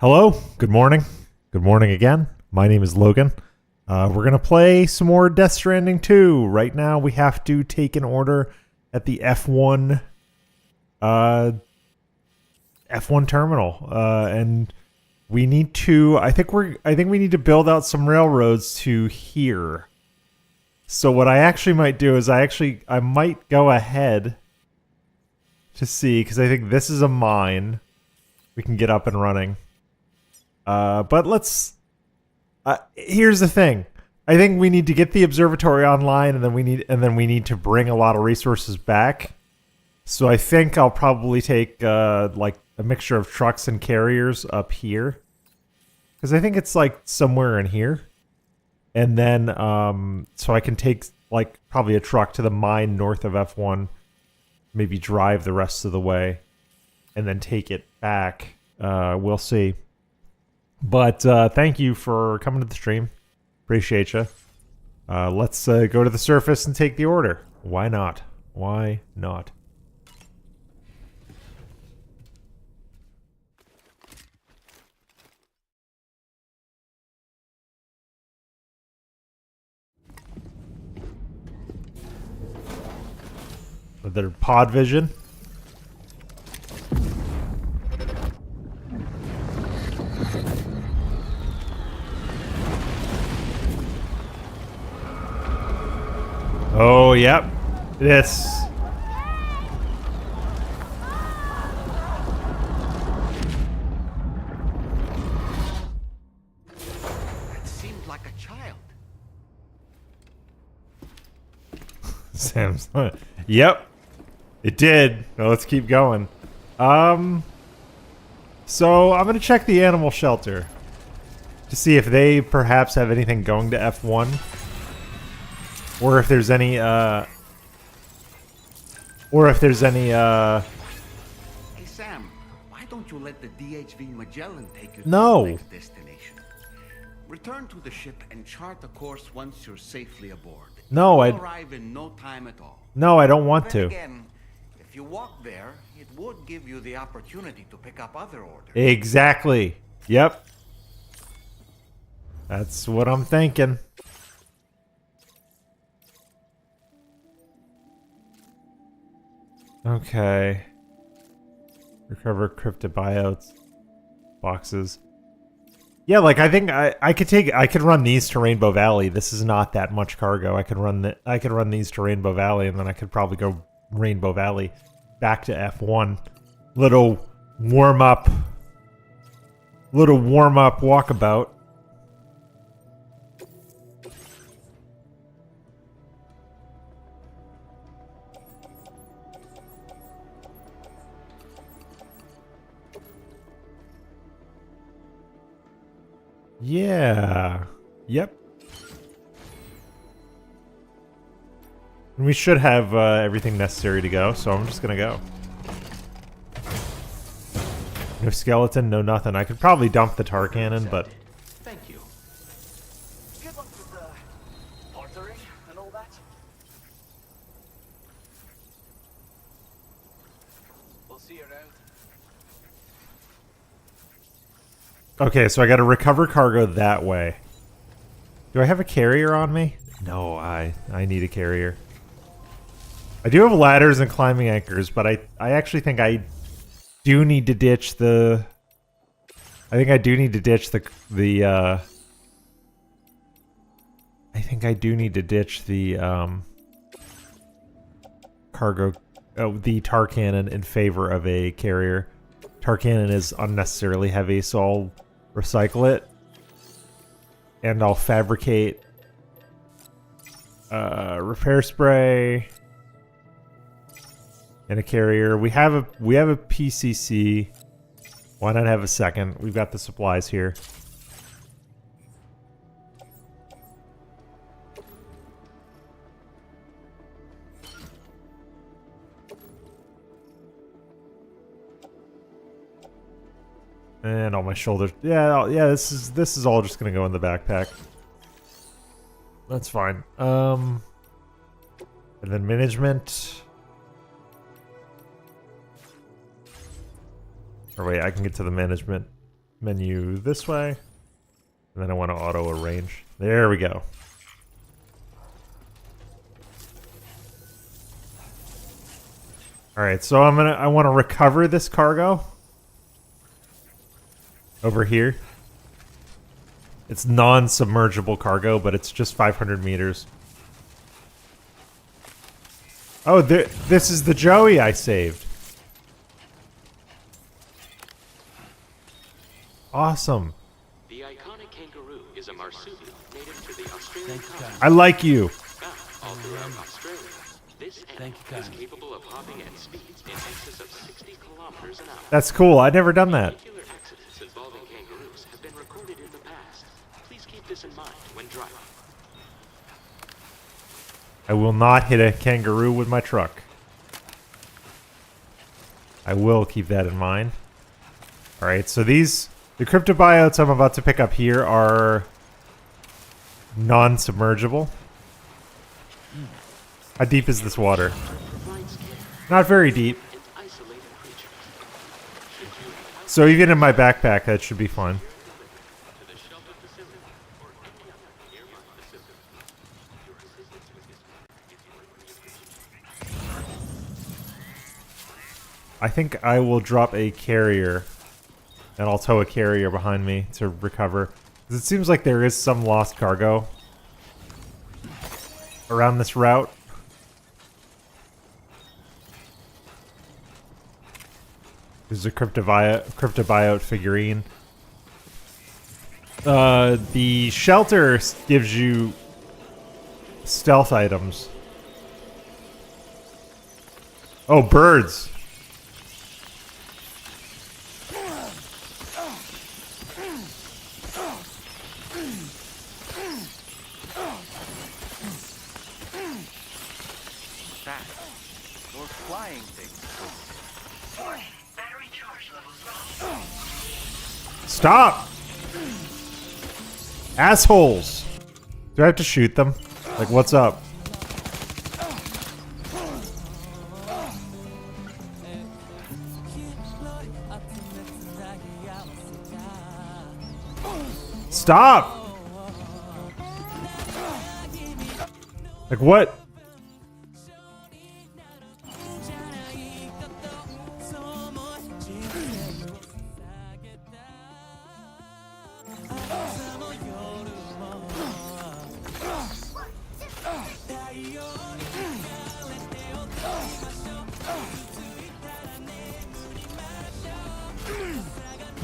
Hello, good morning. Good morning again. My name is Logan. We're going to play some more Death Stranding 2. Right now we have to take an order at the F1 terminal. And we need to I think we need to build out some railroads to here. So what I actually might do is I might go ahead to see, because I think this is a mine we can get up and running. But let's. Here's the thing. I think we need to get the observatory online, and then we need to bring a lot of resources back. So I think I'll probably take like a mixture of trucks and carriers up here, because I think it's like somewhere in here, and then so I can take like probably a truck to the mine north of F1, maybe drive the rest of the way, and then take it back. We'll see. But thank you for coming to the stream. Appreciate you. Let's go to the surface and take the order. Why not? Why not? Their pod vision. Oh, yep. This. That seemed like a child. Sam's. Yep. It did. Well, let's keep going. So I'm going to check the animal shelter to see if they perhaps have anything going to F1. Or if there's any, Hey Sam, why don't you let the DHV Magellan take you to No. the next destination? Return to the ship and chart a course once you're safely aboard. No, You'll arrive in no time at all. No, I don't want Then to. again, if you walk there, it would give you the opportunity to pick up other orders. Exactly. Yep. That's what I'm thinking. Okay. Recover cryptobiotes boxes. Yeah, like I think I could run these to Rainbow Valley. This is not that much cargo. I could run these to Rainbow Valley, and then I could probably go Rainbow Valley back to F1. Little warm up walkabout. Yeah. Yep. And we should have everything necessary to go, so I'm just gonna go. No skeleton, no nothing. I could probably dump the tar cannon, but Thank you. Good luck with the ordering and all that. We'll see you around. okay, so I gotta recover cargo that way. Do I have a carrier on me? No, I need a carrier. I do have ladders and climbing anchors, but I actually think I do need to ditch the... I think I do need to ditch the cargo... Oh, the tar cannon in favor of a carrier. Tar cannon is unnecessarily heavy, so I'll recycle it. And I'll fabricate repair spray and a carrier. We have a PCC. Why not have a second? We've got the supplies here. And on my shoulders. Yeah, this is all just gonna go in the backpack. That's fine. And then management. Or wait, I can get to the management menu this way. And then I want to auto arrange. There we go. All right, so I want to recover this cargo over here. It's non-submergible cargo, but it's just 500 meters. Oh, this is the Joey I saved. Awesome. The iconic kangaroo is a marsupial native to the Australian continent. I like you. Found all throughout Australia. This animal is capable of hopping at speeds in excess of 60 kilometers an hour. That's cool. I've never done that. Particular accidents involving kangaroos have been recorded in the past. Please keep this in mind when driving. I will not hit a kangaroo with my truck. I will keep that in mind. All right, so the cryptobiotes I'm about to pick up here are non-submergible. How deep is this water? Not very deep. And isolated creatures. Should you have So even in my backpack, that should be fun. to the shelter facility or any other nearby facility, your assistance with this is greatly appreciated. I think I will drop a carrier, and I'll tow a carrier behind me to recover. 'Cause it seems like there is some lost cargo around this route. There's a cryptobiote figurine. The shelter gives you stealth items. Oh, birds. That. Those flying things. Battery charge levels low. Stop! Assholes! Do I have to shoot them? Like, what's up? Stop! Like, what?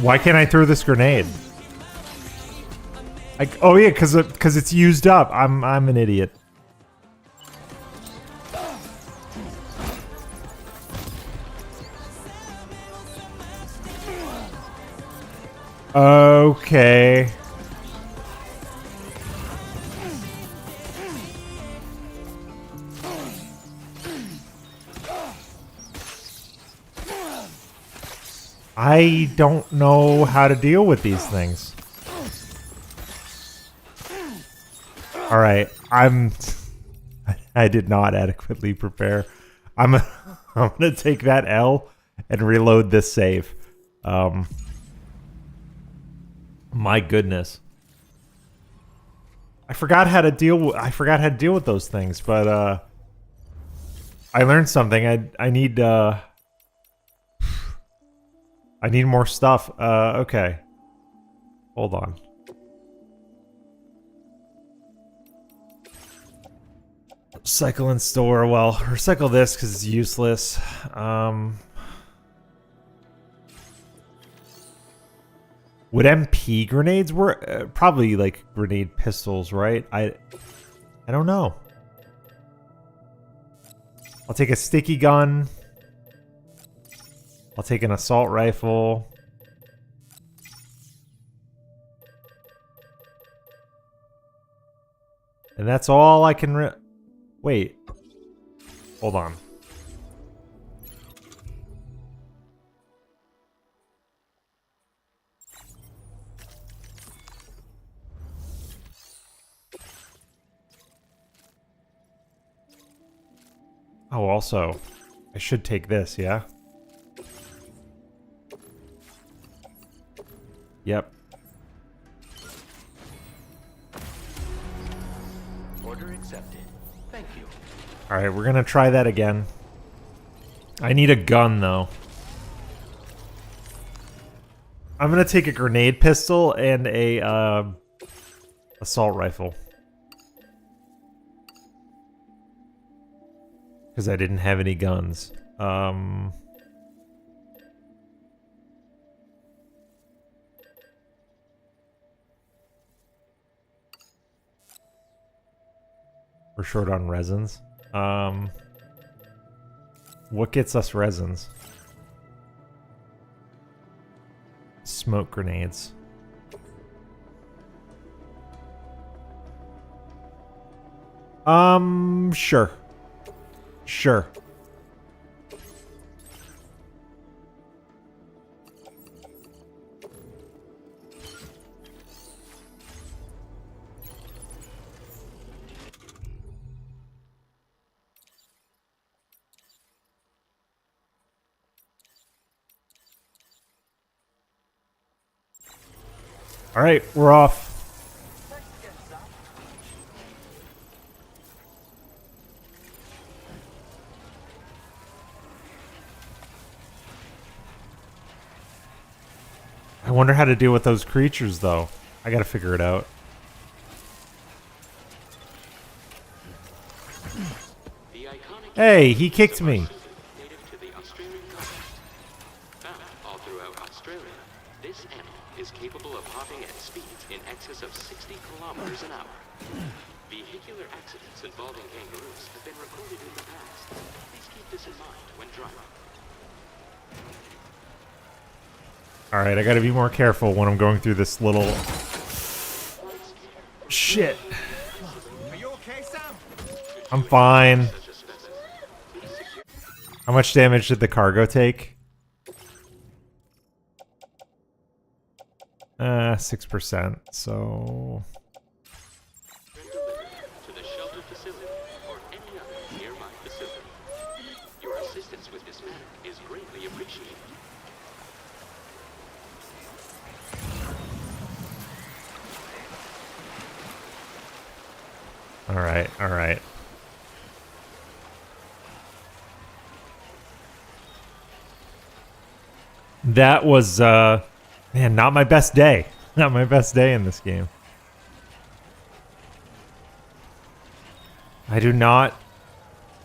Why can't I throw this grenade? Oh yeah, because it's used up. I'm an idiot. Okay. I don't know how to deal with these things. All right, I did not adequately prepare. I'm gonna take that L and reload this save. My goodness, I forgot how to deal with those things, but I learned something. I need more stuff. Okay. Hold on. Recycle and store. Well, recycle this because it's useless. Would MP grenades work? Probably like grenade pistols, right? I don't know. I'll take a sticky gun. I'll take an assault rifle. And that's all I can wait. Hold on. Oh, also, I should take this, yeah? Yep. Order accepted. Thank you. Alright, we're gonna try that again. I need a gun, though. I'm gonna take a grenade pistol and a, assault rifle. Because I didn't have any guns. We're short on resins. What gets us resins? Smoke grenades. Sure. Sure. All right, we're off. I wonder how to deal with those creatures, though. I gotta figure it out. The iconic Hey, he kicked me. native to the Australian continent. Found all throughout Australia, this animal is capable of hopping at speeds in excess of 60 kilometers an hour. Vehicular accidents involving kangaroos have been recorded in the past. Please keep this in mind when driving. Alright, I gotta be more careful when I'm going through this little... Shit. Are you okay, Sam? I'm fine. How much damage did the cargo take? 6%, so... To the shelter facility or any other nearby facility. Your assistance with this matter is greatly appreciated. Alright, alright. That was, man, not my best day. Not my best day in this game. I do not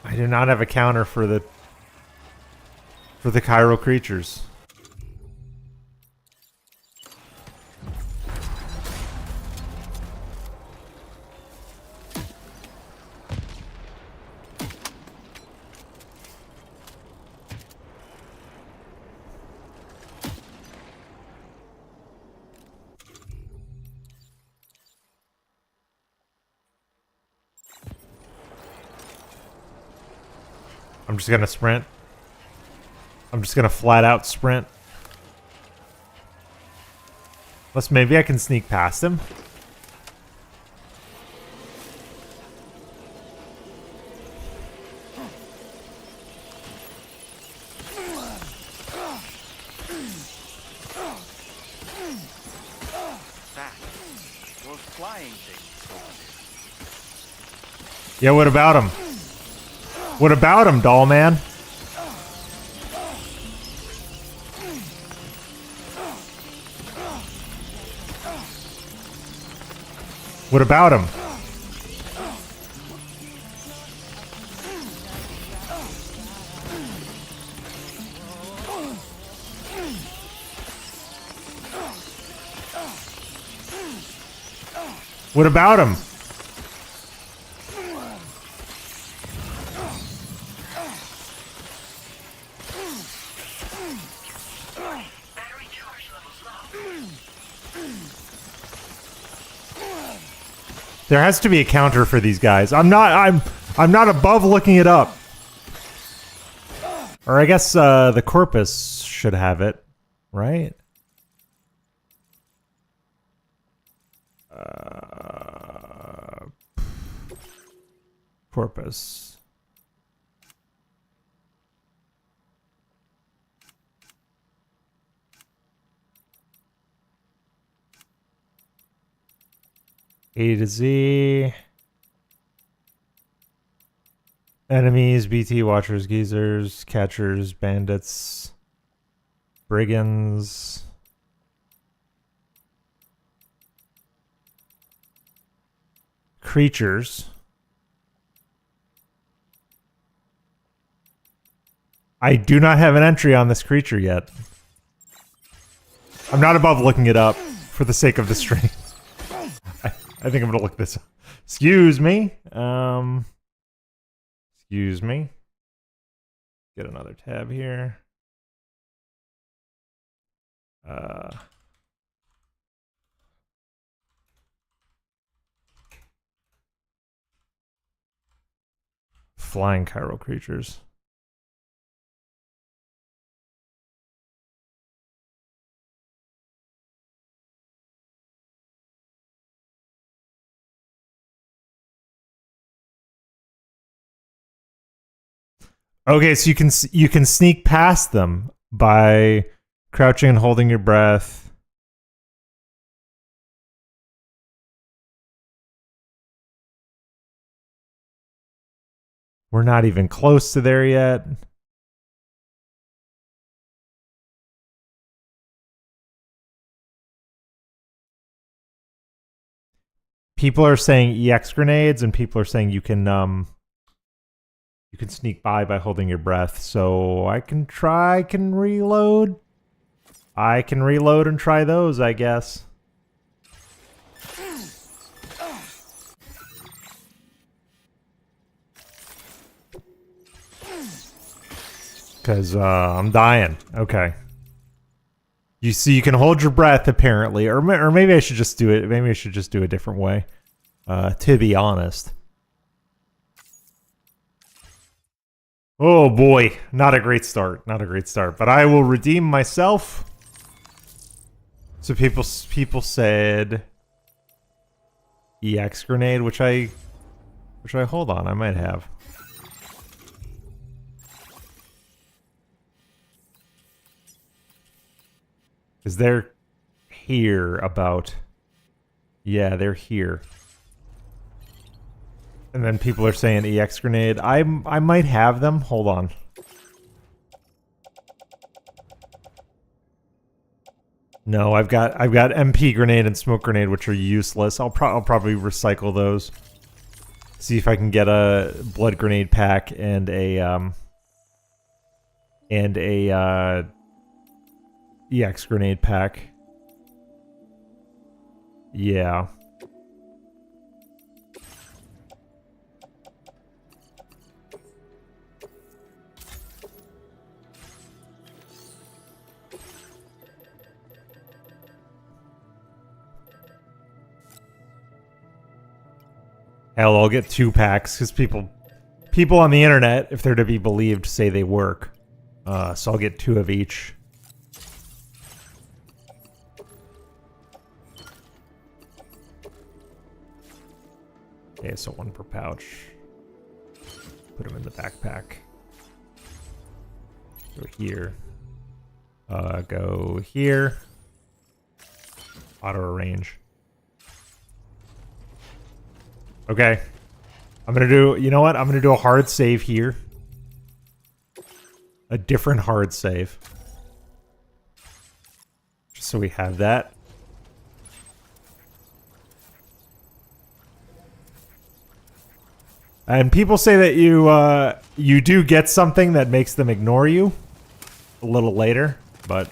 have a counter for the chiral creatures. I'm just gonna sprint. I'm just gonna flat out sprint. Plus, maybe I can sneak past him. That. Those flying things. Yeah, what about him? What about him, doll man? What about him? What about him? There has to be a counter for these guys. I'm not above looking it up. Or I guess the corpus should have it, right? Corpus. A to Z. Enemies, BT, watchers, geezers, catchers, bandits, brigands. Creatures. I do not have an entry on this creature yet. I'm not above looking it up for the sake of the stream. I think I'm gonna look this up. Excuse me. Excuse me. Get another tab here. Flying chiral creatures. Okay, so you can sneak past them by crouching and holding your breath. We're not even close to there yet. People are saying EX grenades, and people are saying you can sneak by holding your breath. So I can try, I can reload. I can reload and try those, I guess. Because I'm dying. Okay. You see, you can hold your breath, apparently. Or maybe I should just do it. Maybe I should just do a different way. To be honest. Oh boy. Not a great start. Not a great start. But I will redeem myself. So people said EX grenade, which I hold on, I might have. Because they're here about... Yeah, they're here. And then people are saying EX grenade. I might have them. Hold on. No, I've got MP grenade and smoke grenade, which are useless. I'll probably recycle those. See if I can get a blood grenade pack and a EX grenade pack. Yeah. Hell, I'll get 2 packs because people on the internet, if they're to be believed, say they work. So I'll get 2 of each. Okay, so 1 per pouch. Put them in the backpack. Go here. Go here. Auto arrange. Okay. I'm gonna do, you know what? I'm gonna do a hard save here. A different hard save. Just so we have that. And people say that you do get something that makes them ignore you a little later, but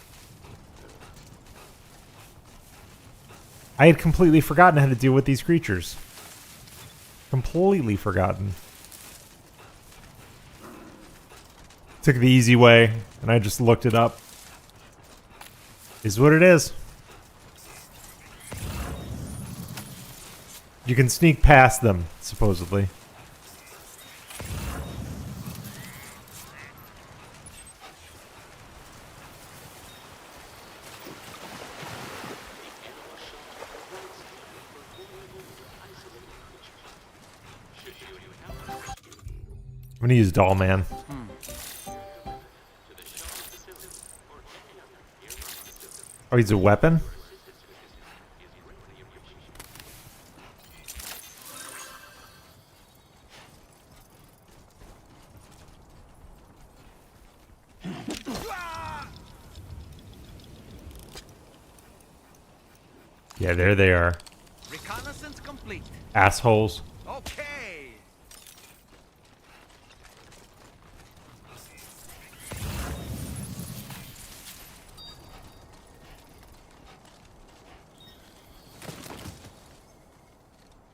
I had completely forgotten how to deal with these creatures. Completely forgotten. Took the easy way, and I just looked it up. Is what it is. You can sneak past them, supposedly. I'm gonna use Doll Man. Oh, he's a weapon? Yeah, there they are. Reconnaissance complete. Assholes. Okay.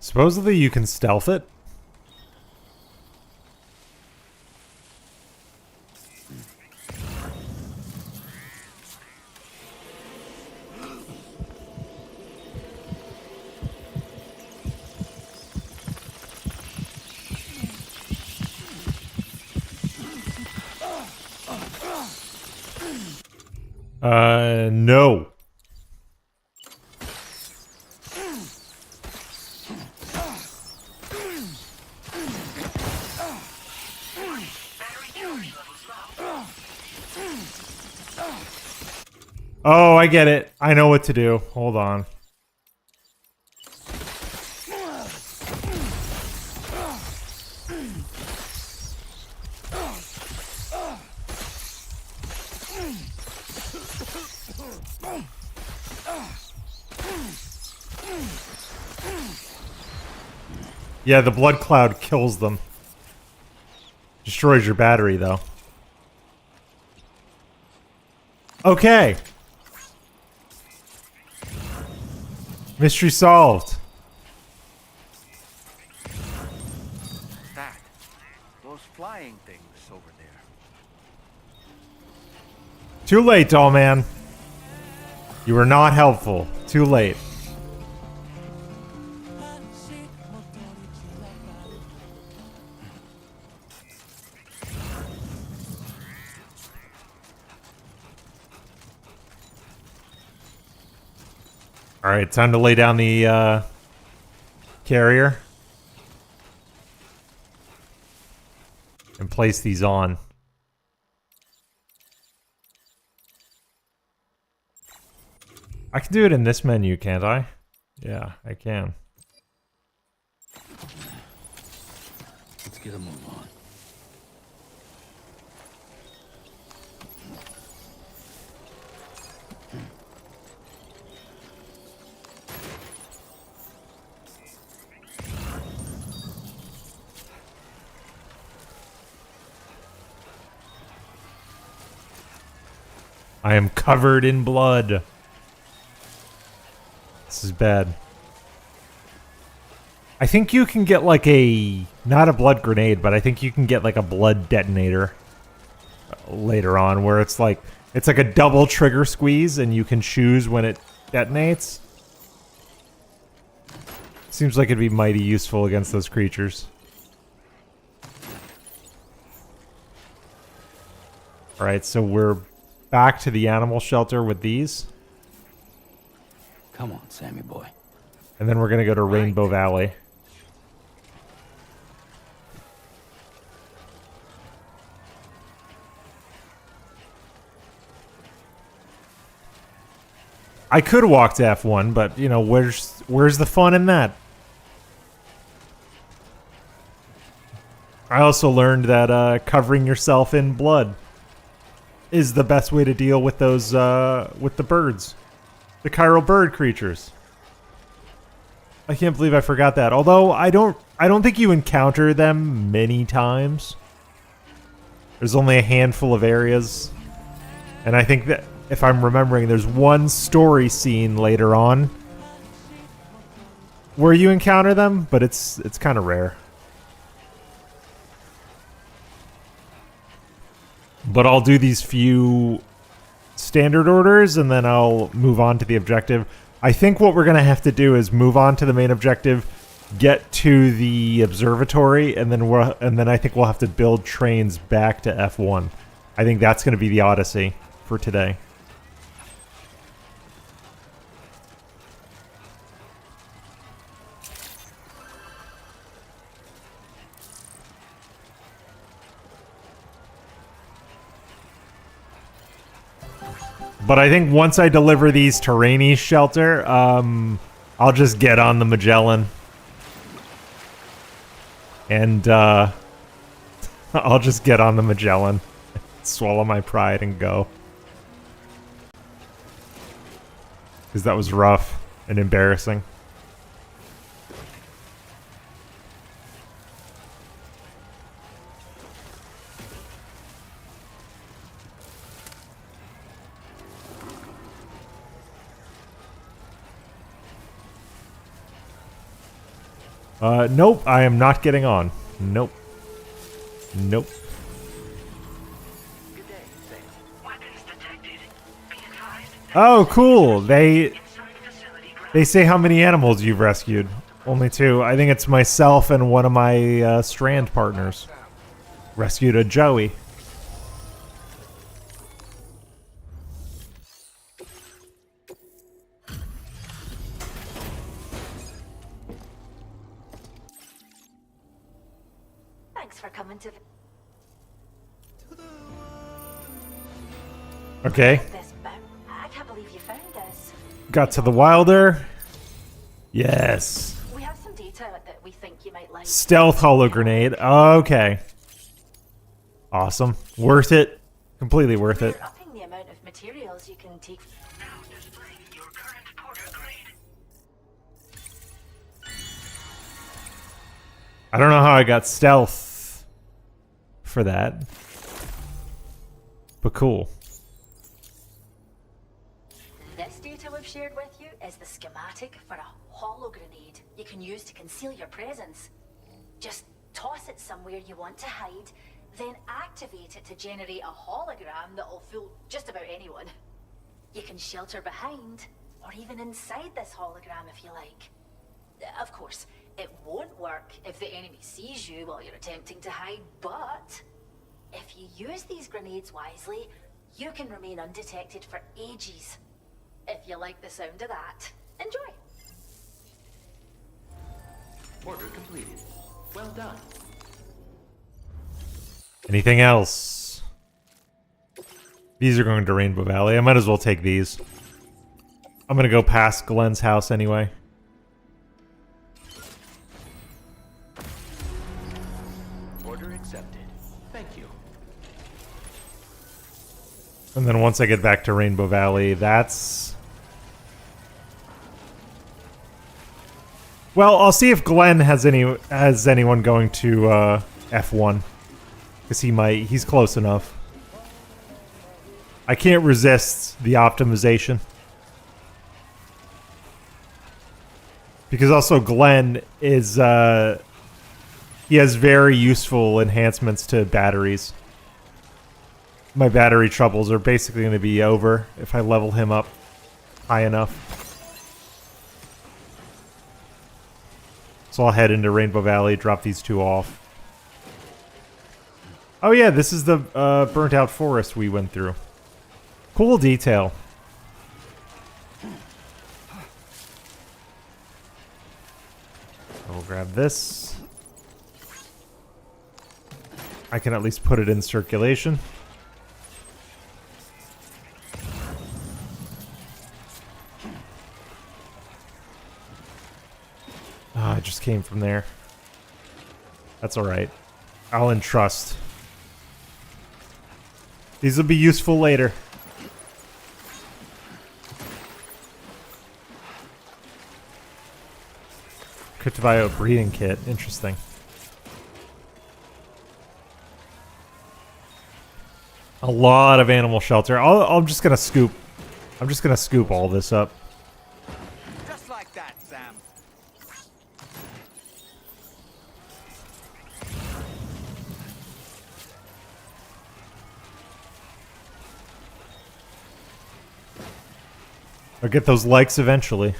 Supposedly you can stealth it. No. Oh, I get it. I know what to do. Hold on. Yeah, the blood cloud kills them. Destroys your battery, though. Okay. Mystery solved. That. Those flying things over there. Too late, doll man. You were not helpful. Too late. All right, time to lay down the carrier and place these on. I can do it in this menu, can't I? Yeah, I can. Let's get a move on. I am covered in blood. This is bad. I think you can get like a... not a blood grenade, but I think you can get like a blood detonator later on where it's like a double trigger squeeze and you can choose when it detonates. Seems like it'd be mighty useful against those creatures. Alright, so we're back to the animal shelter with these. Come on, Sammy boy. And then we're going to go to Rainbow Valley. I could walk to F1, but, you know, where's the fun in that? I also learned that covering yourself in blood is the best way to deal with those, with the birds. The chiral bird creatures. I can't believe I forgot that. Although I don't think you encounter them many times. There's only a handful of areas. And I think that if I'm remembering, there's one story scene later on where you encounter them, but it's kind of rare. But I'll do these few standard orders and then I'll move on to the objective. I think what we're going to have to do is move on to the main objective, get to the observatory, and then I think we'll have to build trains back to F1. I think that's going to be the Odyssey for today. But I think once I deliver these to Rainey's shelter, I'll just get on the Magellan. And, I'll just get on the Magellan. swallow my pride and go. Because that was rough and embarrassing. Nope, I am not getting on. Nope. Nope. Good day, Sam. Weapons detected. Be advised. Oh, cool. They Inside facility ground. They say how many animals you've rescued. Only 2. I think it's myself and one of my strand partners. Rescued a Joey. Thanks for coming to Okay. this boat. I can't believe you found us. Got to the Wilder. Yes. We have some data that we think you might like. Stealth holo grenade. Okay. Awesome. Worth it. Completely worth it. We're upping the amount of materials you can take. Now displaying your current porter grade. I don't know how I got stealth for that. But cool. This data we've shared with you is the schematic for a holo grenade you can use to conceal your presence. Just toss it somewhere you want to hide, then activate it to generate a hologram that'll fool just about anyone. You can shelter behind, or even inside this hologram if you like. Of course, it won't work if the enemy sees you while you're attempting to hide, but if you use these grenades wisely, you can remain undetected for ages. If you like the sound of that, enjoy. Order completed. Well done. Anything else? These are going to Rainbow Valley. I might as well take these. I'm going to go past Glenn's house anyway. Order accepted. Thank you. And then once I get back to Rainbow Valley, that's... Well, I'll see if Glenn has anyone going to F1. Because he might. He's close enough. I can't resist the optimization. Because also Glenn is... he has very useful enhancements to batteries. My battery troubles are basically going to be over if I level him up high enough. So I'll head into Rainbow Valley, drop these 2 off. Oh yeah, this is the burnt out forest we went through. Cool detail. I'll grab this. I can at least put it in circulation. Ah, I just came from there. That's alright. I'll entrust. These will be useful later. Cryptobio breeding kit. Interesting. A lot of animal shelter. I'm just gonna scoop. I'm just gonna scoop all this up. Just like that, Sam. I'll get those likes eventually.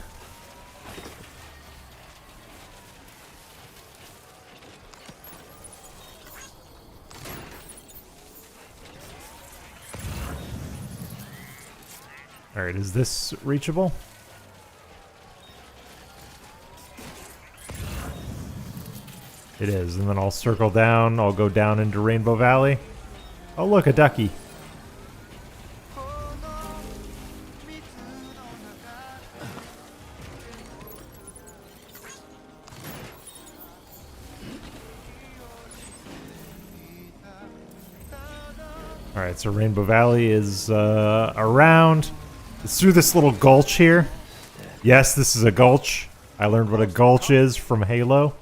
Alright, is this reachable? It is, and then I'll circle down, I'll go down into Rainbow Valley. Oh look, a ducky. Alright, so Rainbow Valley is around. It's through this little gulch here. Yes, this is a gulch. I learned what a gulch is from Halo.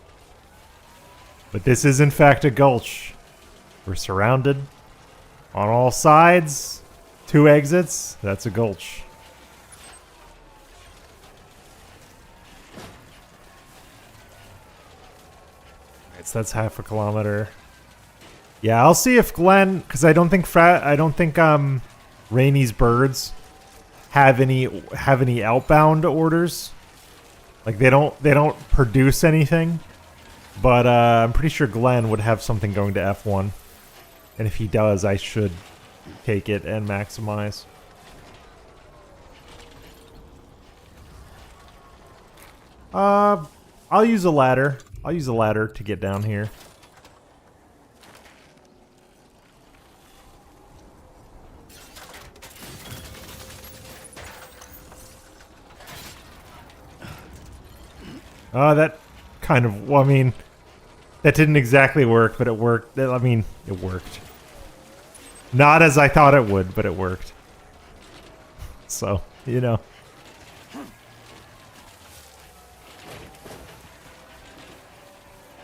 But this is in fact a gulch. We're surrounded on all sides. 2 exits. That's a gulch. Alright, so that's half a kilometer. Yeah, I'll see if Glenn, because I don't think Rainy's birds have any outbound orders. Like they don't produce anything. But I'm pretty sure Glenn would have something going to F1. And if he does, I should take it and maximize. I'll use a ladder. I'll use a ladder to get down here. That kind of, well, I mean, that didn't exactly work, but it worked. I mean, it worked. Not as I thought it would, but it worked. So, you know.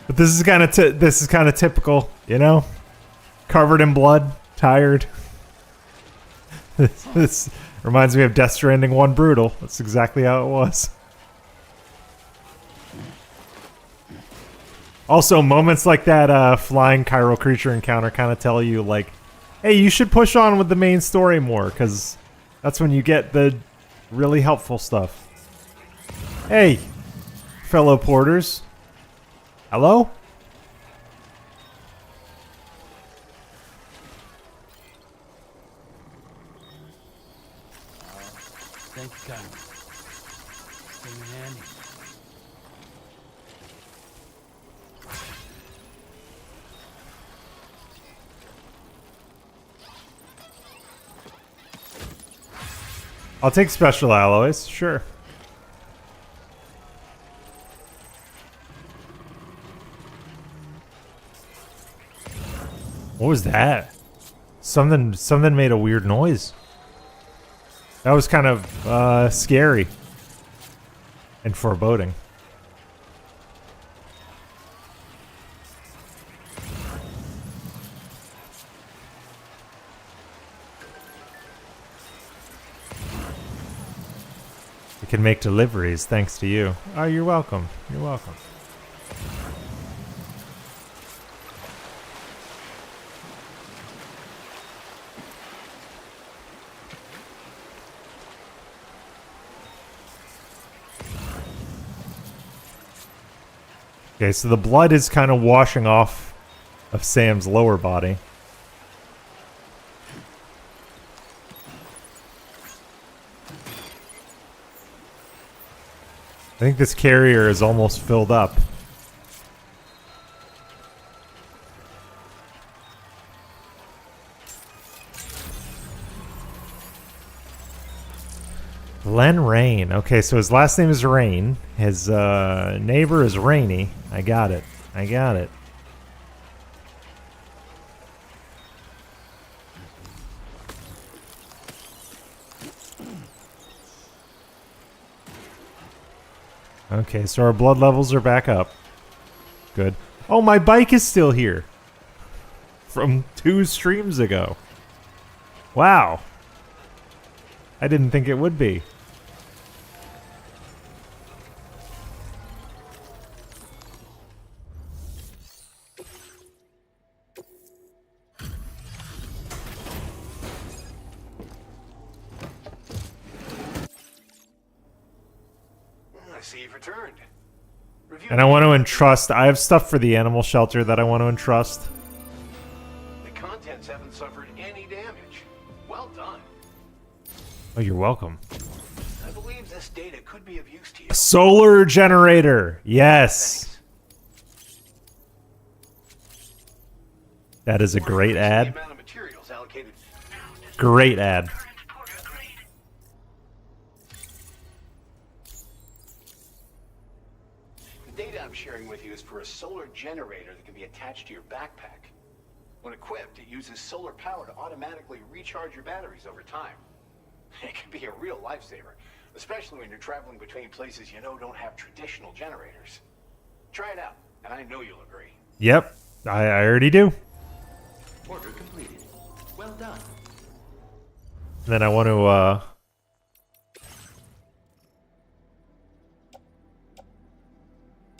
But this is kind of typical, you know? Covered in blood, tired. This reminds me of Death Stranding 1 Brutal. That's exactly how it was. Also, moments like that flying chiral creature encounter kind of tell you, like, hey, you should push on with the main story more, because that's when you get the really helpful stuff. Hey, fellow porters. Hello? Thank you, kindly. Came in handy. I'll take special alloys, sure. What was that? Something made a weird noise. That was kind of scary and foreboding. We can make deliveries thanks to you. Oh, you're welcome. You're welcome. Okay, so the blood is kind of washing off of Sam's lower body. I think this carrier is almost filled up. Glen Rain. Okay, so his last name is Rain. His neighbor is Rainy. I got it. I got it. Okay, so our blood levels are back up. Good. Oh, my bike is still here. From 2 streams ago. Wow. I didn't think it would be. I see you've returned. And I want to entrust. I have stuff for the animal shelter that I want to entrust. The contents haven't suffered any damage. Well done. Oh, you're welcome. I believe this data could be of use to you. A solar generator. Yes. That is a great ad. The amount of materials allocated. Great ad. The data I'm sharing with you is for a solar generator that can be attached to your backpack. When equipped, it uses solar power to automatically recharge your batteries over time. It can be a real lifesaver, especially when you're traveling between places you know don't have traditional generators. Try it out, and I know you'll agree. Yep, I already do. Order completed. Well done. Then I want to,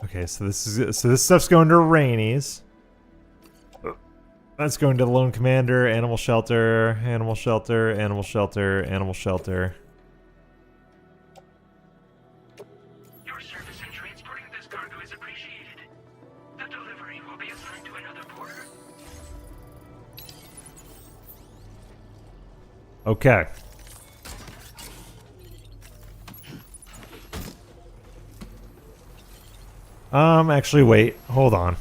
okay, so this stuff's going to Rainey's. That's going to the Lone Commander, Animal Shelter, Animal Shelter, Animal Shelter, Animal Shelter. Your service in transporting this cargo is appreciated. The delivery will be assigned to another porter. Okay. Actually, wait. Hold on.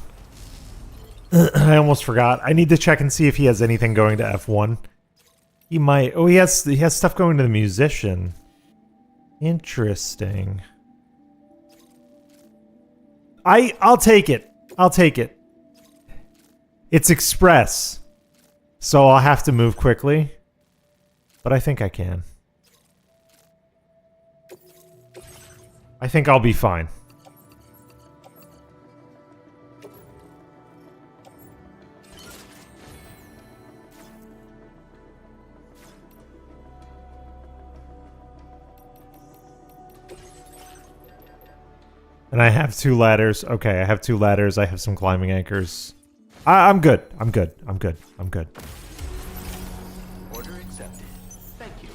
I almost forgot. I need to check and see if he has anything going to F1. He might. Oh, he has stuff going to the musician. Interesting. I'll take it. I'll take it. It's express. So I'll have to move quickly. But I think I can. I think I'll be fine. And I have 2 ladders. Okay, I have 2 ladders. I have some climbing anchors. I'm good. I'm good. I'm good. I'm good. Order accepted. Thank you.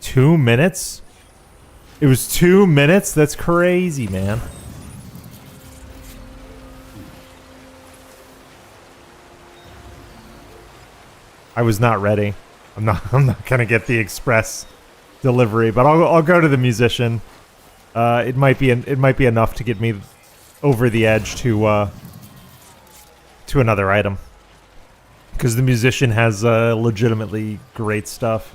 Two minutes? It was 2 minutes? That's crazy, man. I was not ready. I'm not gonna get the express delivery, but I'll go to the musician. It might be enough to get me over the edge to another item, because the musician has legitimately great stuff.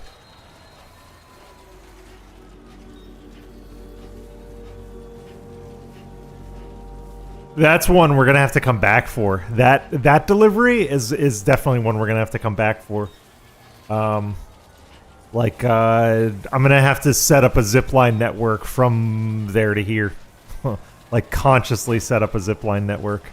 That's one we're gonna have to come back for. That delivery is definitely one we're gonna have to come back for. I'm gonna have to set up a zipline network from there to here. Like, consciously set up a zipline network.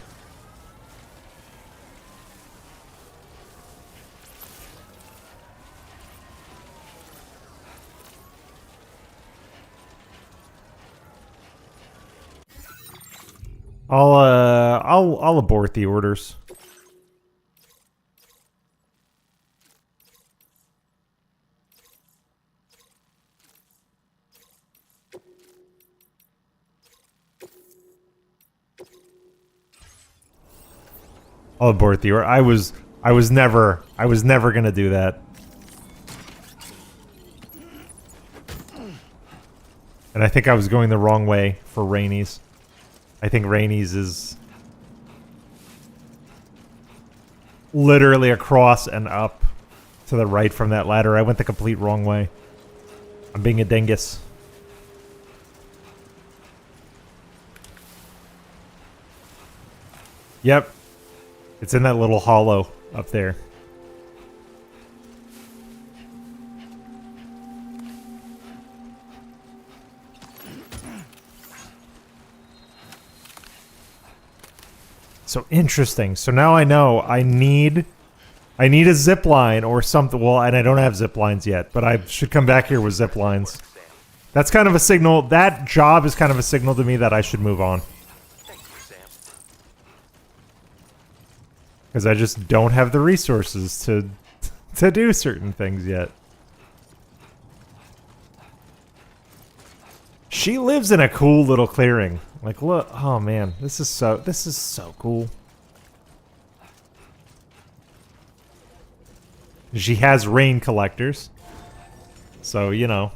I'll abort the orders. I'll abort the order. I was never gonna do that. And I think I was going the wrong way for Rainey's. I think Rainey's is literally across and up to the right from that ladder. I went the complete wrong way. I'm being a dingus. Yep. It's in that little hollow up there. So interesting. So now I know I need a zip line or something. Well, and I don't have zip lines yet, but I should come back here with zip lines. That's kind of a signal. That job is kind of a signal to me that I should move on. Because I just don't have the resources to do certain things yet. She lives in a cool little clearing. Like, look, oh man, this is so cool. She has rain collectors. So, you know,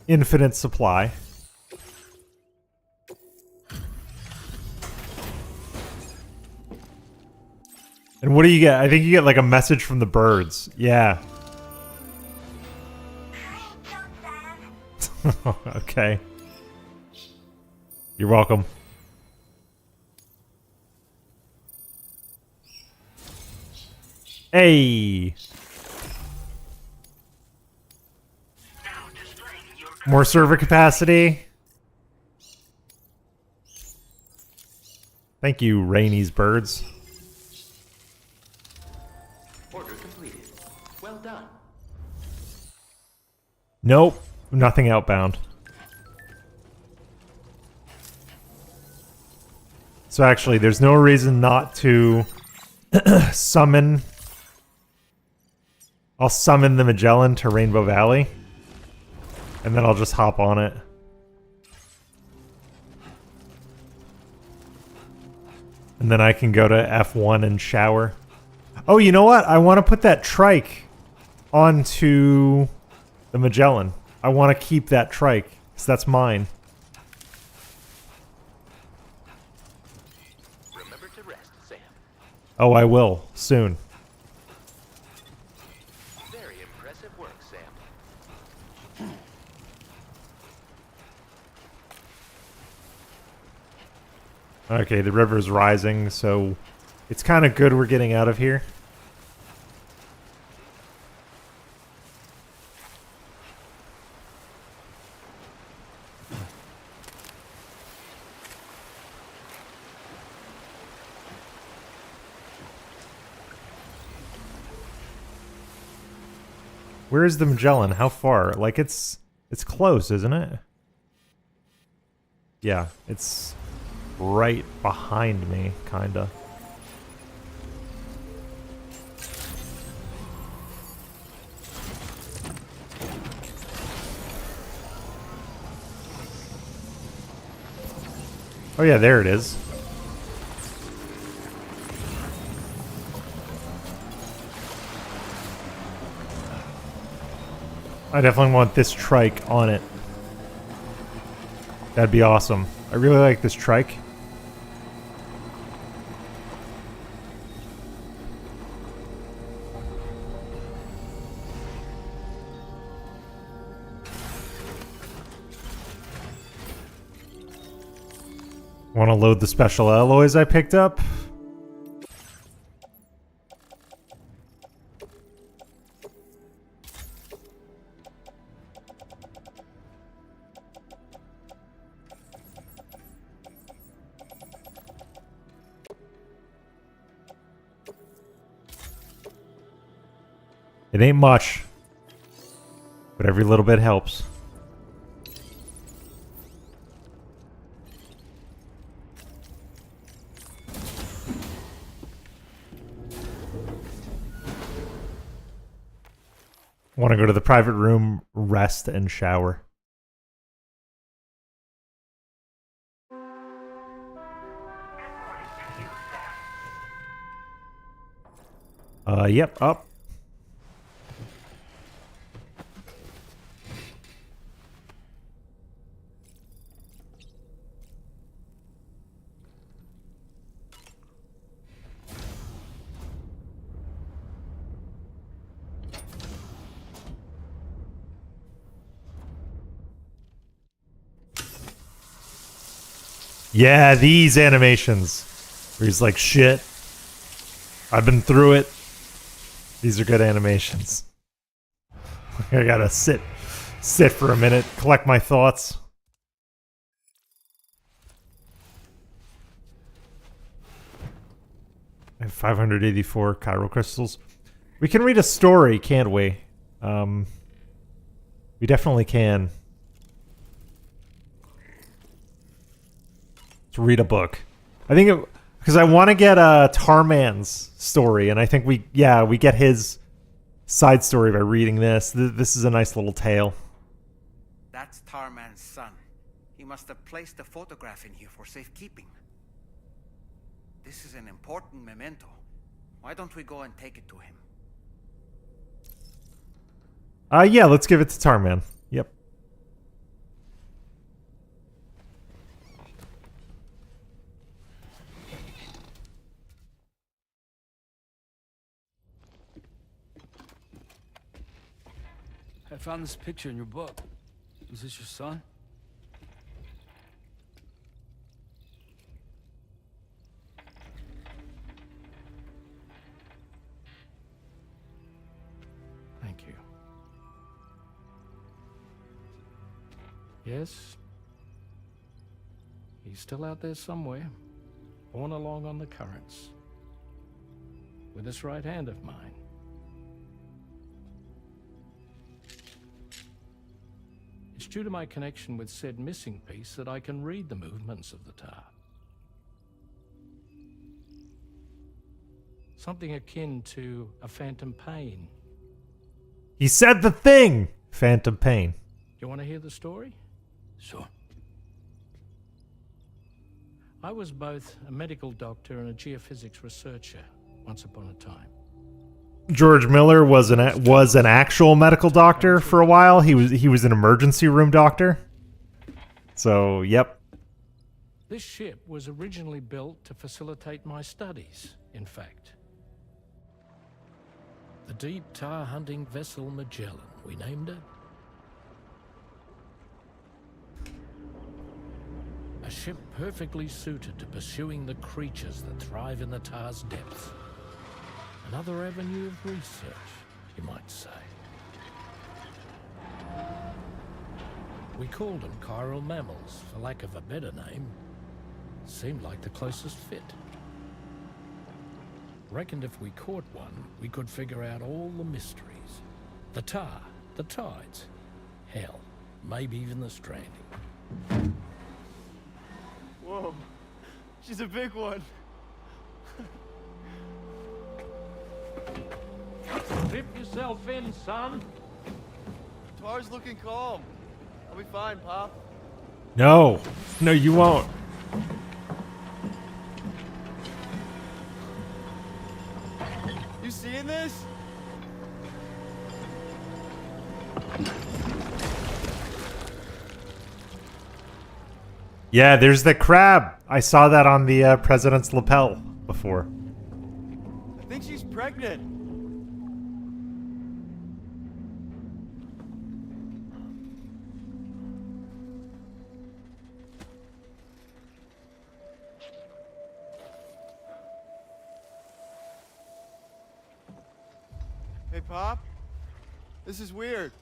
infinite supply. And what do you get? I think you get like a message from the birds. Yeah. Okay. You're welcome. Hey! Now displaying your More server capacity. Thank you, Rainy's birds. Order completed. Well done. Nope. Nothing outbound. So actually, there's no reason not to summon... I'll summon the Magellan to Rainbow Valley. And then I'll just hop on it. And then I can go to F1 and shower. Oh, you know what? I want to put that trike onto the Magellan. I want to keep that trike, because that's mine. Remember to rest, Sam. Oh, I will, soon. Very impressive work, Sam. Okay, the river's rising, so it's kind of good we're getting out of here. Where is the Magellan? How far? Like it's close, isn't it? Yeah, it's right behind me, kinda. Oh yeah, there it is. I definitely want this trike on it. That'd be awesome. I really like this trike. Want to load the special alloys I picked up? It ain't much, but every little bit helps. Want to go to the private room, rest, and shower. Yep, up. Yeah, these animations. Where he's like, shit. I've been through it. These are good animations. I gotta sit for a minute, collect my thoughts. I have 584 chiral crystals. We can read a story, can't we? We definitely can. Let's read a book. I think because I want to get Tarman's story, and I think we get his side story by reading this. This is a nice little tale. That's Tarman's son. He must have placed a photograph in here for safekeeping. This is an important memento. Why don't we go and take it to him? Yeah, let's give it to Tarman. Yep. I found this picture in your book. Is this your son? Thank you. Yes. He's still out there somewhere, borne along on the currents, with this right hand of mine. It's due to my connection with said missing piece that I can read the movements of the tar. Something akin to a phantom pain. He said the thing! Phantom pain. You want to hear the story? Sure. I was both a medical doctor and a geophysics researcher once upon a time. George Miller was an actual medical doctor for a while. He was an emergency room doctor. So, yep. This ship was originally built to facilitate my studies, in fact. The deep tar hunting vessel Magellan, we named it. A ship perfectly suited to pursuing the creatures that thrive in the tar's depths. Another avenue of research, you might say. We called them chiral mammals, for lack of a better name. Seemed like the closest fit. Reckoned if we caught one, we could figure out all the mysteries. The tar, the tides, hell, maybe even the stranding. Whoa. She's a big one. Dip yourself in, son. Tar's looking calm. I'll be fine, Pop. No. No, you won't. You seeing this? Yeah, there's the crab. I saw that on the president's lapel before. I think she's pregnant. Hey, Pop. This is weird.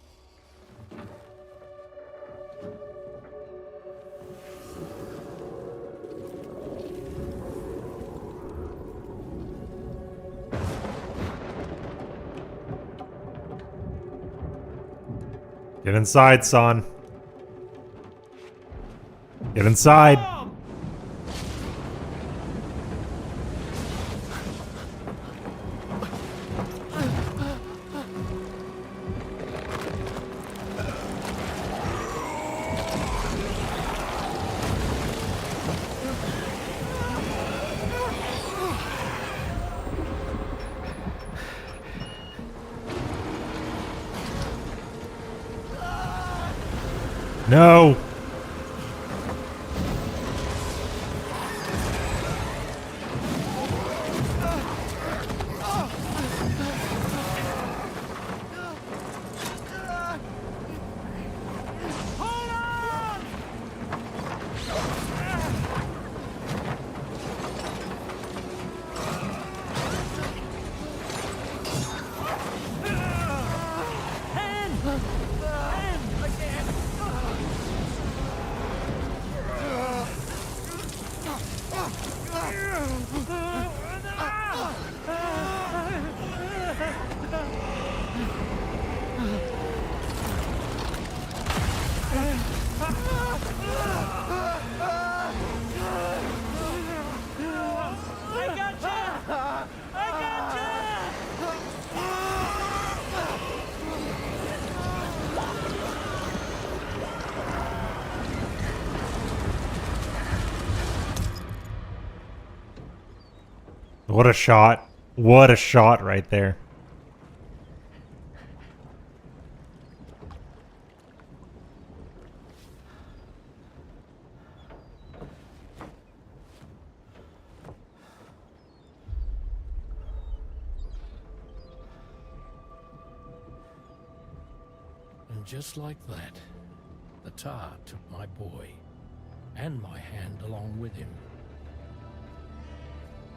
Get inside, son. Get inside. No. What a shot. What a shot right there. And just like that, Tar took my boy, and my hand along with him.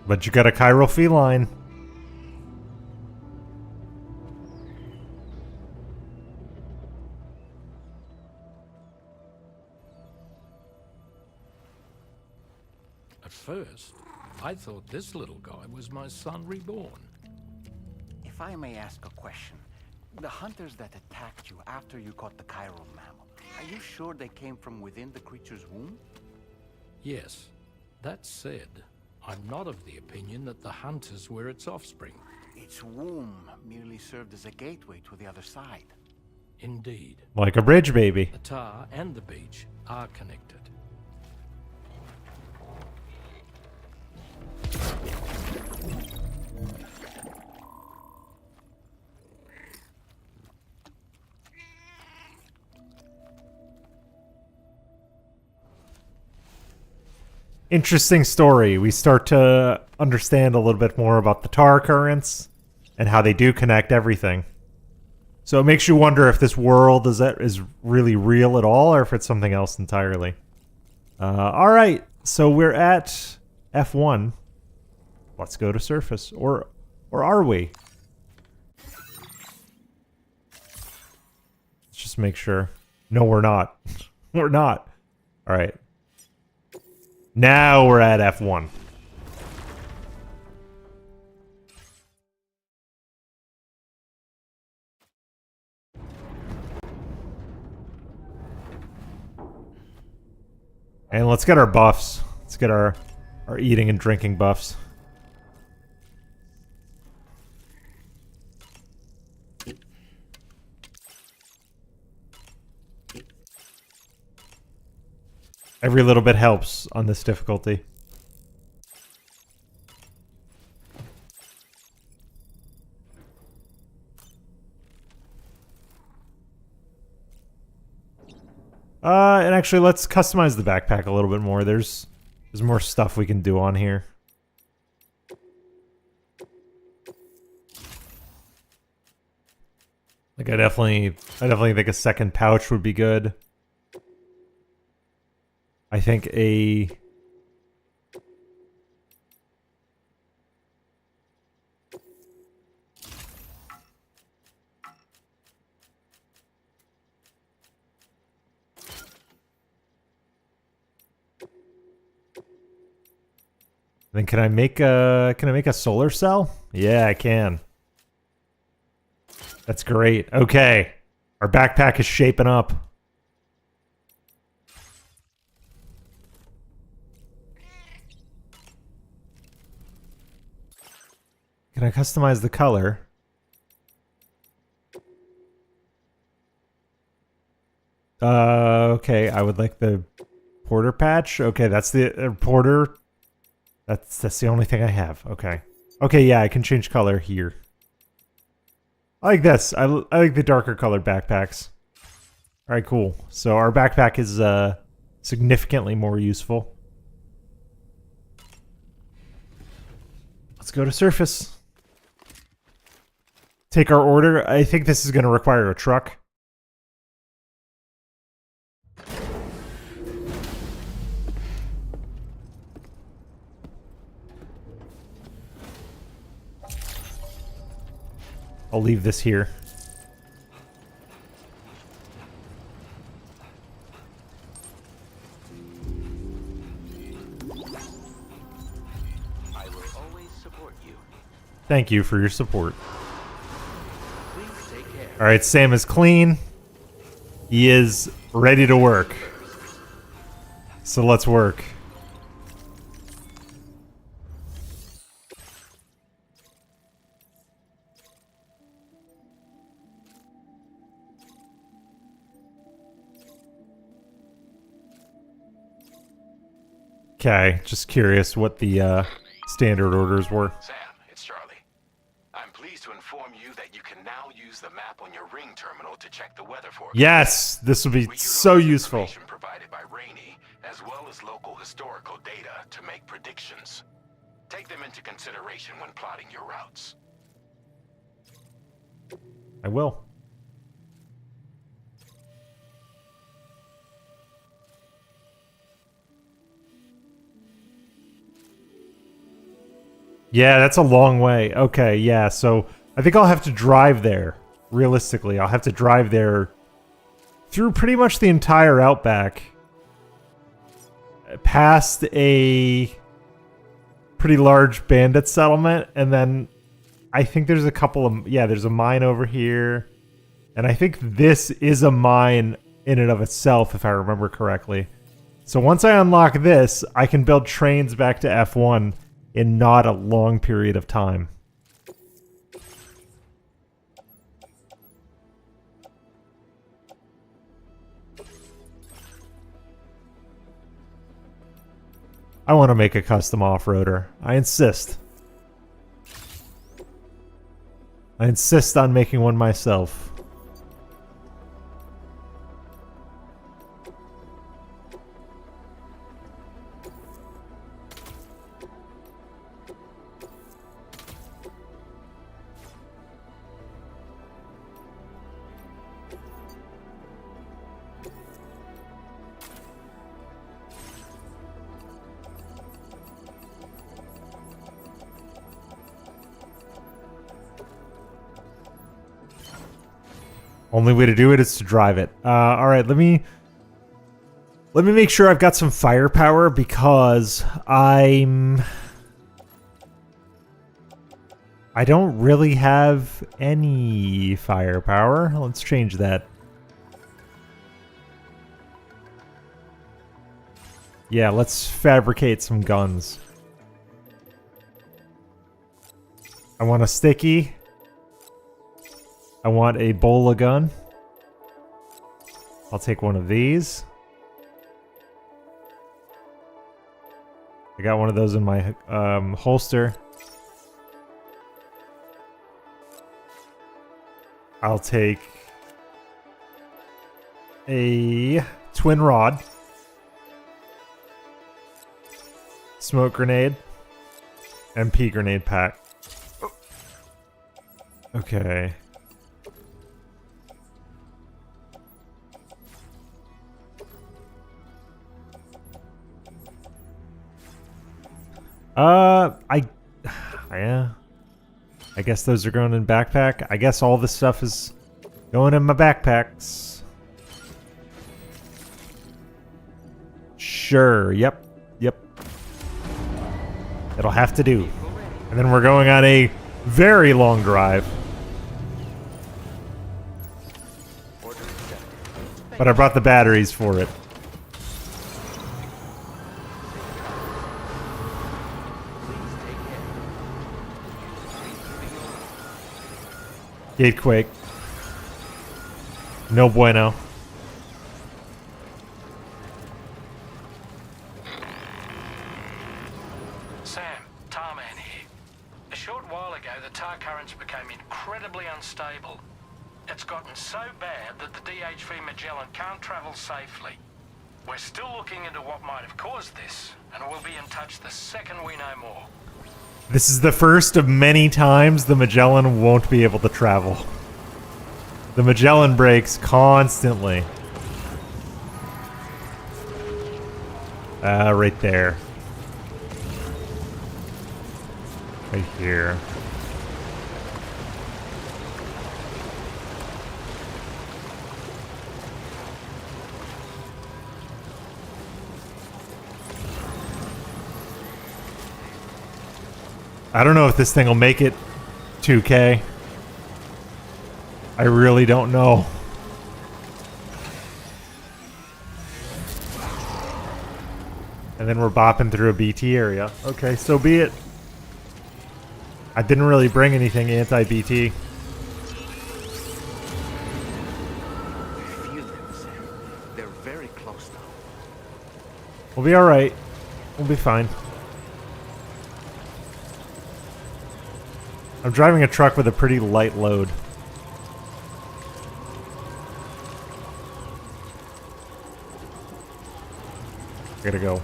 But you got a chiral feline. At first, I thought this little guy was my son reborn. If I may ask a question, the hunters that attacked you after you caught the chiral mammal, are you sure they came from within the creature's womb? Yes. That said, I'm not of the opinion that the hunters were its offspring. Its womb merely served as a gateway to the other side. Indeed. Like a bridge baby. The Tar and the beach are connected. Interesting story. We start to understand a little bit more about the tar currents and how they do connect everything. So it makes you wonder if this world is really real at all, or if it's something else entirely. All right, so we're at F1. Let's go to surface, or are we? Let's just make sure. No, we're not. We're not. All right. Now we're at F1. And let's get our buffs. Let's get our eating and drinking buffs. Every little bit helps on this difficulty. And actually, let's customize the backpack a little bit more. There's more stuff we can do on here. Like, I definitely think a second pouch would be good. I think a... Then can I make a solar cell? Yeah, I can. That's great. Okay. Our backpack is shaping up. Can I customize the color? Okay, I would like the porter patch. Okay, that's the porter. That's the only thing I have. Okay. Okay, yeah, I can change color here. I like this. I like the darker colored backpacks. All right, cool. So our backpack is significantly more useful. Let's go to surface. Take our order. I think this is going to require a truck. I'll leave this here. I will always support you. Thank you for your support. Please take care. All right, Sam is clean. He is ready to work. So let's work. Okay, just curious what the standard orders were. Sam, it's Charlie. I'm pleased to inform you that you can now use the map on your ring terminal to check the weather forecast. Yes, this will be We so utilize useful. information provided by Rainey, as well as local historical data to make predictions. Take them into consideration when plotting your routes. I will. Yeah, that's a long way. Okay, yeah, so I think I'll have to drive there. Realistically, I'll have to drive there through pretty much the entire Outback. Past a pretty large bandit settlement, and then I think there's a couple of... Yeah, there's a mine over here. And I think this is a mine in and of itself, if I remember correctly. So once I unlock this, I can build trains back to F1 in not a long period of time. I want to make a custom off-roader. I insist. I insist on making one myself. Only way to do it is to drive it. All right, let me make sure I've got some firepower because I don't really have any firepower. Let's change that. Yeah, let's fabricate some guns. I want a sticky. I want a bola gun. I'll take one of these. I got one of those in my holster. I'll take a twin rod, smoke grenade, MP grenade pack. Okay. Yeah. I guess those are going in backpack. I guess all this stuff is going in my backpacks. Sure, yep. It'll have to do. And then we're going on a very long drive. But I brought the batteries for it. Gatequake. No bueno. Sam, Tarman here. A short while ago, the tar currents became incredibly unstable. It's gotten so bad that the DHV Magellan can't travel safely. We're still looking into what might have caused this, and we'll be in touch the second we know more. This is the first of many times the Magellan won't be able to travel. The Magellan breaks constantly. Right there. Right here. I don't know if this thing will make it 2K. I really don't know. And then we're bopping through a BT area. Okay, so be it. I didn't really bring anything anti-BT. Feel them, Sam. They're very close now. We'll be alright. We'll be fine. I'm driving a truck with a pretty light load. Gotta go.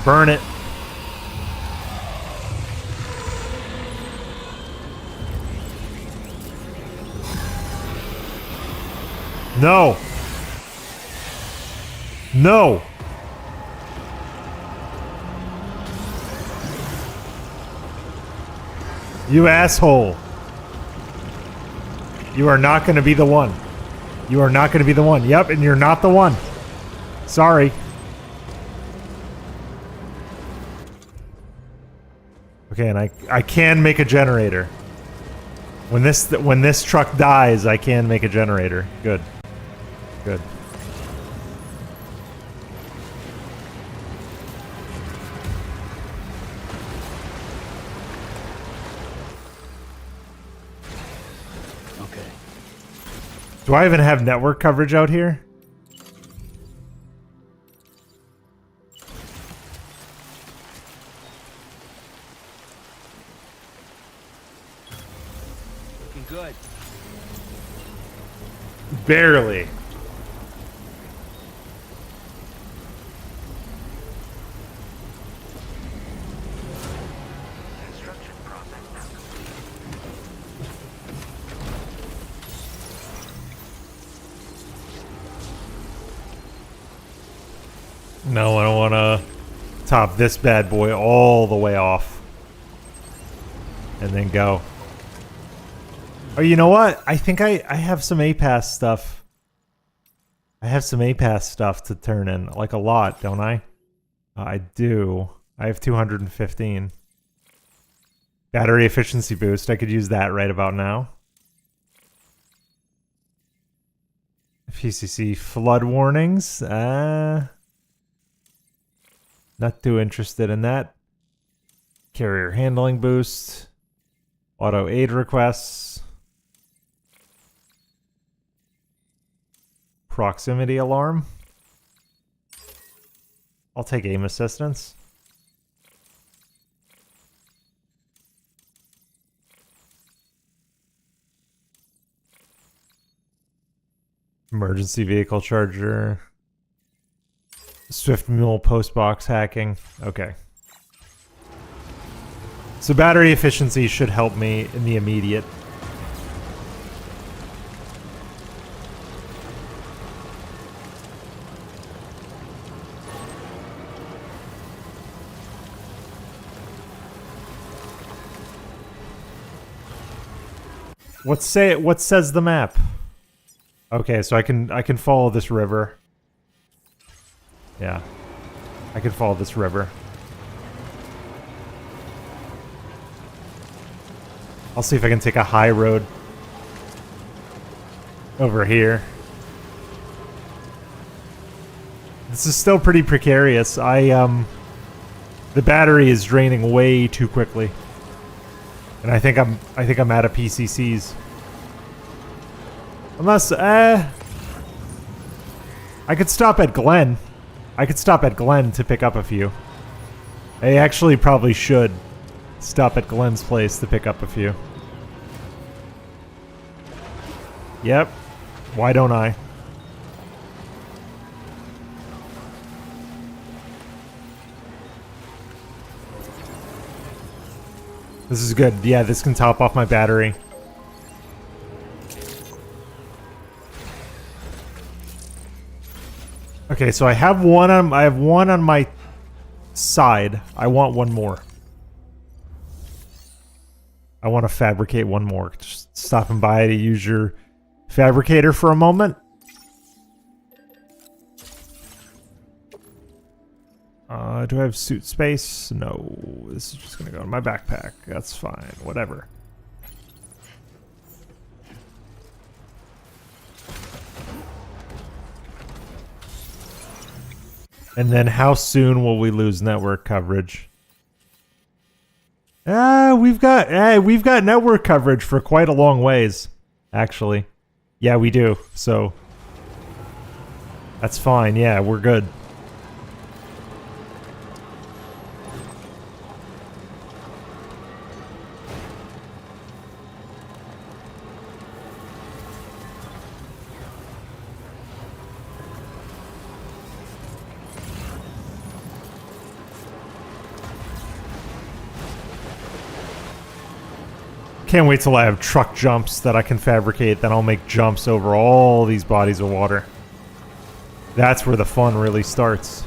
Burn it. No. No! You asshole. You are not going to be the one. You are not going to be the one. Yep, and you're not the one. Sorry. Okay, and I can make a generator. When this truck dies, I can make a generator. Good. Good. Okay. Do I even have network coverage out here? Looking good. Barely. Construction process now complete. No, I don't want to top this bad boy all the way off. And then go. Oh, you know what? I think I have some APAS stuff. I have some APAS stuff to turn in. Like a lot, don't I? I do. I have 215. Battery efficiency boost. I could use that right about now. PCC flood warnings. Not too interested in that. Carrier handling boost. Auto aid requests. Proximity alarm. I'll take aim assistance. Emergency vehicle charger. Swift mule postbox hacking. Okay. So battery efficiency should help me in the immediate. What says the map? Okay, so I can follow this river. Yeah. I can follow this river. I'll see if I can take a high road over here. This is still pretty precarious. The battery is draining way too quickly. And I think I'm out of PCCs. Unless I could stop at Glen. I could stop at Glen to pick up a few. I actually probably should stop at Glen's place to pick up a few. Yep. Why don't I? This is good. Yeah, this can top off my battery. Okay, so I have one on my side. I want one more. I want to fabricate one more. Just stopping by to use your fabricator for a moment. Do I have suit space? No. This is just going to go in my backpack. That's fine. Whatever. And then how soon will we lose network coverage? We've got network coverage for quite a long ways, actually. Yeah, we do. So that's fine. Yeah, we're good. Can't wait till I have truck jumps that I can fabricate. Then I'll make jumps over all these bodies of water. That's where the fun really starts.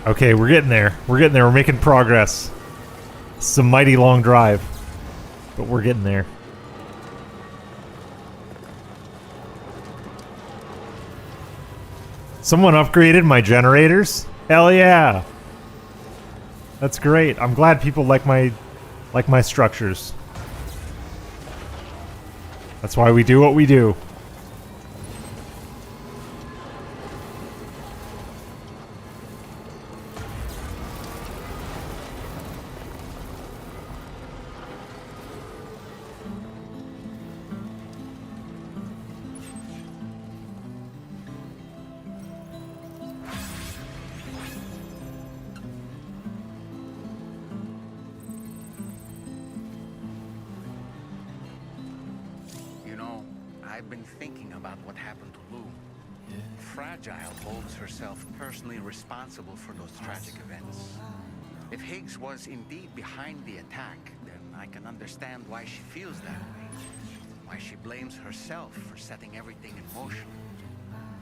Okay, we're getting there. We're getting there. We're making progress. It's a mighty long drive, but we're getting there. Someone upgraded my generators? Hell yeah. That's great. I'm glad people like my structures. That's why we do what we do. You know, I've been thinking about what happened to Lou. Fragile holds herself personally responsible for those tragic events. If Higgs was indeed behind the attack, then I can understand why she feels that way. Why she blames herself for setting everything in motion.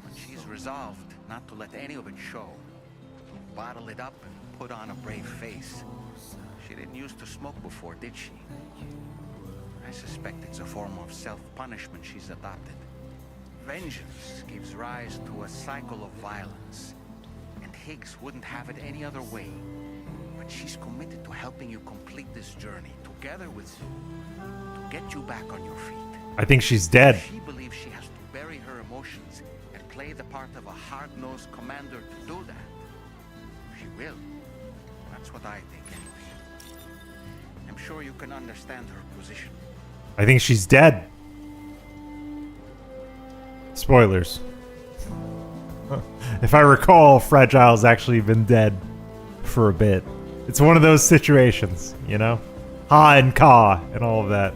But she's resolved not to let any of it show. Bottle it up and put on a brave face. She didn't used to smoke before, did she? I suspect it's a form of self-punishment she's adopted. Vengeance gives rise to a cycle of violence, and Higgs wouldn't have it any other way. But she's committed to helping you complete this journey, together with you, to get you back on your feet. I think she's dead. She believes she has to bury her emotions and play the part of a hard-nosed commander to do that. She will. That's what I think, anyway. I'm sure you can understand her position. I think she's dead. Spoilers. If I recall, Fragile's actually been dead for a bit. It's one of those situations, you know? Ha and ka and all of that.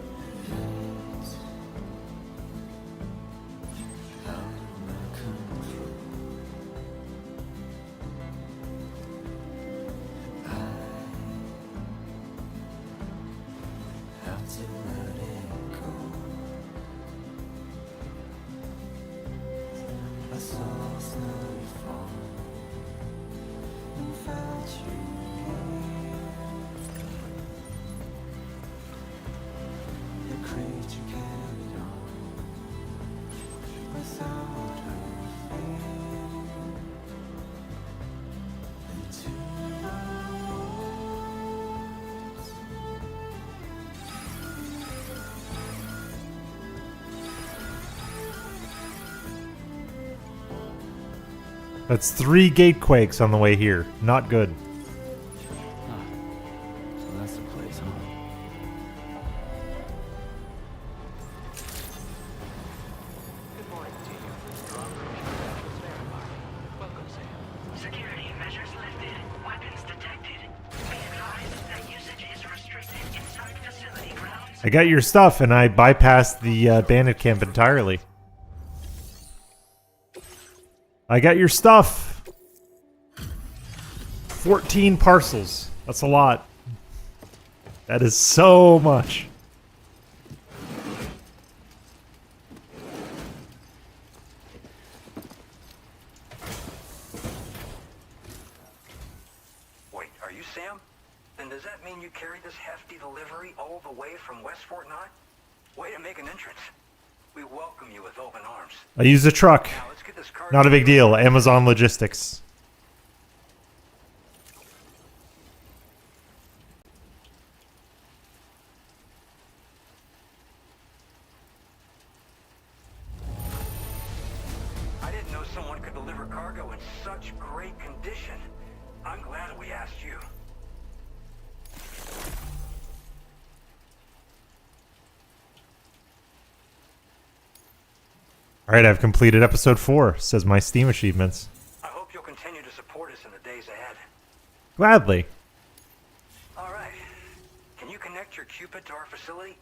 That's 3 gatequakes on the way here. Not good. So that's the place, huh? Good morning to you. Your operation was verified. Welcome, Sam. Security measures lifted. Weapons detected. Be advised that usage is restricted inside facility grounds. I got your stuff and I bypassed the bandit camp entirely. I got your stuff. 14 parcels. That's a lot. That is so much. Wait, are you Sam? Then does that mean you carried this hefty delivery all the way from West Fort Knott? Way to make an entrance. We welcome you with open arms. I used a truck. Now let's get this car. Not a big deal. Amazon Logistics. I didn't know someone could deliver cargo in such great condition. I'm glad we asked you. All right, I've completed episode 4, says my Steam achievements. I hope you'll continue to support us in the days ahead. Gladly. All right. Can you connect your Cupid to our facility?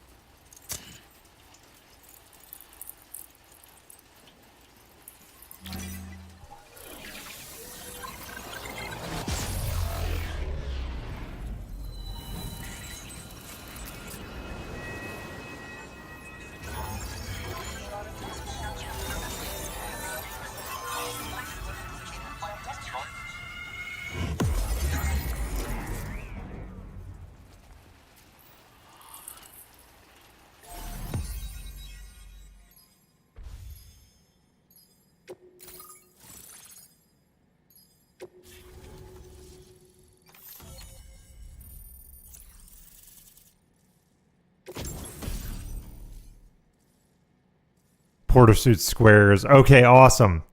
Porter suit squares. Okay, awesome.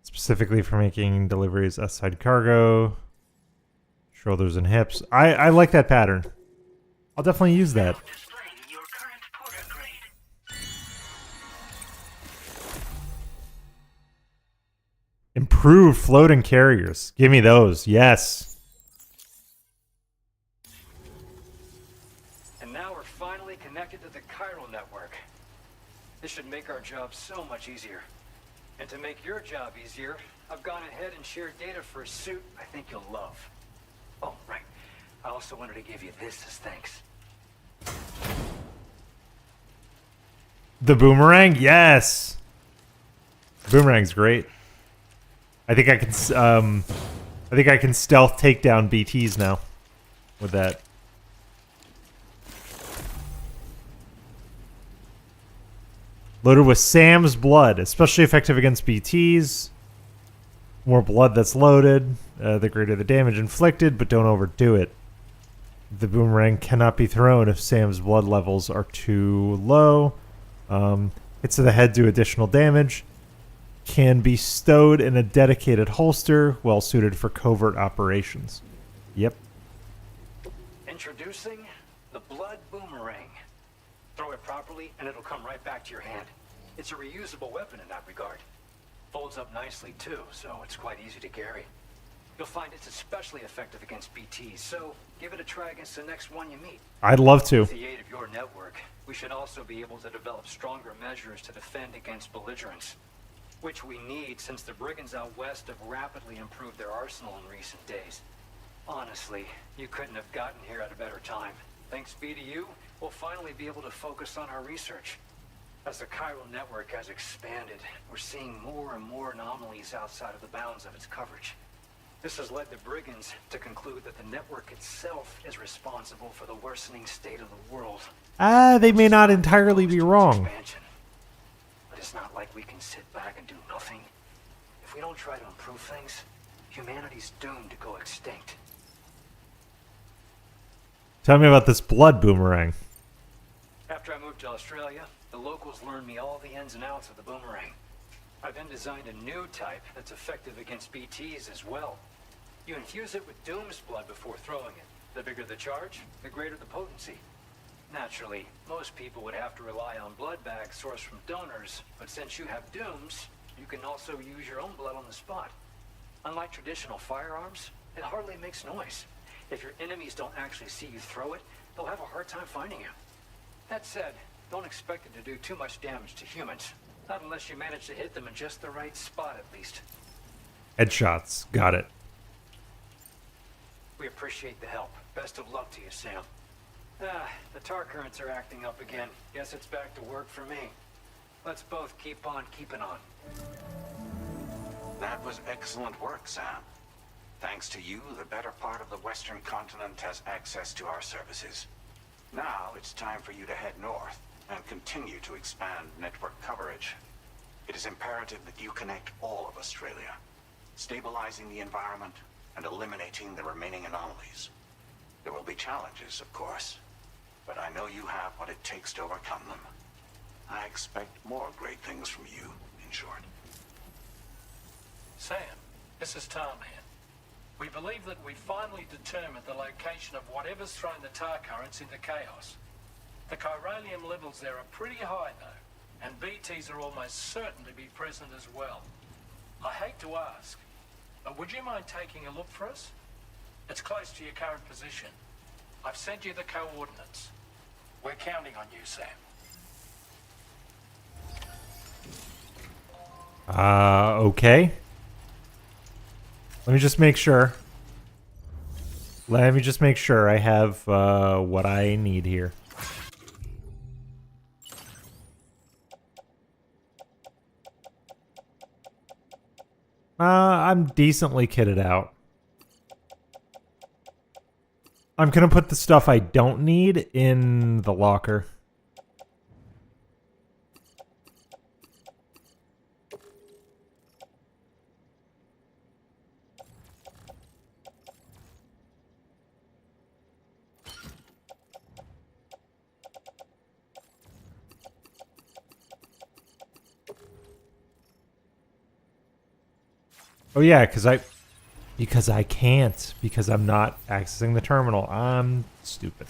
Specifically for making deliveries outside cargo. Shoulders and hips. I like that pattern. I'll definitely use that. Displaying your current Porter grade. Improved floating carriers. Give me those. Yes. And now we're finally connected to the chiral network. This should make our job so much easier. And to make your job easier, I've gone ahead and shared data for a suit I think you'll love. Oh, right. I also wanted to give you this as thanks. The boomerang? Yes. Boomerang's great. I think I can stealth take down BTs now with that. Loaded with Sam's blood, especially effective against BTs. More blood that's loaded, the greater the damage inflicted, but don't overdo it. The boomerang cannot be thrown if Sam's blood levels are too low. Hits to the head do additional damage. Can be stowed in a dedicated holster, well suited for covert operations. Yep. Introducing the blood boomerang. Throw it properly and it'll come right back to your hand. It's a reusable weapon in that regard. Folds up nicely too, so it's quite easy to carry. You'll find it's especially effective against BTs, so give it a try against the next one you meet. I'd love to. With the aid of your network, we should also be able to develop stronger measures to defend against belligerents, which we need since the brigands out west have rapidly improved their arsenal in recent days. Honestly, you couldn't have gotten here at a better time. Thanks be to you, we'll finally be able to focus on our research. As the chiral network has expanded, we're seeing more and more anomalies outside of the bounds of its coverage. This has led the brigands to conclude that the network itself is responsible for the worsening state of the world. They may not entirely be wrong. Expansion. But it's not like we can sit back and do nothing. If we don't try to improve things, humanity's doomed to go extinct. Tell me about this blood boomerang. After I moved to Australia, the locals learned me all the ins and outs of the boomerang. I then designed a new type that's effective against BTs as well. You infuse it with Doom's blood before throwing it. The bigger the charge, the greater the potency. Naturally, most people would have to rely on blood bags sourced from donors, but since you have Doom's, you can also use your own blood on the spot. Unlike traditional firearms, it hardly makes noise. If your enemies don't actually see you throw it, they'll have a hard time finding you. That said, don't expect it to do too much damage to humans. Not unless you manage to hit them in just the right spot, at least. Headshots. Got it. We appreciate the help. Best of luck to you, Sam. The tar currents are acting up again. Guess it's back to work for me. Let's both keep on keeping on. That was excellent work, Sam. Thanks to you, the better part of the Western continent has access to our services. Now it's time for you to head north and continue to expand network coverage. It is imperative that you connect all of Australia, stabilizing the environment and eliminating the remaining anomalies. There will be challenges, of course, but I know you have what it takes to overcome them. I expect more great things from you, in short. Sam, this is Tom here. We believe that we finally determined the location of whatever's thrown the tar currents into chaos. The chiralium levels there are pretty high, though, and BTs are almost certain to be present as well. I hate to ask, but would you mind taking a look for us? It's close to your current position. I've sent you the coordinates. We're counting on you, Sam. Okay. Let me just make sure. Let me just make sure I have what I need here. I'm decently kitted out. I'm gonna put the stuff I don't need in the locker. Oh yeah, because I can't, because I'm not accessing the terminal. I'm stupid.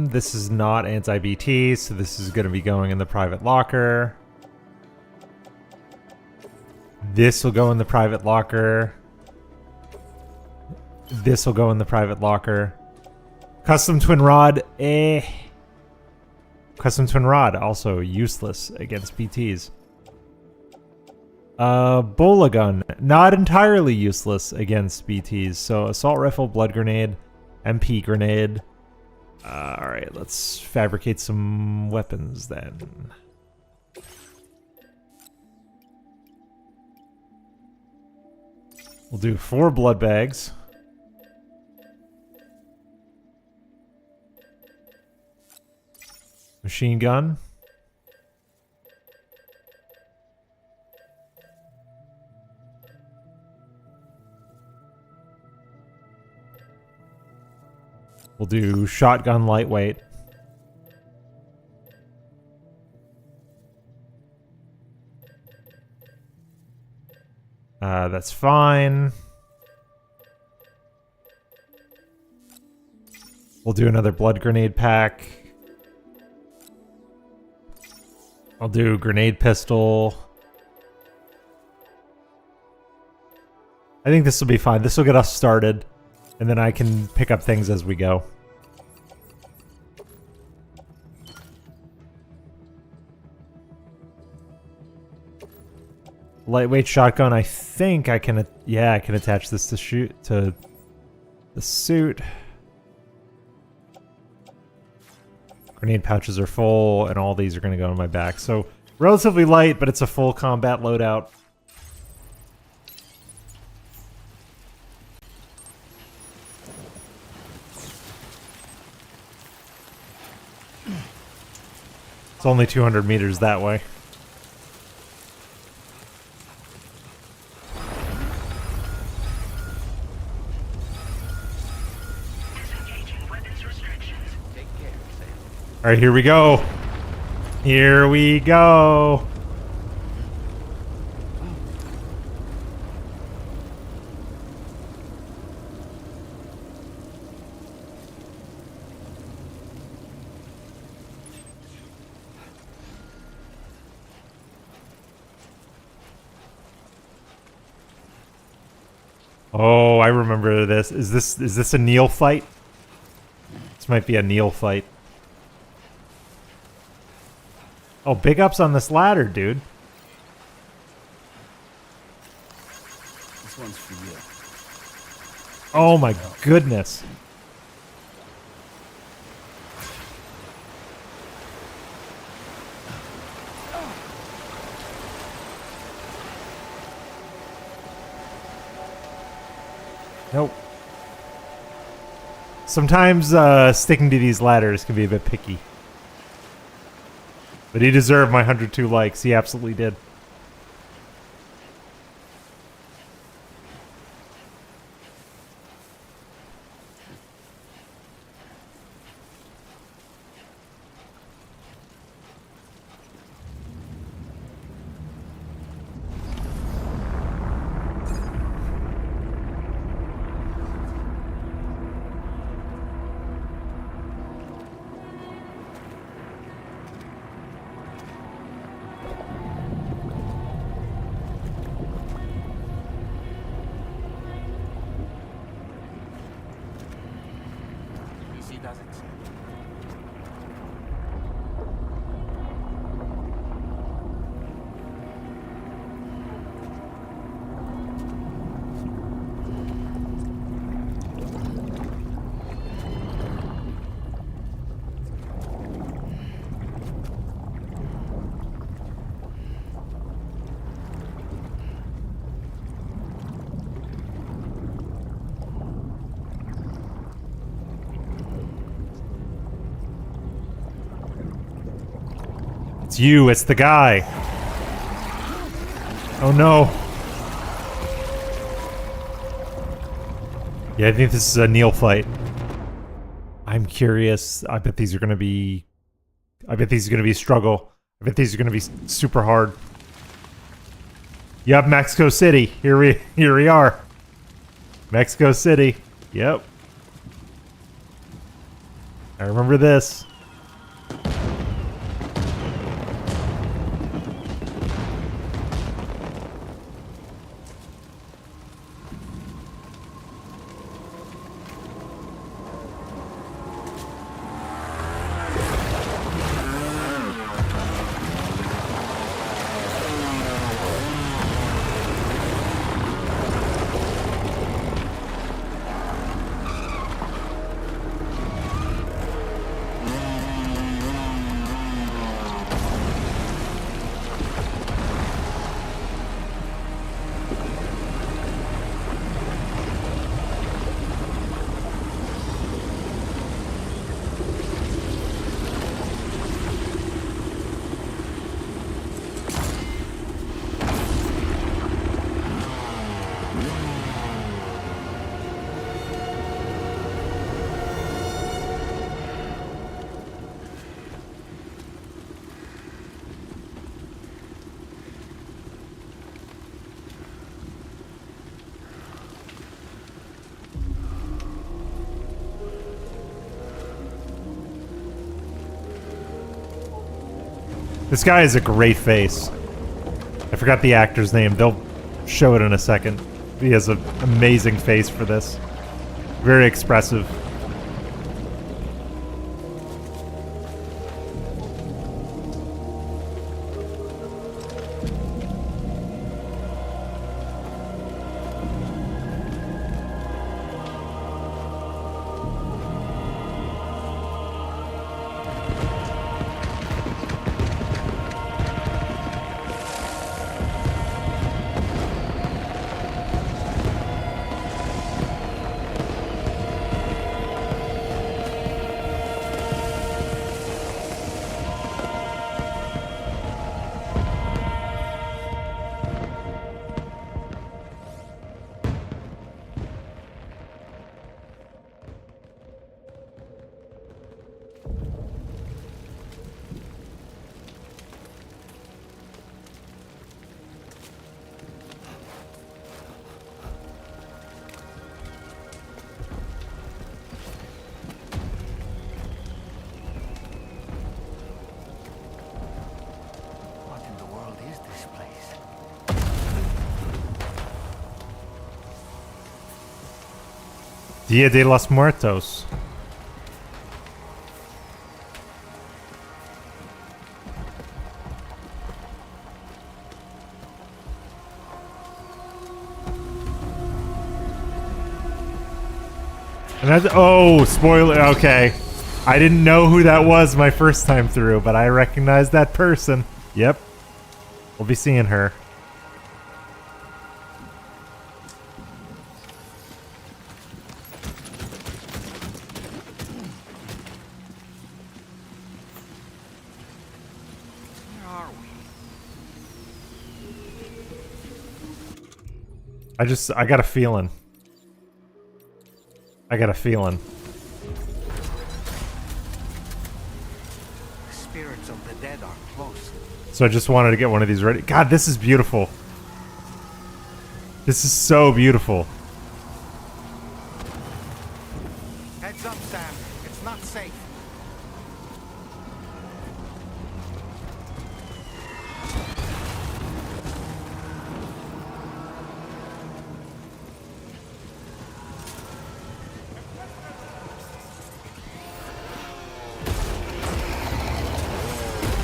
This is not anti-BT, so this is going to be going in the private locker. This will go in the private locker. This will go in the private locker. Custom twin rod, Custom twin rod, also useless against BTs. Bola gun, not entirely useless against BTs. So assault rifle, blood grenade, MP grenade. Alright, let's fabricate some weapons then. We'll do 4 blood bags. Machine gun. We'll do shotgun lightweight. That's fine. We'll do another blood grenade pack. I'll do grenade pistol. I think this will be fine. This will get us started. And then I can pick up things as we go. Lightweight shotgun, I think I can... Yeah, I can attach this to the suit. Grenade pouches are full, and all these are going to go on my back. So, relatively light, but it's a full combat loadout. It's only 200 meters that way. Disengaging weapons restrictions. Take care, Sam. All right, here we go. Here we go. Oh, I remember this. Is this a Neil fight? This might be a Neil fight. Oh, big ups on this ladder, dude. This one's for you. Oh my goodness. Nope. Sometimes sticking to these ladders can be a bit picky. But he deserved my 102 likes. He absolutely did. she does it. It's you, it's the guy. Oh no. Yeah, I think this is a Neil fight. I'm curious. I bet these are gonna be a struggle. I bet these are gonna be super hard. Yep, Mexico City. Here we are. Mexico City. Yep. I remember this. This guy has a great face. I forgot the actor's name. They'll show it in a second. He has an amazing face for this. Very expressive. What in the world is this place? Dia de los Muertos. And that's, oh, spoiler, okay. I didn't know who that was my first time through, but I recognized that person. Yep. We'll be seeing her. Where are we? I got a feeling. I got a feeling. The spirits of the dead are close. So I just wanted to get one of these ready. God, this is beautiful. This is so beautiful. Heads up, Sam. It's not safe.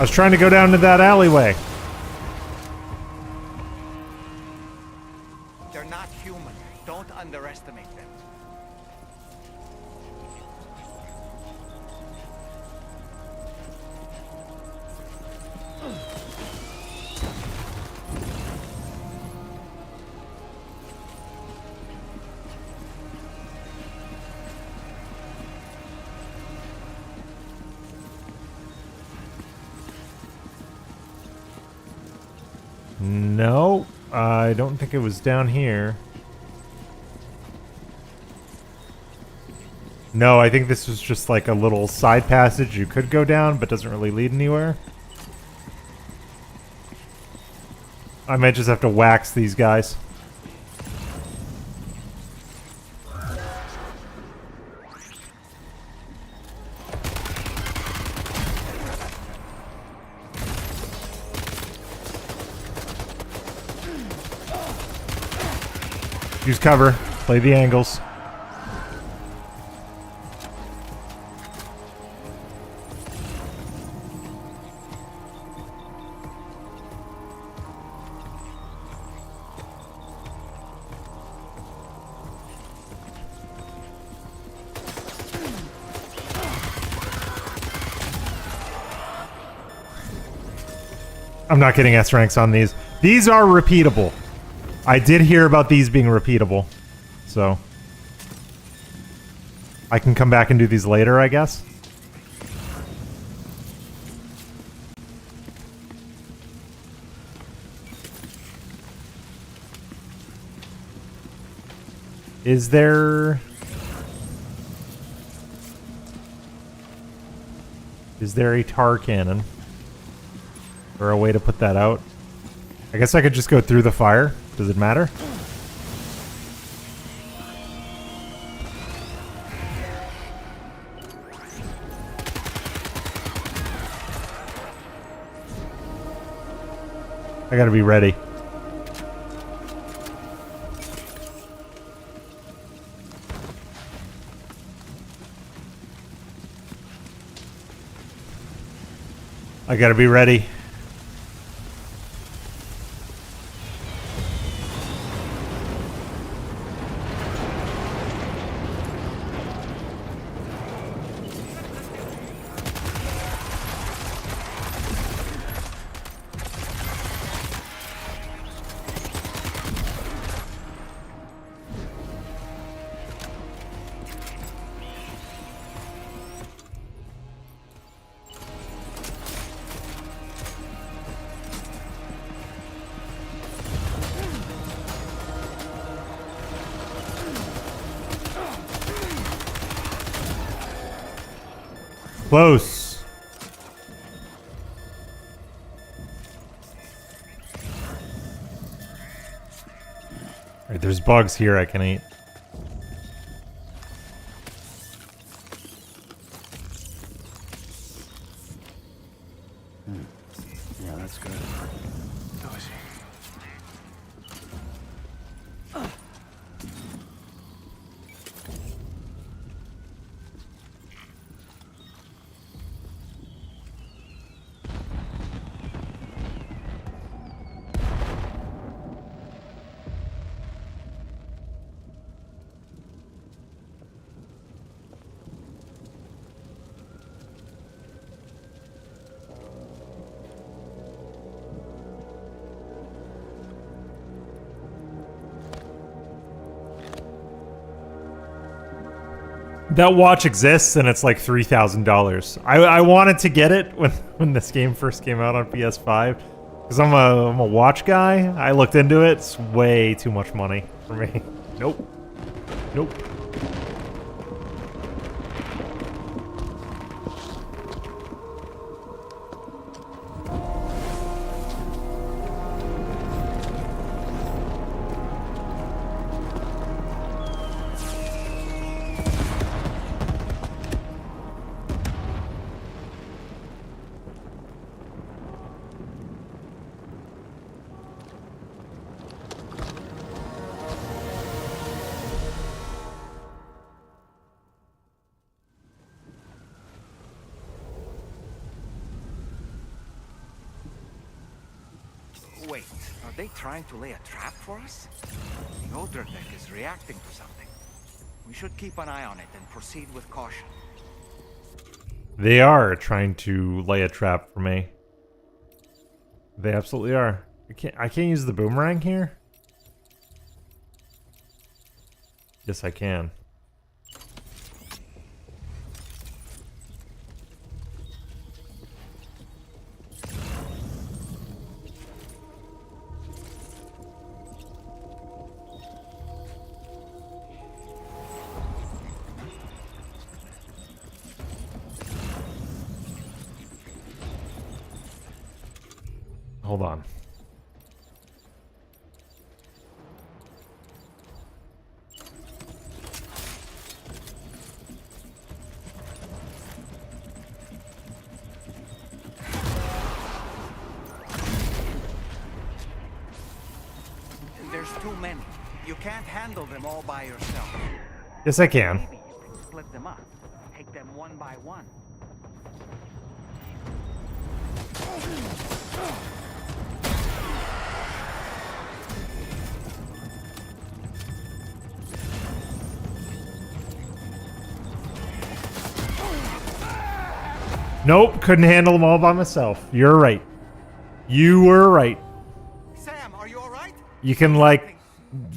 was trying to go down to that alleyway. They're not human. Don't underestimate them. No, I don't think it was down here. No, I think this was just like a little side passage you could go down, but doesn't really lead anywhere. I might just have to wax these guys. Use cover. Play the angles. I'm not getting S ranks on these. These are repeatable. I did hear about these being repeatable, so I can come back and do these later, I guess. Is there a tar cannon or a way to put that out? I guess I could just go through the fire. Does it matter? I gotta be ready. I gotta be ready. Close. Alright, there's bugs here I can eat. Yeah, that's good. That watch exists and it's like $3,000. I wanted to get it when this game first came out on PS5 because I'm a watch guy. I looked into it. It's way too much money for me. Nope. Nope. Wait, are they trying to lay a trap for us? The Odra deck is reacting to something. We should keep an eye on it and proceed with caution. They are trying to lay a trap for me. They absolutely are. I can't use the boomerang here? Yes, I can. Hold on. There's too many. You can't handle them all by yourself. Yes, I can. Maybe you can split them up. Take them one by one. Nope, couldn't handle them all by myself. You're right. You were right. Sam, are you all right? You can, like,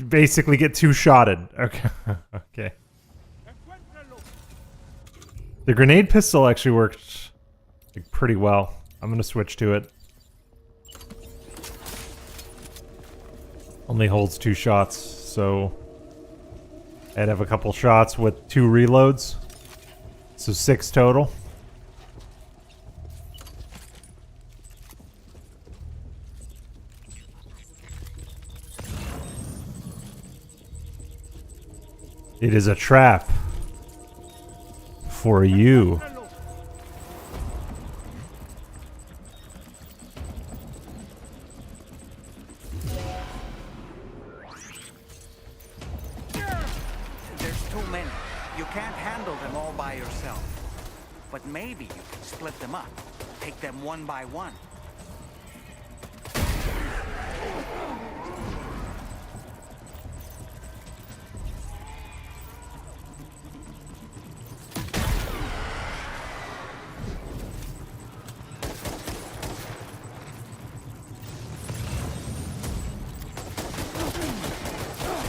basically get two-shotted. Okay. Okay. The grenade pistol actually worked like, pretty well. I'm gonna switch to it. Only holds 2 shots, so I'd have a couple shots with 2 reloads. So 6 total. It is a trap for you. There's too many. You can't handle them all by yourself. But maybe you can split them up. Take them one by one.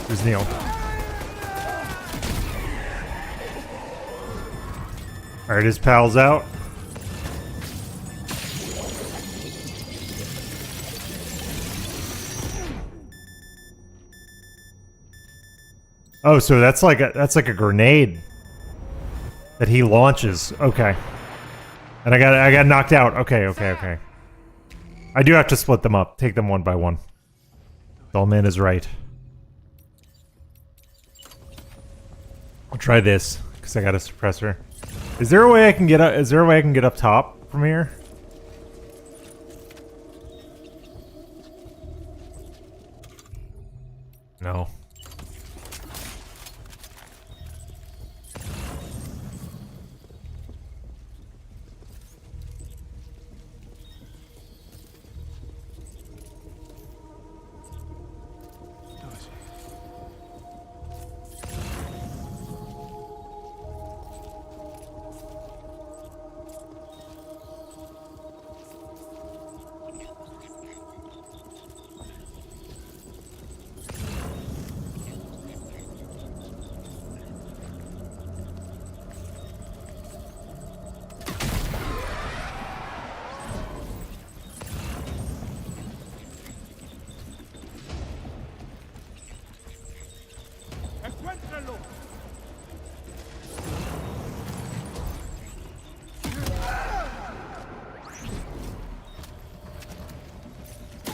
There's Neil. Alright, his pal's out. Oh, so that's like a grenade that he launches. Okay. And I got knocked out. Okay. I do have to split them up. Take them one by one. Dullman is right. I'll try this because I got a suppressor. Is there a way I can get up? Is there a way I can get up top from here? No.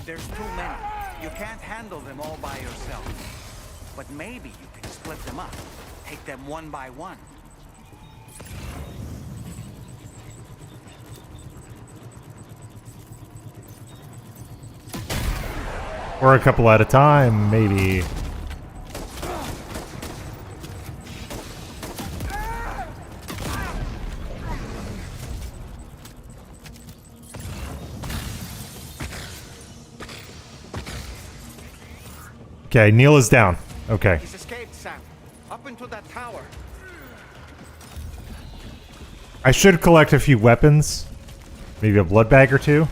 There's too many. You can't handle them all by yourself. But maybe you can split them up. Take them one by one. Or a couple at a time, maybe. Okay, Neil is down. Okay. He's escaped, Sam. Up into that tower. I should collect a few weapons. Maybe a blood bag or two.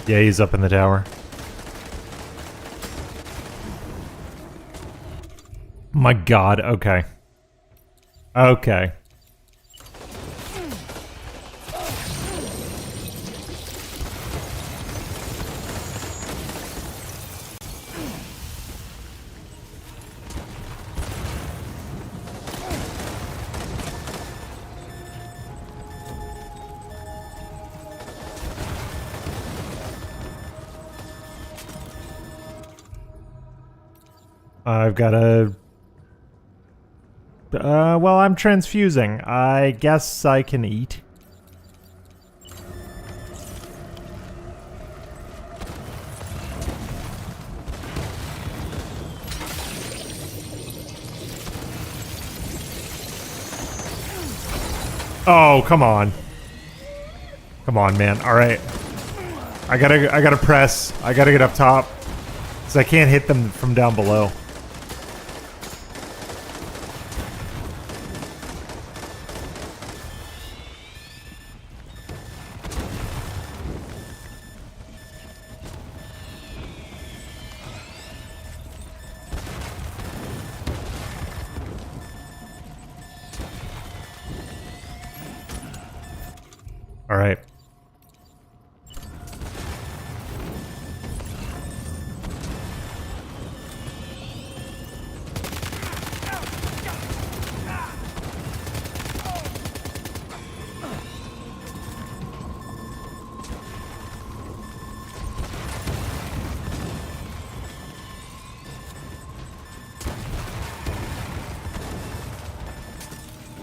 Yeah, he's up in the tower. My god, okay. Okay. I've got a... well, I'm transfusing. I guess I can eat. Oh, come on. Come on, man. All right. I gotta press. I gotta get up top. Because I can't hit them from down below. All right.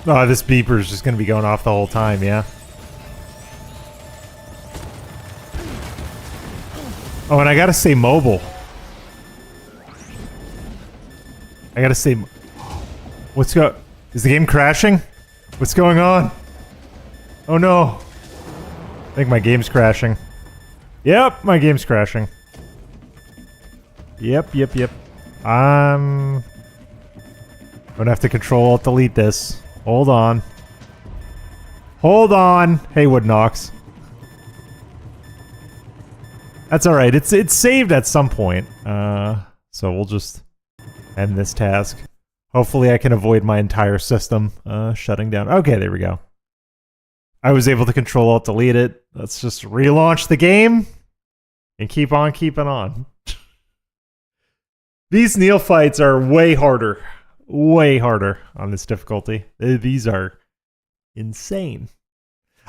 Oh, this beeper is just going to be going off the whole time, yeah? Oh, and I gotta stay mobile. I gotta stay... Is the game crashing? What's going on? Oh no. I think my game's crashing. Yep, my game's crashing. Yep. I'm gonna have to Control-Alt-Delete this. Hold on. Hold on! Hey, Woodnox. That's alright. It's saved at some point. So we'll just end this task. Hopefully I can avoid my entire system shutting down. Okay, there we go. I was able to Control-Alt-Delete it. Let's just relaunch the game and keep on keeping on. These Neil fights are way harder. Way harder on this difficulty. These are insane.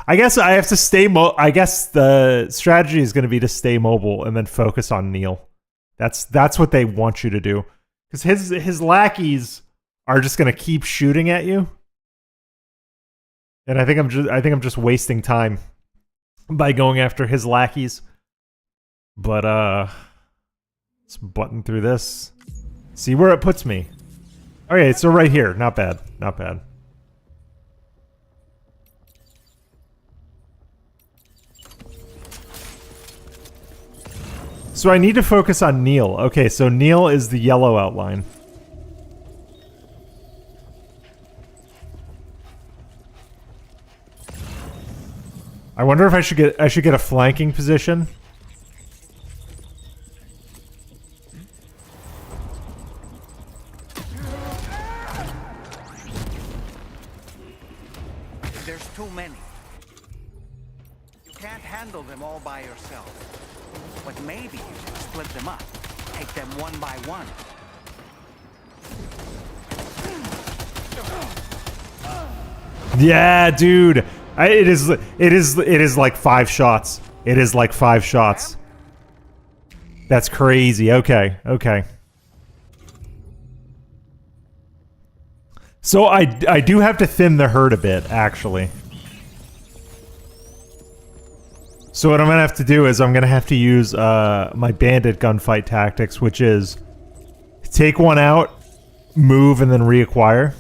I guess I have to stay I guess the strategy is going to be to stay mobile and then focus on Neil. That's what they want you to do. Because his lackeys are just going to keep shooting at you. And I think I'm just wasting time by going after his lackeys. But let's button through this. See where it puts me. Okay, so right here. Not bad. Not bad. So I need to focus on Neil. Okay, so Neil is the yellow outline. I wonder if I should get a flanking position. There's too many. You can't handle them all by yourself. But maybe you can split them up. Take them one by one. Yeah, dude. It is like 5 shots. It is like 5 shots. That's crazy. Okay. So I do have to thin the herd a bit, actually. So what I'm gonna have to do is I'm gonna have to use my bandit gunfight tactics, which is take one out, move, and then reacquire.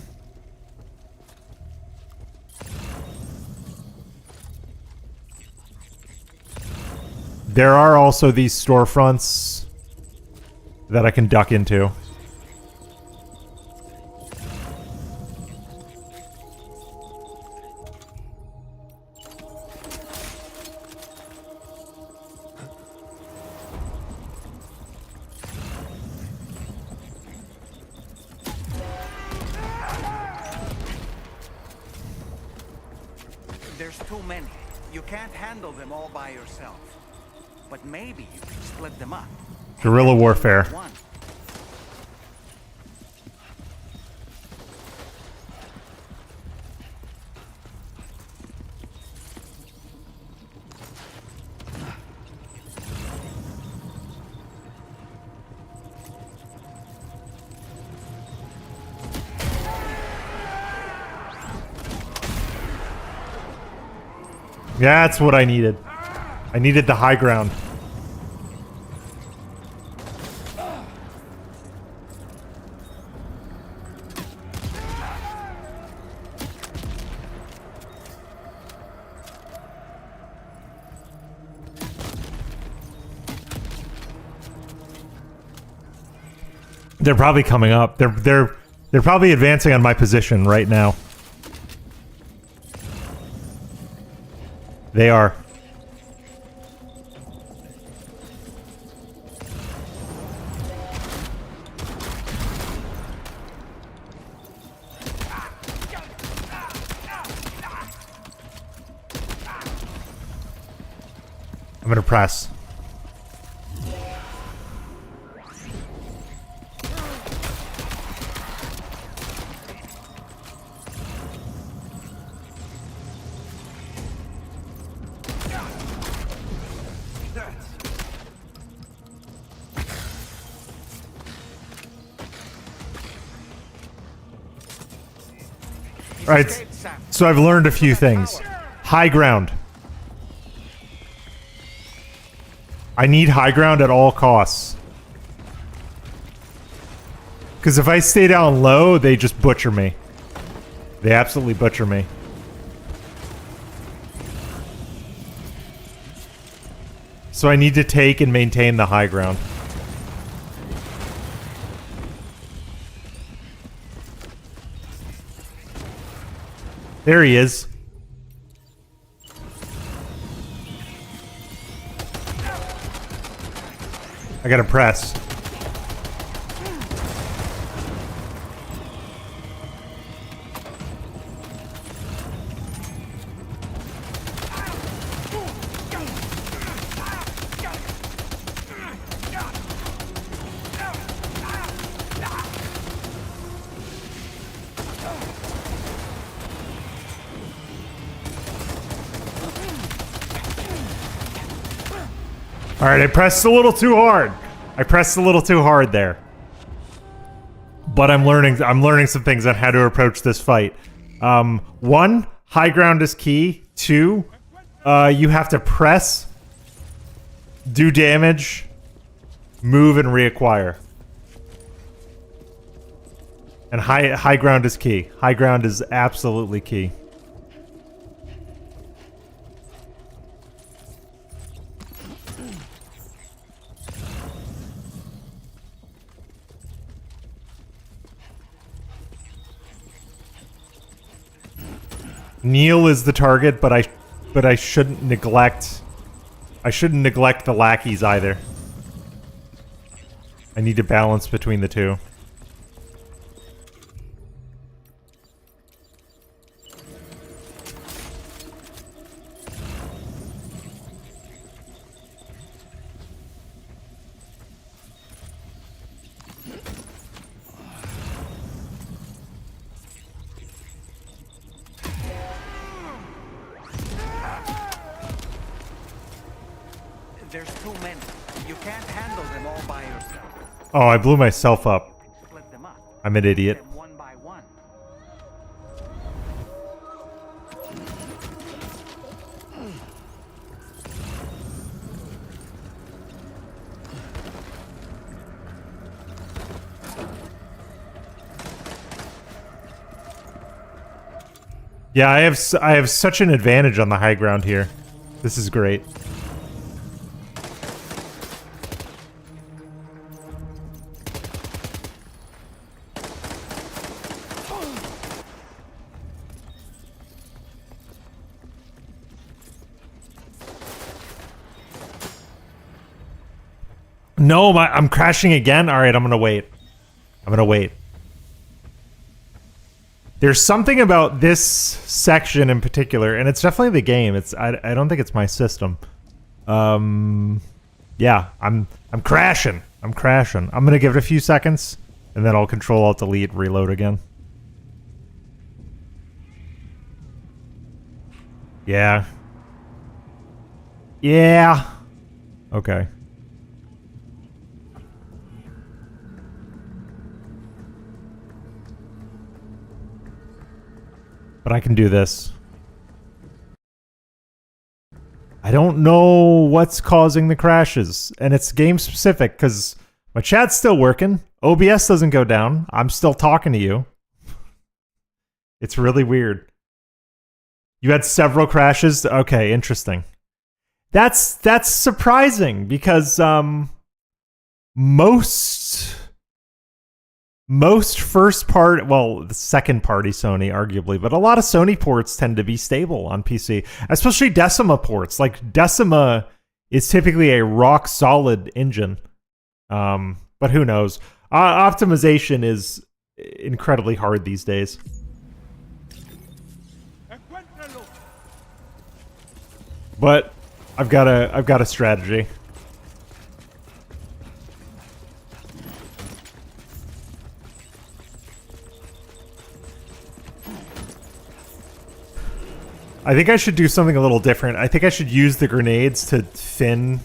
There are also these storefronts that I can duck into. There's too many. You can't handle them all by yourself. But maybe you can split them up. Guerrilla warfare. One. Yeah, that's what I needed. I needed the high ground. They're probably coming up. They're probably advancing on my position right now. They are. I'm gonna press. Right, so I've learned a few things. High ground. I need high ground at all costs. Because if I stay down low, they just butcher me. They absolutely butcher me. So I need to take and maintain the high ground. There he is. I gotta press. All right, I pressed a little too hard. I pressed a little too hard there. But I'm learning some things on how to approach this fight. One, high ground is key. Two, you have to press, do damage, move, and reacquire. And high ground is key. High ground is absolutely key. Neil is the target, but I shouldn't neglect the lackeys either. I need to balance between the two. There's too many. You can't handle them all by yourself. Oh, I blew myself up. Split them up. I'm an idiot. Them one by one. Yeah, I have such an advantage on the high ground here. This is great. No, I'm crashing again. All right, I'm gonna wait. There's something about this section in particular, and it's definitely the game. I don't think it's my system. Yeah, I'm crashing. I'm gonna give it a few seconds, and then I'll Control-Alt-Delete, reload again. Yeah. Yeah. Okay. But I can do this. I don't know what's causing the crashes, and it's game specific because my chat's still working. OBS doesn't go down. I'm still talking to you. It's really weird. You had several crashes? Okay, interesting. That's surprising because most first part, well, the second party Sony arguably, but a lot of Sony ports tend to be stable on PC, especially Decima ports. Like Decima is typically a rock solid engine. But who knows? Optimization is incredibly hard these days. But I've got a strategy. I think I should do something a little different. I think I should use the grenades to thin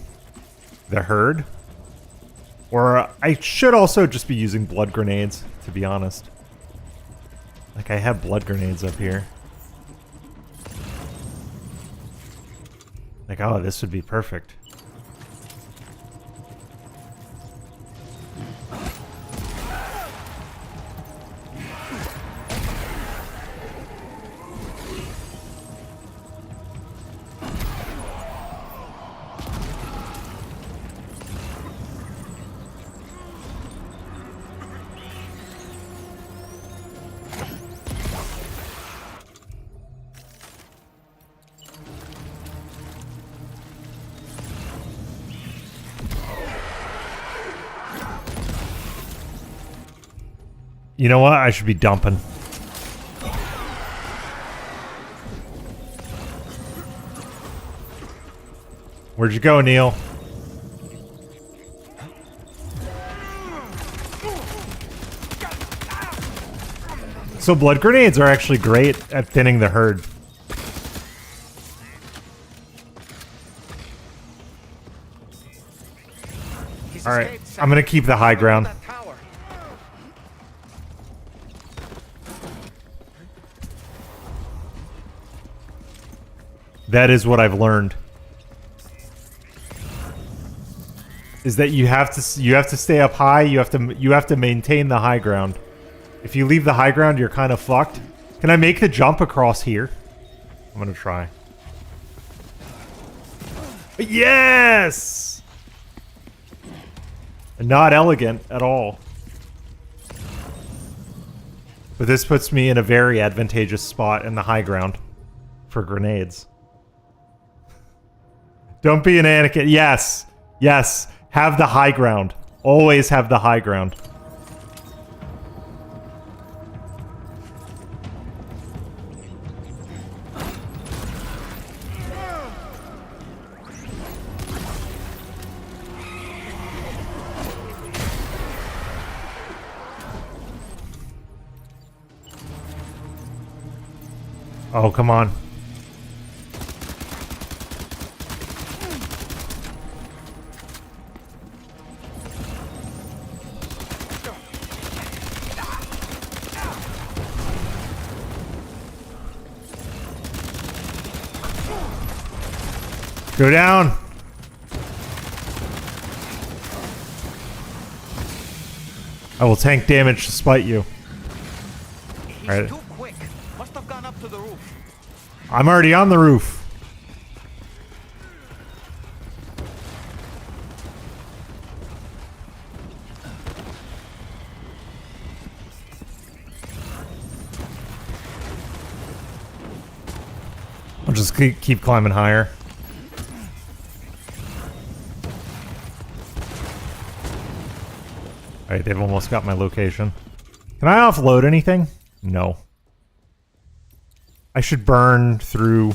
the herd. Or I should also just be using blood grenades, to be honest. Like, I have blood grenades up here. Like, oh, this would be perfect. You know what? I should be dumping. Where'd you go, Neil? So blood grenades are actually great at thinning the herd. Alright, I'm gonna keep the high ground. That is what I've learned. Is that you have to stay up high, you have to maintain the high ground. If you leave the high ground, you're kind of fucked. Can I make the jump across here? I'm gonna try. Yes! Not elegant at all. But this puts me in a very advantageous spot in the high ground for grenades. Don't be an Anakin. Yes. Yes. Have the high ground. Always have the high ground. Oh, come on. Go down. I will tank damage to spite you. He's Right. too quick. Must have gone up to the roof. I'm already on the roof. I'll just keep climbing higher. Alright, they've almost got my location. Can I offload anything? No. I should burn through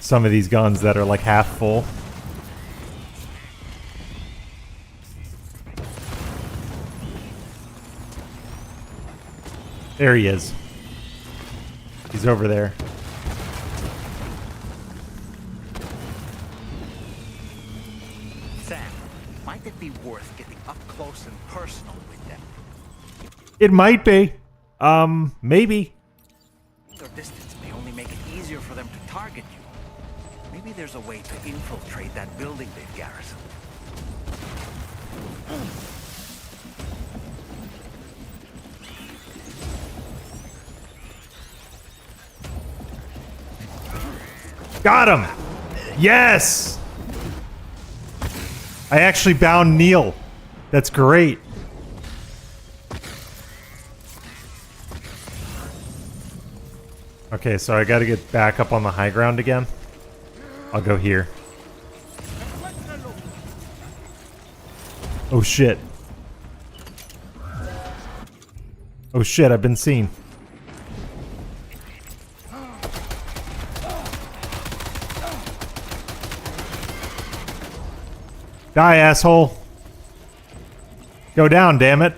some of these guns that are like half full. There he is. He's over there. Sam, might it be worth getting up close and personal with them? It might be. Maybe. Their distance may only make it easier for them to target you. Maybe there's a way to infiltrate that building they've garrisoned. Got him! Yes! I actually bound Neil. That's great. Okay, so I gotta get back up on the high ground again. I'll go here. Oh shit. Oh shit, I've been seen. Die, asshole. Go down, damn it.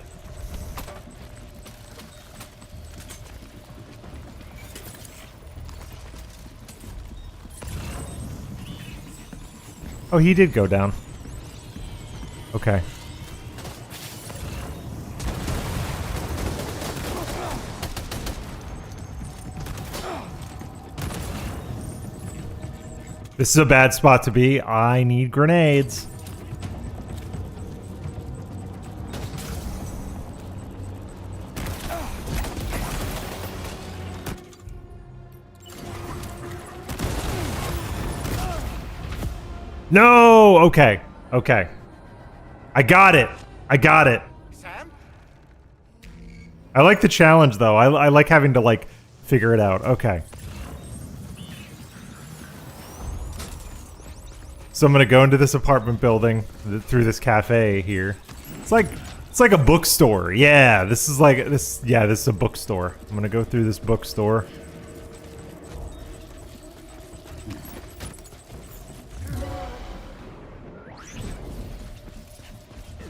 Oh, he did go down. Okay. This is a bad spot to be. I need grenades. No! Okay. Okay. I got it. I got it. Sam? I like the challenge, though. I like having to, like, figure it out. Okay. So I'm gonna go into this apartment building through this cafe here. It's like a bookstore. Yeah, this is like this. Yeah, this is a bookstore. I'm gonna go through this bookstore.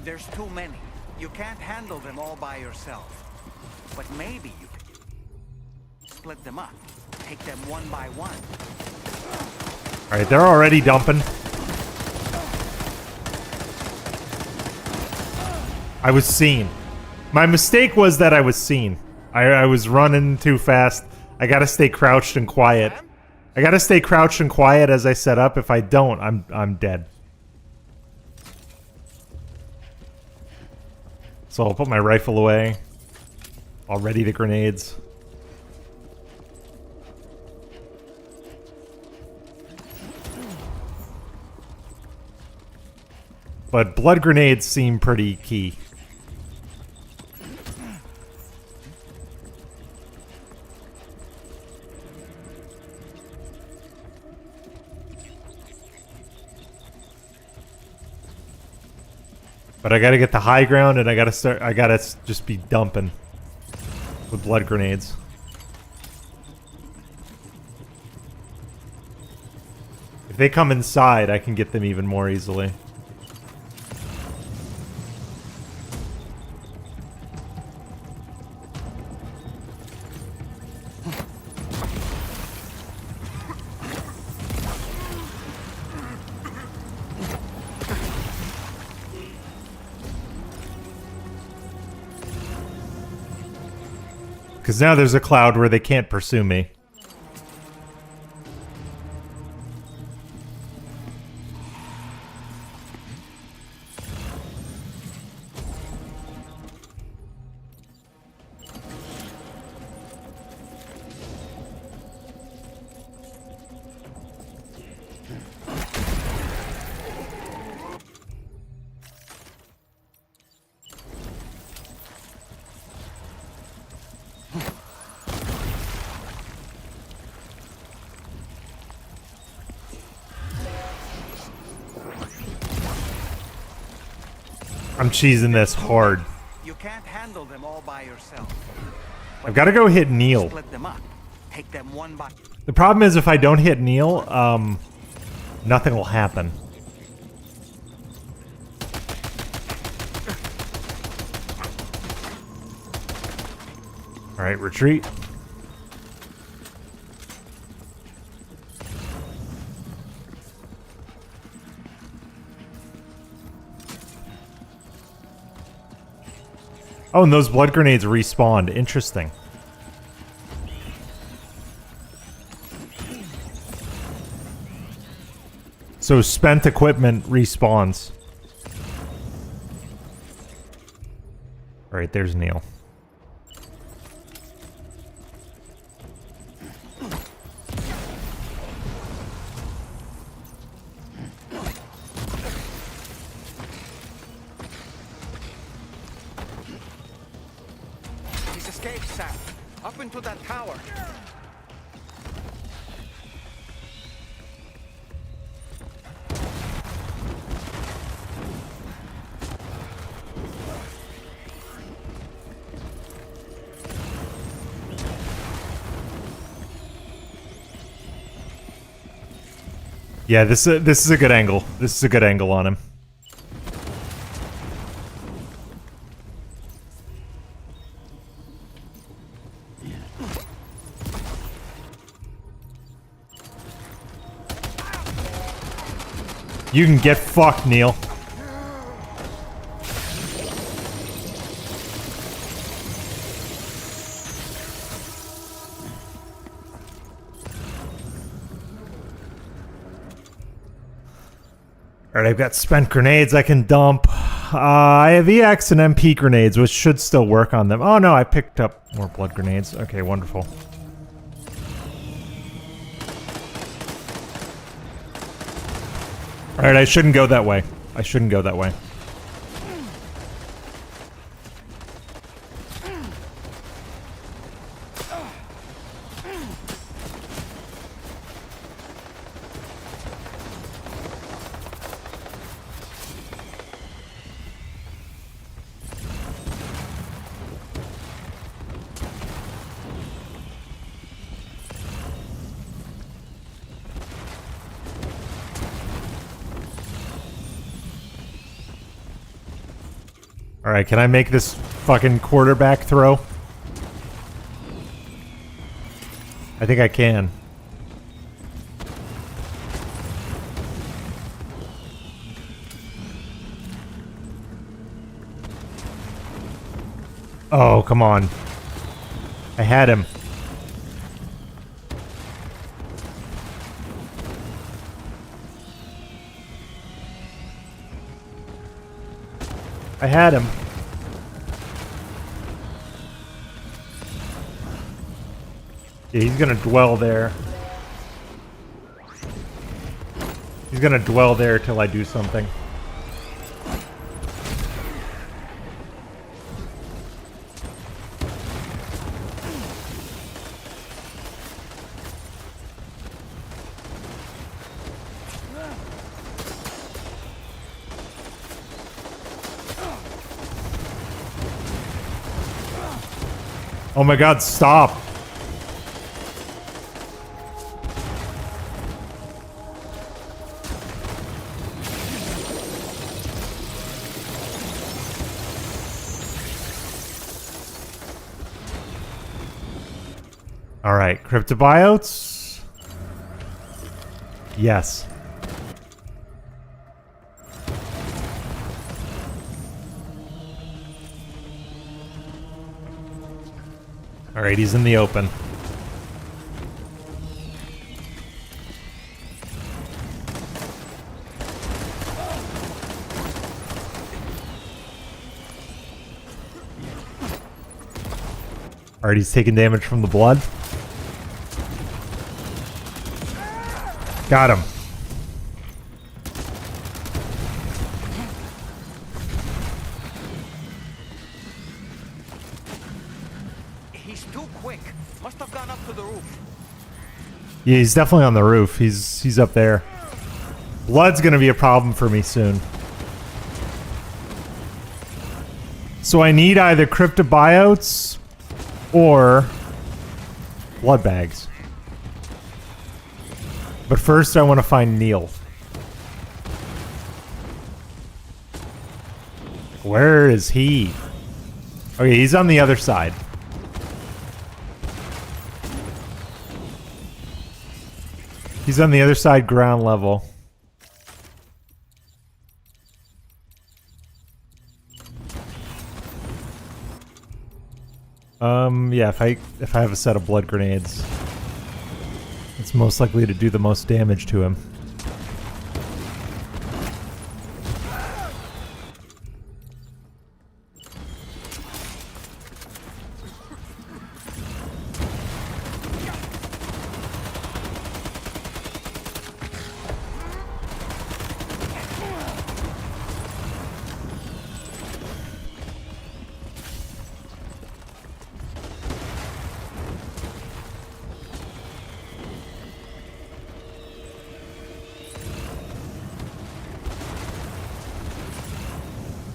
There's too many. You can't handle them all by yourself. But maybe you can split them up. Take them one by one. Alright, they're already dumping. I was seen. My mistake was that I was seen. I was running too fast. I gotta stay crouched and quiet. I gotta stay crouched and quiet as I set up. If I don't, I'm dead. So I'll put my rifle away. I'll ready the grenades. But blood grenades seem pretty key. But I gotta get the high ground and I gotta just be dumping with blood grenades. If they come inside, I can get them even more easily. Because now there's a cloud where they can't pursue me. I'm cheesing this hard. can't handle them all by yourself. I've got to go hit Neil. Split them up. Take them one by. The problem is if I don't hit Neil, nothing will happen. All right, retreat. Oh, and those blood grenades respawned. Interesting. So spent equipment respawns. All right, there's Neil. He's escaped, Sam. Up into that tower. Yeah, this is a good angle. This is a good angle on him. You can get fucked, Neil. Alright, I've got spent grenades I can dump. I have EX and MP grenades, which should still work on them. Oh no, I picked up more blood grenades. Okay, wonderful. Alright, I shouldn't go that way. I shouldn't go that way. Alright, can I make this fucking quarterback throw? I think I can. Oh, come on. I had him. I had him. Yeah, he's gonna dwell there. He's gonna dwell there till I do something. Oh my god, stop! Alright, cryptobiotes? Yes. Alright, he's in the open. Alright, he's taking damage from the blood. Got him. He's too quick. Must have gone up to the roof. Yeah, he's definitely on the roof. He's up there. Blood's gonna be a problem for me soon. So I need either cryptobiotes or blood bags. But first I want to find Neil. Where is he? Okay, he's on the other side. He's on the other side, ground level. Yeah, if I have a set of blood grenades, it's most likely to do the most damage to him.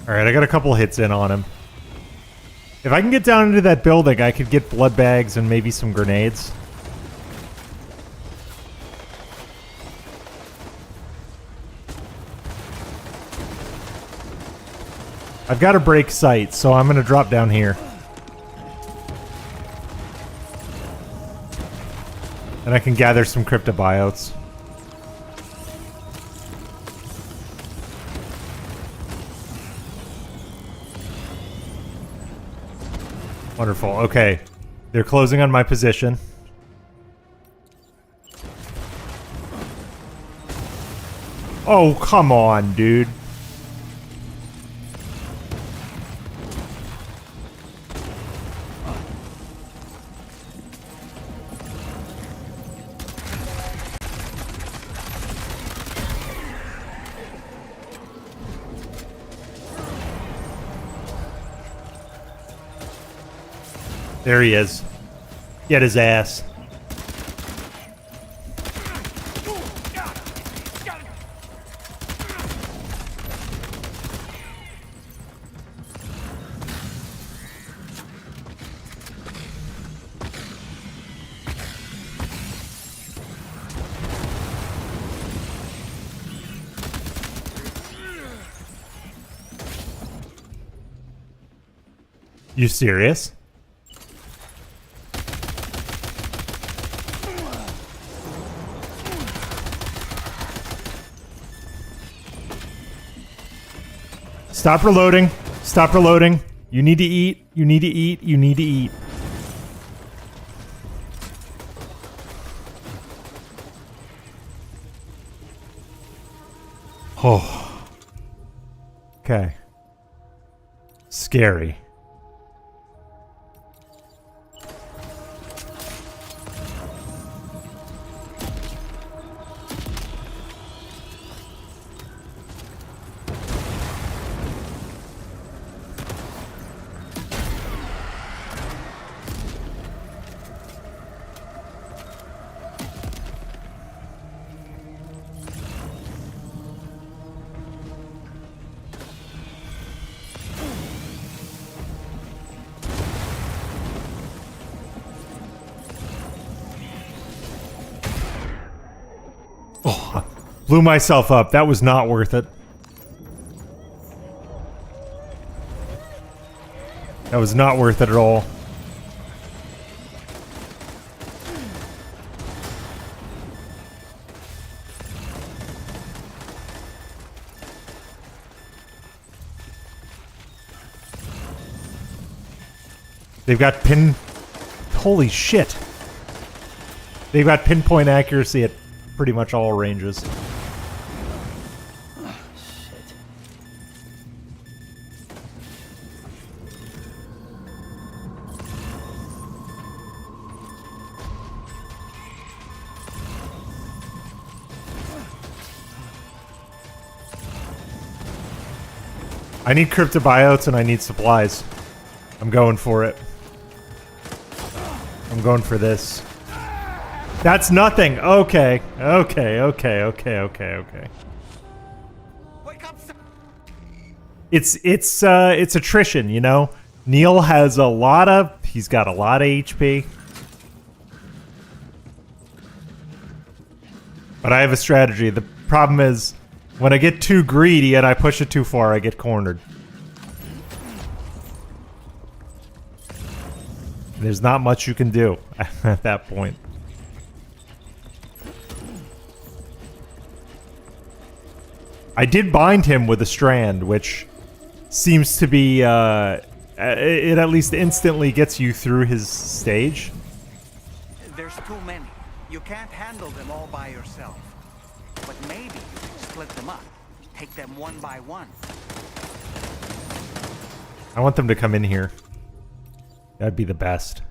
Alright, I got a couple hits in on him. If I can get down into that building, I could get blood bags and maybe some grenades. I've got to break sight, so I'm going to drop down here. And I can gather some cryptobiotes. Wonderful. Okay. They're closing on my position. Oh, come on, dude. There he is. Get his ass. You serious? Stop reloading. Stop reloading. You need to eat. You need to eat. You need to eat. Oh. Okay. Scary. Oh, blew myself up. That was not worth it. That was not worth it at all. They've got holy shit. They've got pinpoint accuracy at pretty much all ranges. I need cryptobiotes and I need supplies. I'm going for it. I'm going for this. That's nothing. Okay. Okay. Okay. Okay. Okay. Okay. Wake up, sir. it's attrition, you know. Neil has he's got a lot of HP. But I have a strategy. The problem is when I get too greedy and I push it too far, I get cornered. There's not much you can do at that point. I did bind him with a strand, which seems to be, it at least instantly gets you through his stage. There's too many. You can't handle them all by yourself. But maybe you can split them up. Take them one by one. I want them to come in here. That'd be the best.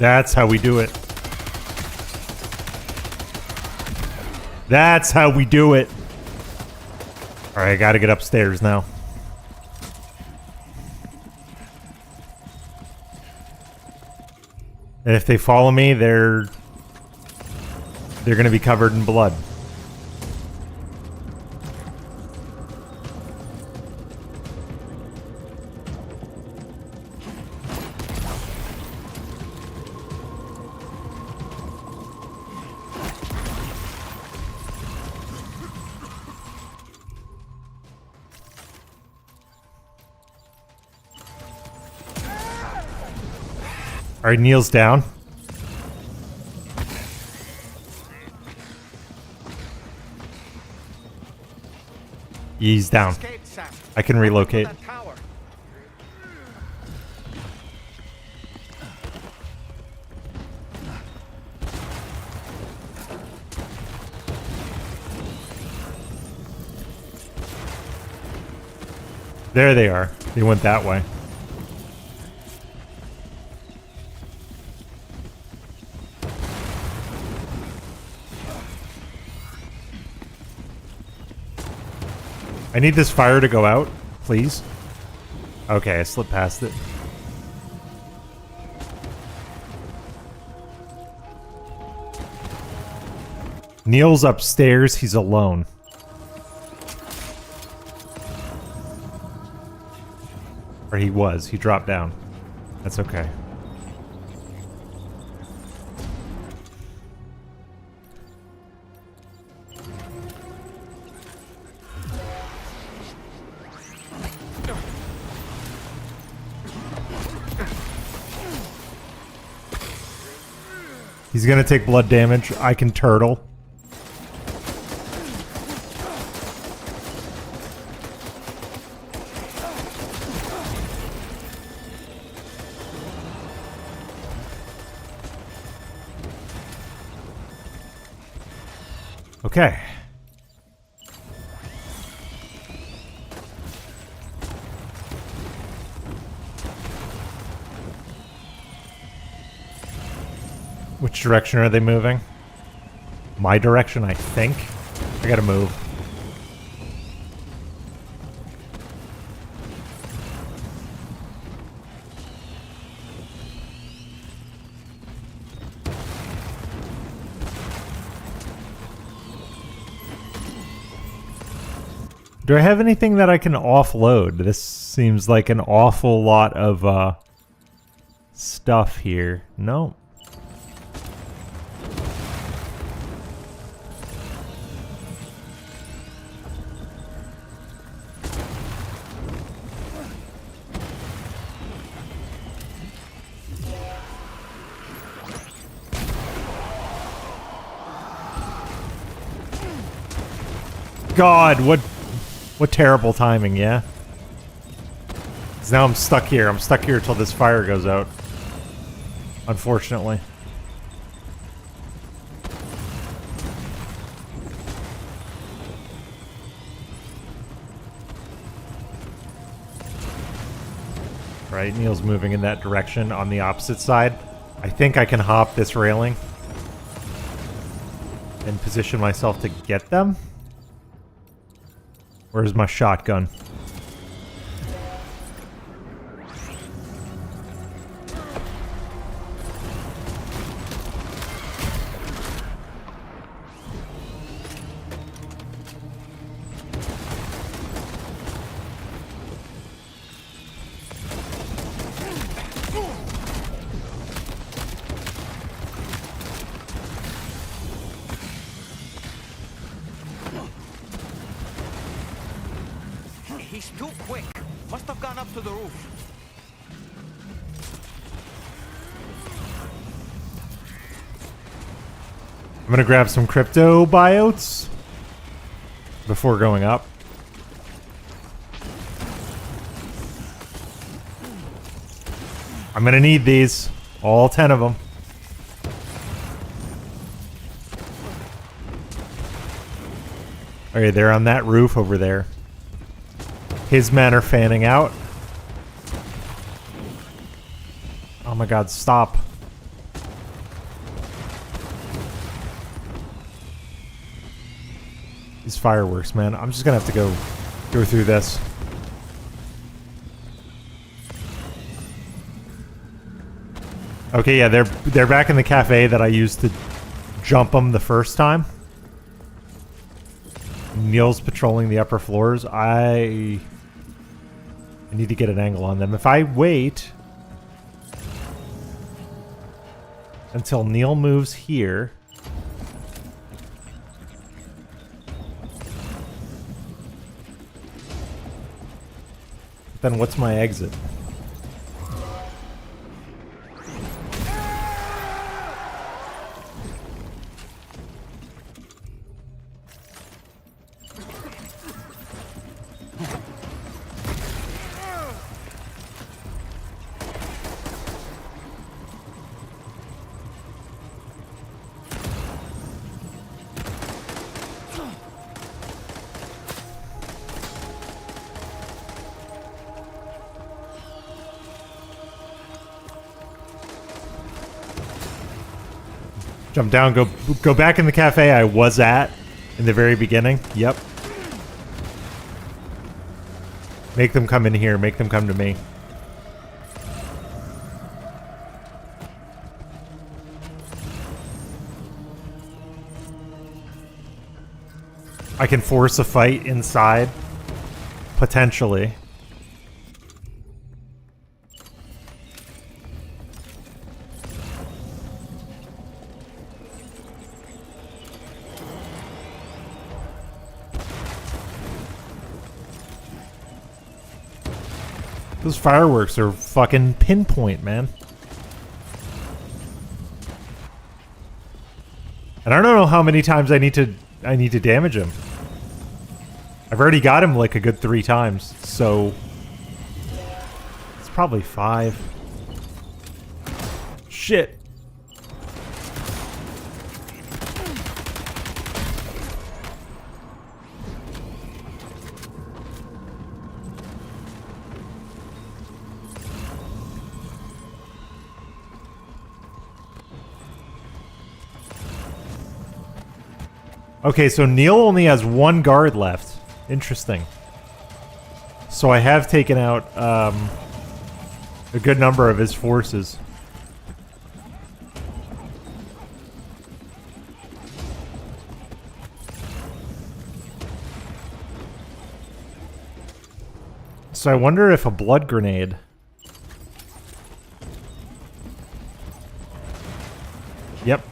That's how we do it. That's how we do it. Alright, I gotta get upstairs now. And if they follow me, they're gonna be covered in blood. Alright, Neil's down. He's down. I can relocate. There they are. They went that way. I need this fire to go out, please. Okay, I slipped past it. Neil's upstairs. He's alone. Or he was. He dropped down. That's okay. He's gonna take blood damage. I can turtle. Okay. Which direction are they moving? My direction, I think. I gotta move. Do I have anything that I can offload? This seems like an awful lot of stuff here. No. God, what? What terrible timing, yeah? 'Cause now I'm stuck here. I'm stuck here till this fire goes out. Unfortunately. Right, Neil's moving in that direction on the opposite side. I think I can hop this railing and position myself to get them. Where's my shotgun? He's too quick. Must have gone up to the roof. I'm gonna grab some crypto biotes before going up. I'm gonna need these. All 10 of them. Okay, they're on that roof over there. His men are fanning out. Oh my god, stop. These fireworks, man. I'm just gonna have to go through this. Okay, yeah, they're back in the cafe that I used to jump them the first time. Neil's patrolling the upper floors. I need to get an angle on them. If I wait until Neil moves here, then what's my exit? Jump down, go back in the cafe I was at in the very beginning. Yep. Make them come in here. Make them come to me. I can force a fight inside. Potentially. Those fireworks are fucking pinpoint, man. And I don't know how many times I need to damage him. I've already got him like a good 3 times, so it's probably 5. Shit. Okay, so Neil only has 1 guard left. Interesting. So I have taken out a good number of his forces. So I wonder if a blood grenade... Yep.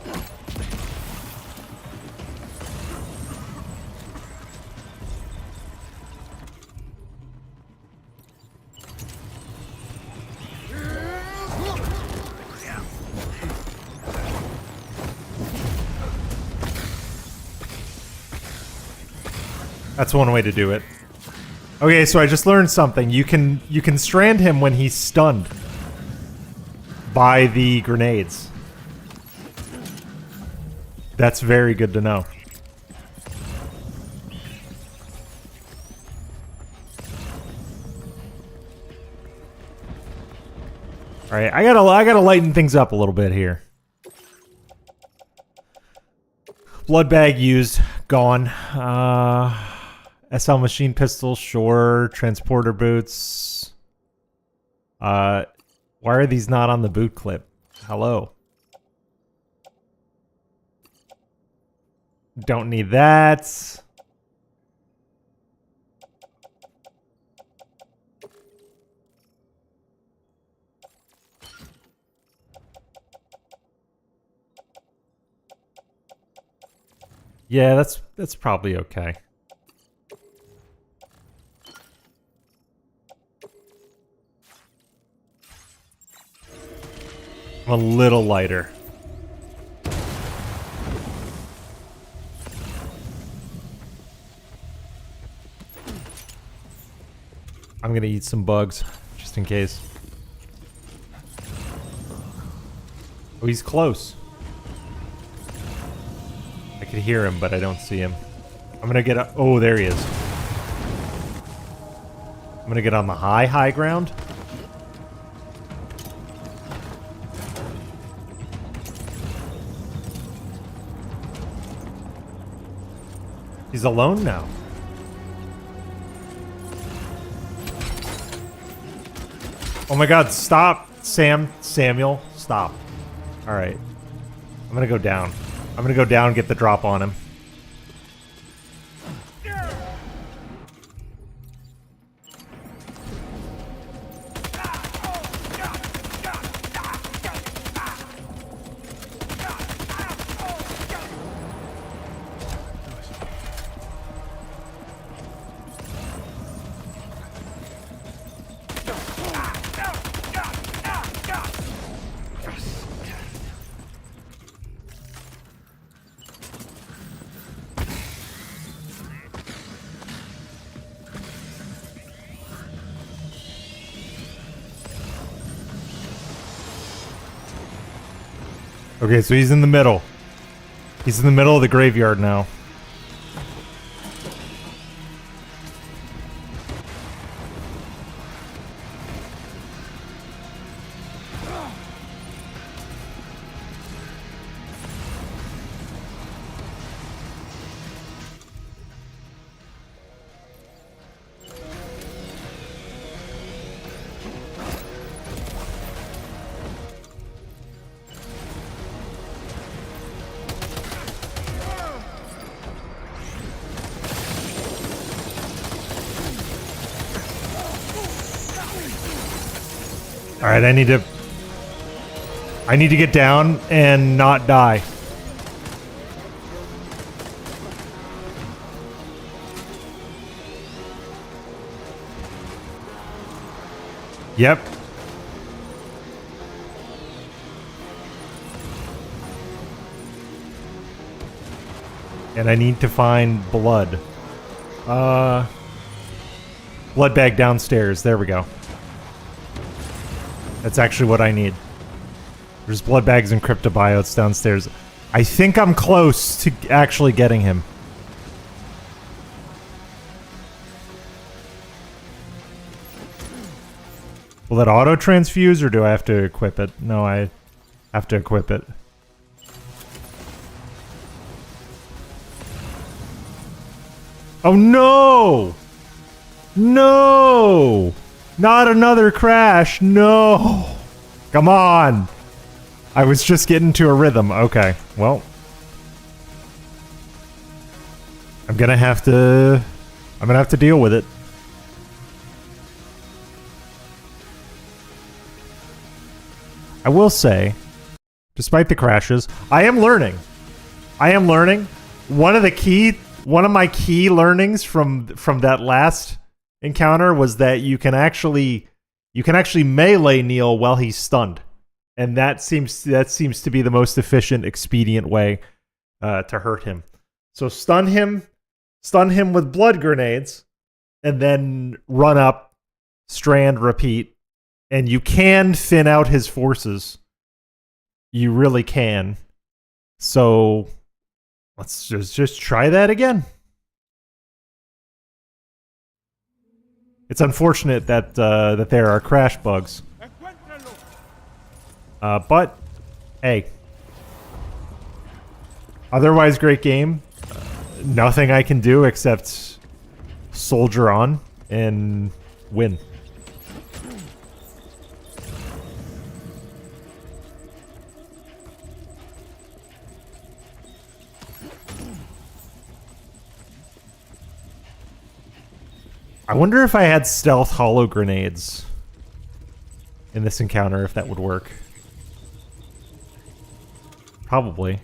That's one way to do it. Okay, so I just learned something. You can strand him when he's stunned by the grenades. That's very good to know. All right, I gotta lighten things up a little bit here. Blood bag used, gone. SL machine pistol, sure. Transporter boots. Why are these not on the boot clip? Hello. Don't need that. Yeah, that's probably okay. I'm a little lighter. I'm gonna eat some bugs, just in case. Oh, he's close. I could hear him, but I don't see him. I'm gonna get oh, there he is. I'm gonna get on the high ground. He's alone now. Oh my god, stop! Samuel, stop. Alright. I'm gonna go down. I'm gonna go down and get the drop on him. Okay, so he's in the middle. He's in the middle of the graveyard now. All right, I need to get down and not die. Yep. And I need to find blood. Blood bag downstairs. There we go. That's actually what I need. There's blood bags and cryptobiotes downstairs. I think I'm close to actually getting him. Will that auto transfuse or do I have to equip it? No, I have to equip it. Oh no! No! Not another crash. No. Come on. I was just getting to a rhythm. Okay. Well. I'm going to have to deal with it. I will say, despite the crashes, I am learning. One of my key learnings from that last encounter was that you can actually melee Neil while he's stunned, and that seems to be the most efficient, expedient way to hurt him. So stun him with blood grenades, and then run up, strand, repeat. And you can thin out his forces. You really can. So let's just try that again. It's unfortunate that that there are crash bugs. But hey, otherwise great game. Nothing I can do except soldier on and win. I wonder if I had stealth hollow grenades in this encounter, if that would work. Probably.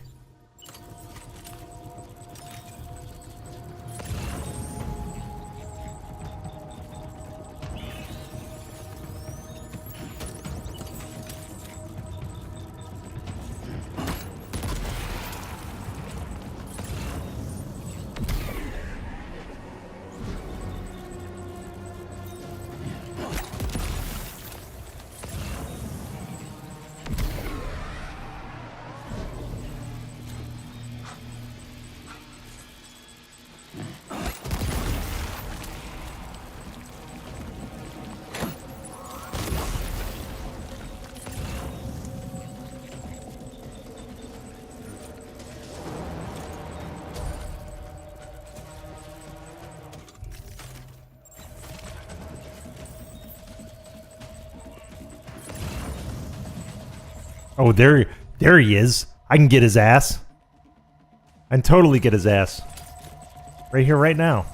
Oh, there he is. I can get his ass. I can totally get his ass. Right here, right now.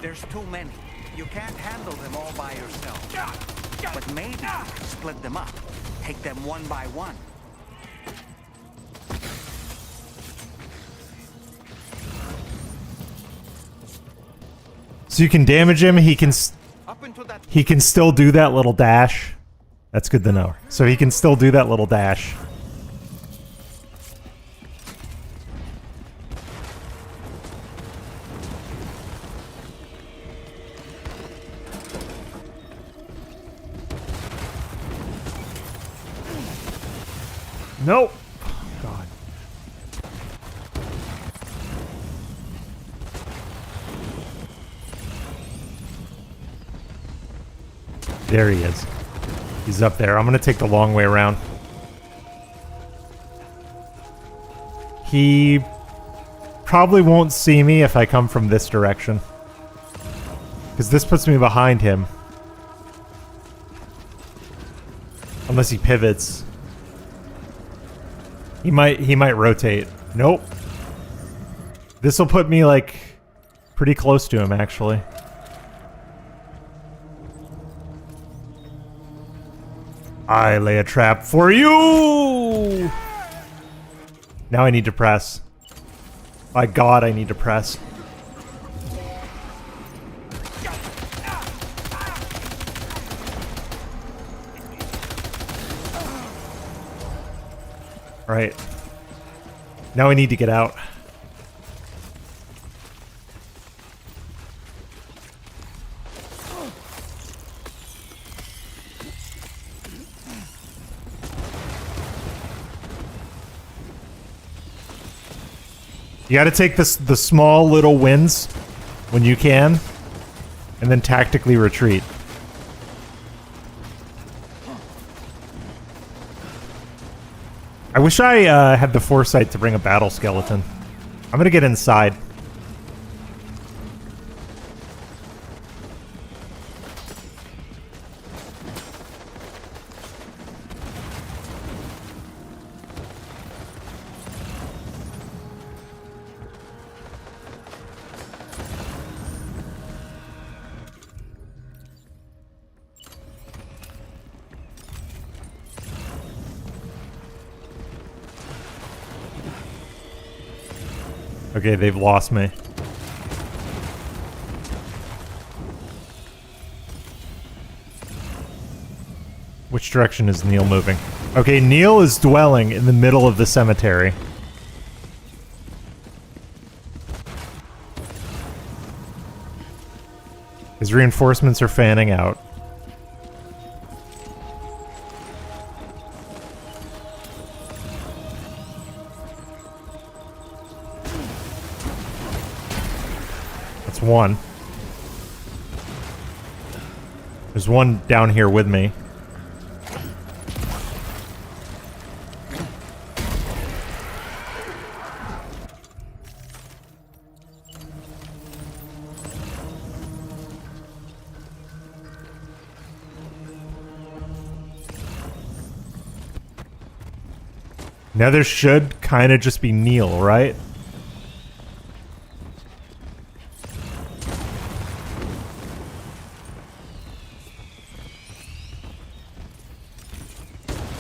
There's too many. You can't handle them all by yourself. But maybe split them up. Take them one by one. So you can damage him. He can still do that little dash. That's good to know. So he can still do that little dash. Nope. God. There he is. He's up there. I'm going to take the long way around. He probably won't see me if I come from this direction. Because this puts me behind him. Unless he pivots. He might rotate. Nope. This will put me like pretty close to him actually. I lay a trap for you! Now I need to press. By God, I need to press. Right. Now I need to get out. You gotta take the small little wins when you can, and then tactically retreat. I wish I had the foresight to bring a battle skeleton. I'm gonna get inside. Okay, they've lost me. Which direction is Neil moving? Okay, Neil is dwelling in the middle of the cemetery. His reinforcements are fanning out. That's one. There's one down here with me. Now there should kind of just be Neil, right?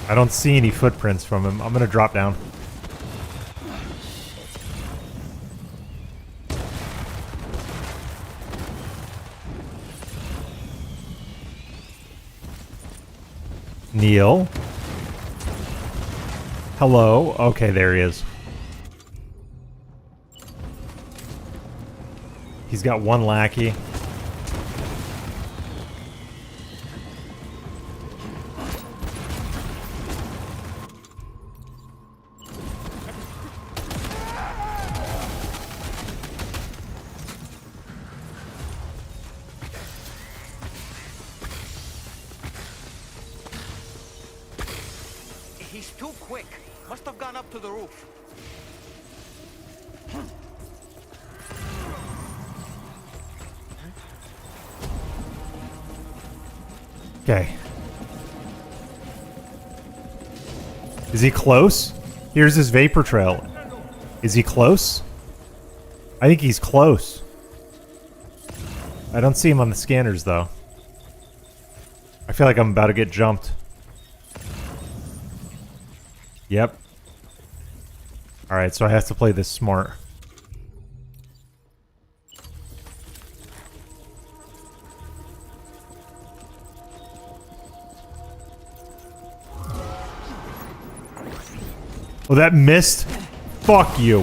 I don't see any footprints from him. I'm gonna drop down. Neil? Hello? Okay, there he is. He's got one lackey. He's too quick. Must have gone up to the roof. Okay. Is he close? Here's his vapor trail. Is he close? I think he's close. I don't see him on the scanners, though. I feel like I'm about to get jumped. Yep. Alright, so I have to play this smart. Oh, that missed? Fuck you.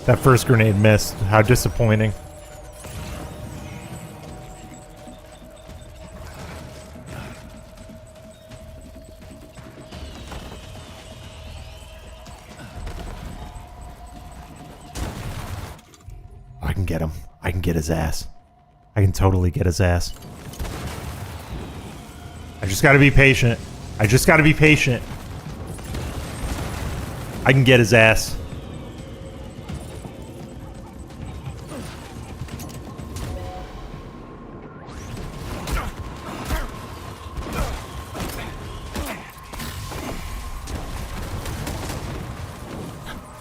That first grenade missed. How disappointing. I can get him. I can get his ass. I can totally get his ass. I just gotta be patient. I just gotta be patient. I can get his ass.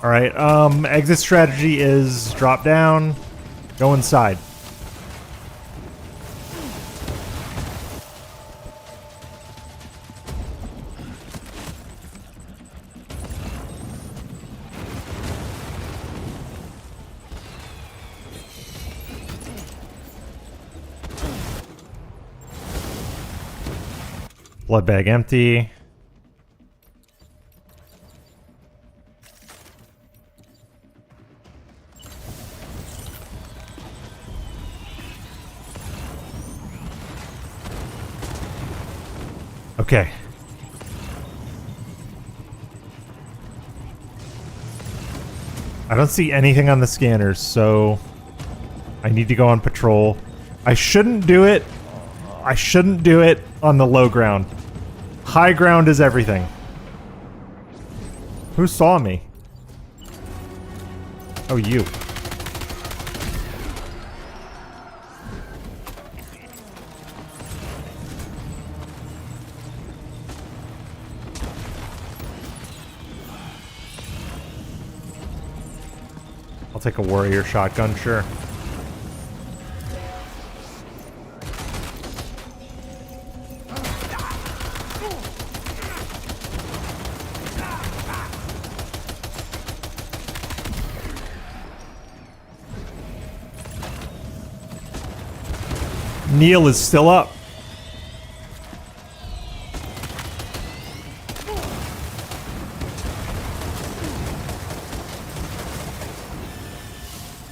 Alright, exit strategy is drop down, go inside. Blood bag empty. Okay. I don't see anything on the scanners, so I need to go on patrol. I shouldn't do it. I shouldn't do it on the low ground. High ground is everything. Who saw me? Oh, you. I'll take a warrior shotgun, sure. Neil is still up.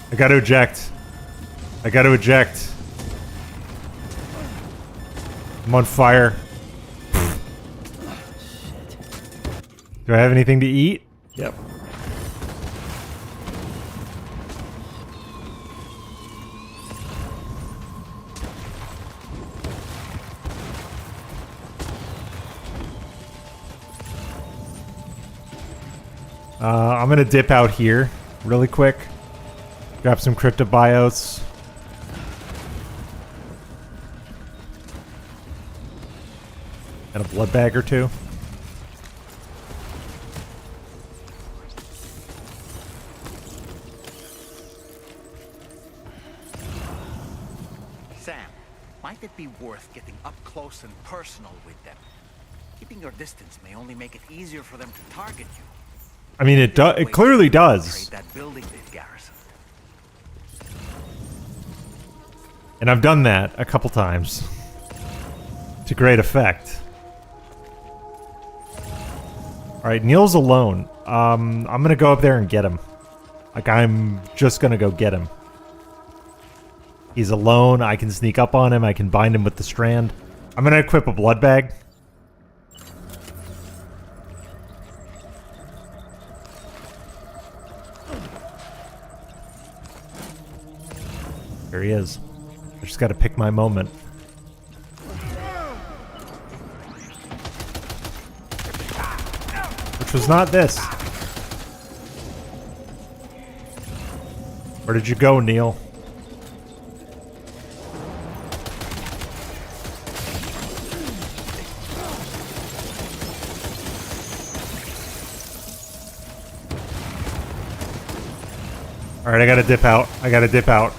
I gotta eject. I gotta eject. I'm on fire. Do I have anything to eat? Yep. I'm gonna dip out here really quick. Grab some cryptobiotes. And a blood bag or two. Sam, might it be worth getting up close and personal with them? Keeping your distance may only make it easier for them to target you. I mean, it does. It clearly does. That building they've garrisoned. And I've done that a couple times. To great effect. Alright, Neil's alone. I'm gonna go up there and get him. Like, I'm just gonna go get him. He's alone. I can sneak up on him. I can bind him with the strand. I'm gonna equip a blood bag. There he is. I just gotta pick my moment. Which was not this. Where did you go, Neil? Alright, I gotta dip out. I gotta dip out.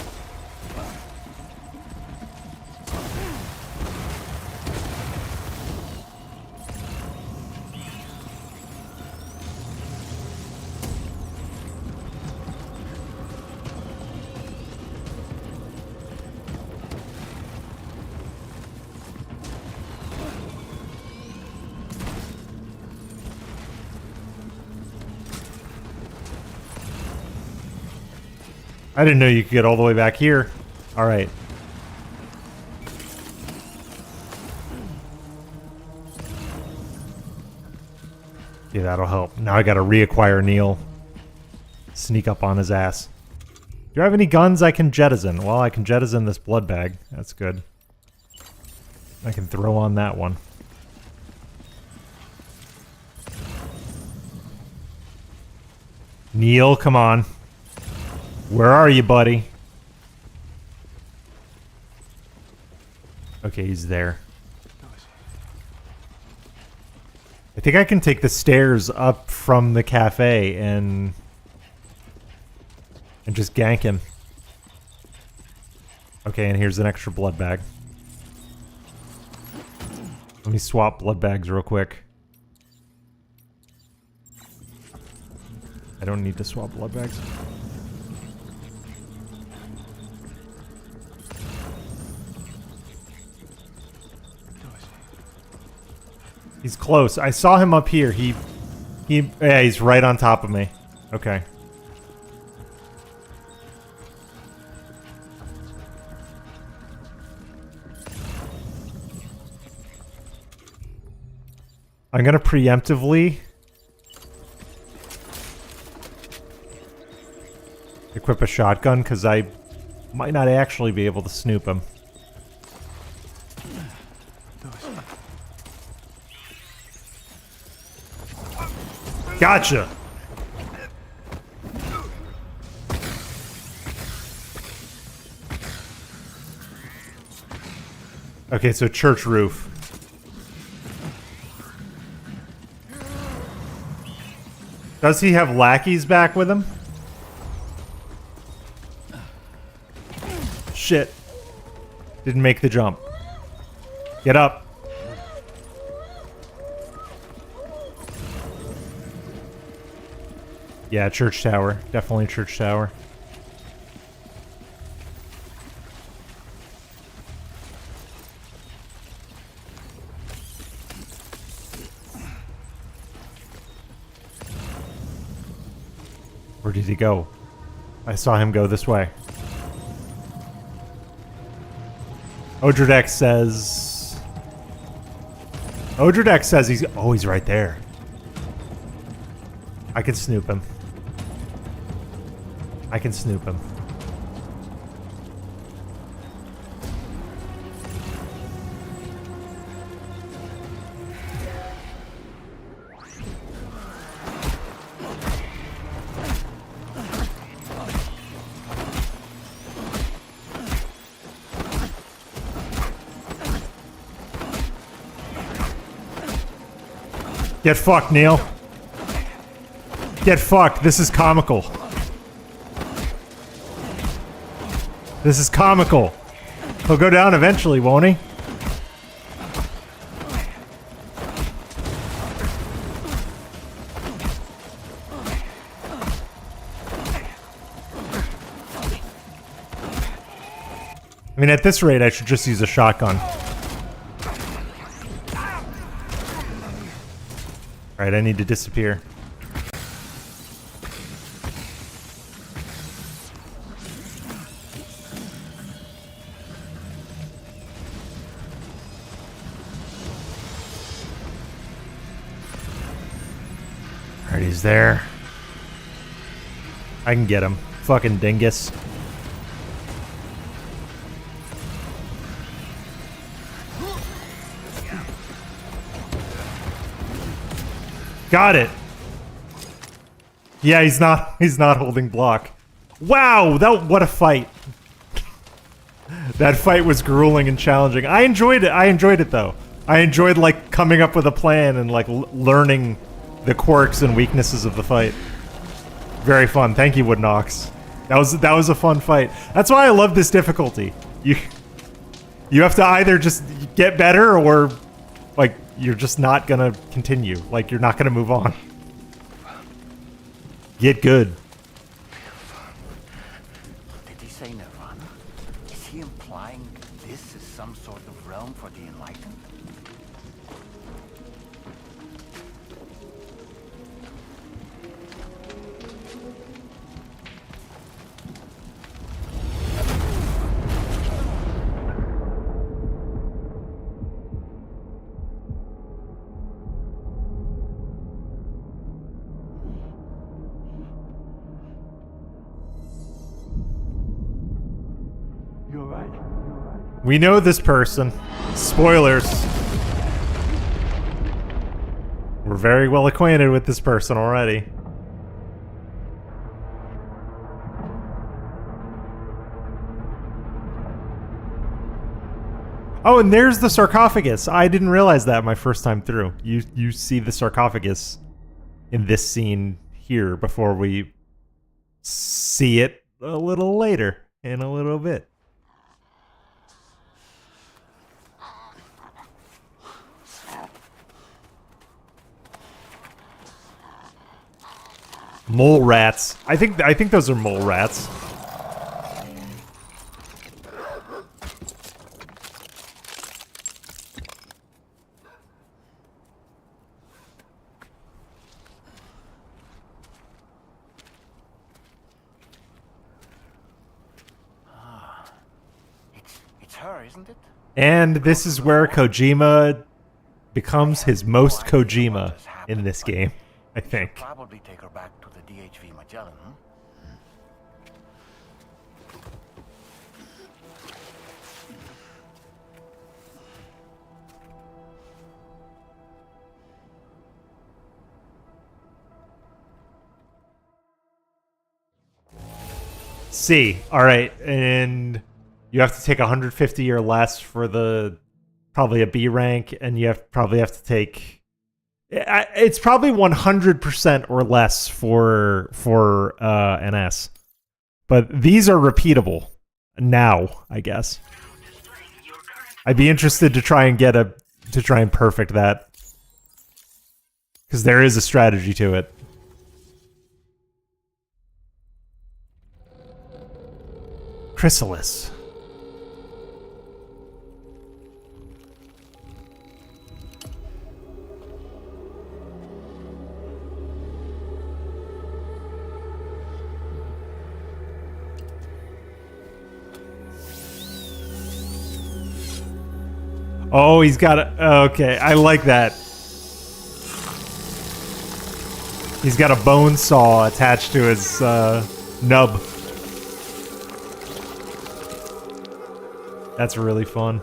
I didn't know you could get all the way back here. Alright. Yeah, that'll help. Now I gotta reacquire Neil. Sneak up on his ass. Do I have any guns I can jettison? Well, I can jettison this blood bag. That's good. I can throw on that one. Neil, come on. Where are you, buddy? Okay, he's there. I think I can take the stairs up from the cafe and just gank him. Okay, and here's an extra blood bag. Let me swap blood bags real quick. I don't need to swap blood bags. He's close. I saw him up here. Yeah, he's right on top of me. Okay. I'm gonna preemptively equip a shotgun because I might not actually be able to snoop him. Gotcha! Okay, so church roof. Does he have lackeys back with him? Shit. Didn't make the jump. Get up. Yeah, church tower. Definitely church tower. Where did he go? I saw him go this way. Odradek says... Odradek says he's... Oh, he's right there. I can snoop him. I can snoop him. Get fucked, Neil. Get fucked. This is comical. This is comical. He'll go down eventually, won't he? I mean, at this rate, I should just use a shotgun. Alright, I need to disappear. Alright, he's there. I can get him. Fucking dingus. Got it. Yeah, he's not holding block. Wow, what a fight. That fight was grueling and challenging. I enjoyed it. I enjoyed it though. I enjoyed like coming up with a plan and like learning the quirks and weaknesses of the fight. Very fun. Thank you, Woodnox. That was a fun fight. That's why I love this difficulty. You have to either just get better or like you're just not gonna continue. Like you're not gonna move on. Get good. Did he say Nirvana? Is he implying this is some sort of realm for the enlightened? We know this person. Spoilers. We're very well acquainted with this person already. Oh, and there's the sarcophagus. I didn't realize that my first time through. You see the sarcophagus in this scene here before we see it a little later in a little bit. Mole rats. I think those are mole rats. It's her, isn't it? And this is where Kojima becomes his most Kojima in this game, I think. Probably take her back to the DHV Magellan, huh? C. All right, and you have to take 150 or less for the probably a B rank, and you probably have to take. It's probably 100% or less for an S, but these are repeatable now, I guess. I'd be interested to try and perfect that, because there is a strategy to it. Chrysalis. Oh, he's got a... Okay, I like that. He's got a bone saw attached to his nub. That's really fun.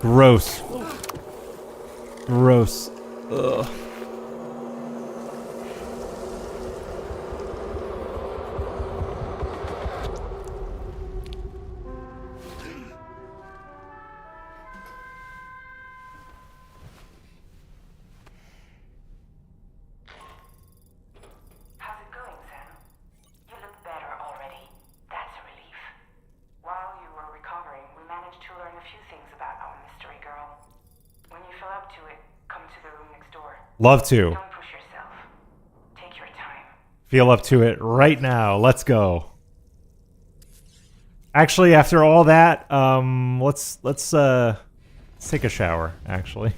Gross. Gross. Ugh. How's it going, Sam? You look better already. That's a relief. While you were recovering, we managed to learn a few things about our mystery girl. When you feel up to it, come to the room next door. Love to. Don't push yourself. Take your time. Feel up to it right now. Let's go. Actually, after all that, let's take a shower, actually.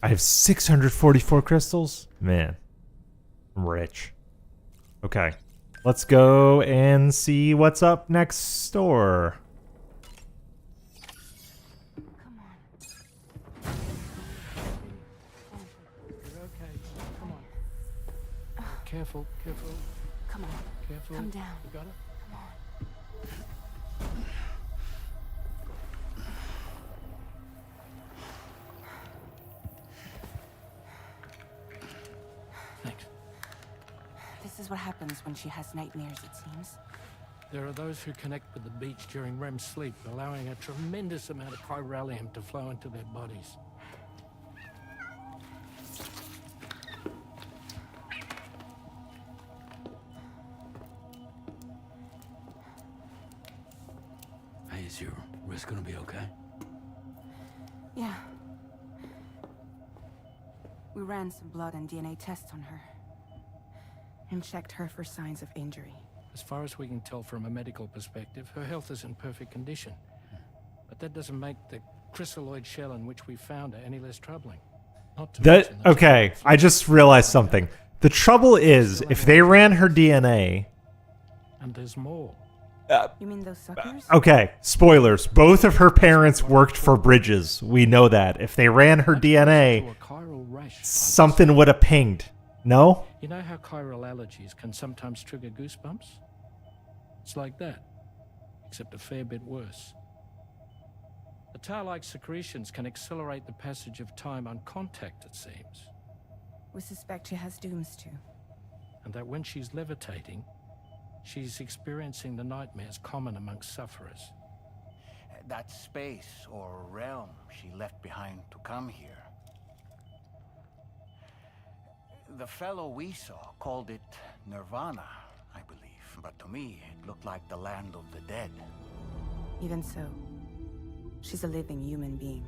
I have 644 crystals? Man, I'm rich. Okay, let's go and see what's up next door. Come on. You're okay. Come on. Careful, careful, Come on. careful. Come down. You got it? Come on. Thanks. This is what happens when she has nightmares, it seems. There are those who connect with the beach during REM sleep, allowing a tremendous amount of chiralium to flow into their bodies. Hey, is your wrist gonna be okay? Yeah. We ran some blood and DNA tests on her. And checked her for signs of injury. As far as we can tell from a medical perspective, her health is in perfect condition. But that doesn't make the crystalloid shell in which we found her any less troubling. Not to mention the Okay, I just realized something. The trouble is, if they ran her DNA... And there's more. You mean those suckers? Okay, spoilers. Both of her parents worked for Bridges. We know that. If they ran her DNA, To a chiral rash. something would have pinged. No? You know how chiral allergies can sometimes trigger goosebumps? It's like that, except a fair bit worse. The tar-like secretions can accelerate the passage of time on contact, it seems. We suspect she has dooms too. And that when she's levitating, she's experiencing the nightmares common amongst sufferers. That space or realm she left behind to come here. The fellow we saw called it Nirvana, I believe. But to me, it looked like the land of the dead. Even so, she's a living human being.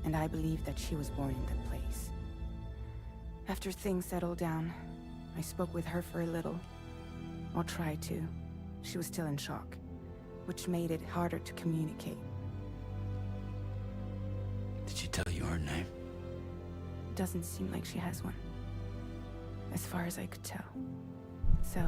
And I believe that she was born in that place. After things settled down, I spoke with her for a little. Or tried to. She was still in shock, which made it harder to communicate. Did she tell you her name? doesn't seem like she has one. As far as I could tell. So,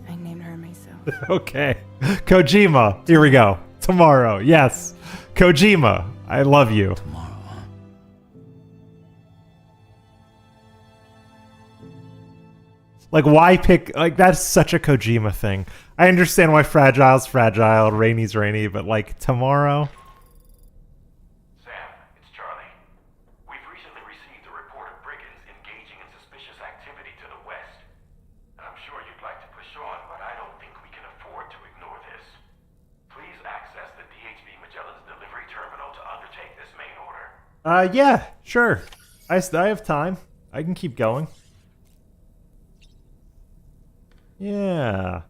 I named her myself. Okay. Kojima. Here we go. Tomorrow. Yes. Kojima. I love you. Tomorrow, huh? Like, why pick... Like, that's such a Kojima thing. I understand why Fragile's fragile, Rainy's rainy, but, like, tomorrow? Sam, it's Charlie. We've recently received a report of brigands engaging in suspicious activity to the west. I'm sure you'd like to push on, but I don't think we can afford to ignore this. Please access the DHV Magellan's delivery terminal to undertake this main order. Yeah, sure. I have time. I can keep going. Yeah.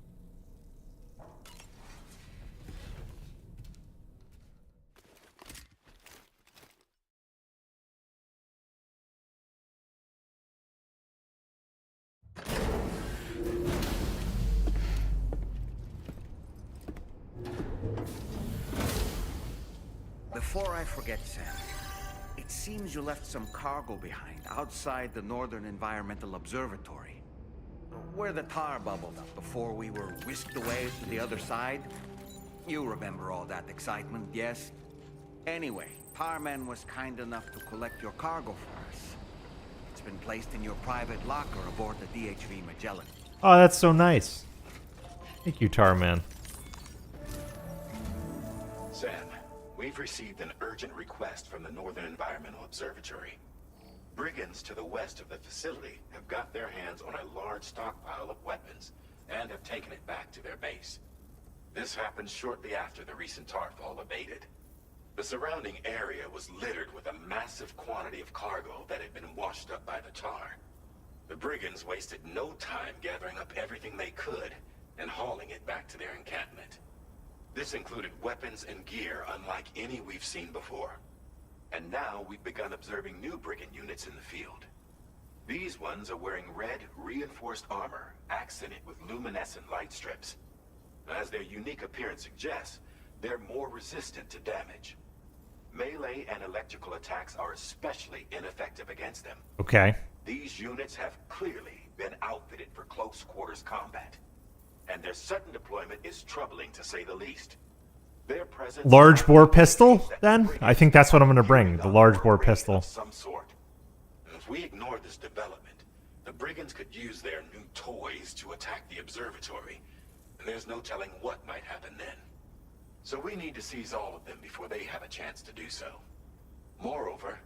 Before I forget, Sam, it seems you left some cargo behind outside the Northern Environmental Observatory. Where the tar bubbled up before we were whisked away to the other side. You remember all that excitement, yes? Anyway, Tarman was kind enough to collect your cargo for us. It's been placed in your private locker aboard the DHV Magellan. Oh, that's so nice. Thank you, Tarman. Sam, we've received an urgent request from the Northern Environmental Observatory. Brigands to the west of the facility have got their hands on a large stockpile of weapons and have taken it back to their base. This happened shortly after the recent Tarfall abated. The surrounding area was littered with a massive quantity of cargo that had been washed up by the tar. The brigands wasted no time gathering up everything they could and hauling it back to their encampment. This included weapons and gear unlike any we've seen before. And now we've begun observing new brigand units in the field. These ones are wearing red, reinforced armor, accented with luminescent light strips. As their unique appearance suggests, they're more resistant to damage. Melee and electrical attacks are especially ineffective against them. Okay. These units have clearly been outfitted for close quarters combat. And their sudden deployment is troubling to say the least. Their presence Large bore pistol, then? I think that's what I'm going to bring, the large bore pistol. Of some sort. If we ignore this development, the brigands could use their new toys to attack the observatory, and there's no telling what might happen then. So we need to seize all of them before they have a chance to do so. Moreover,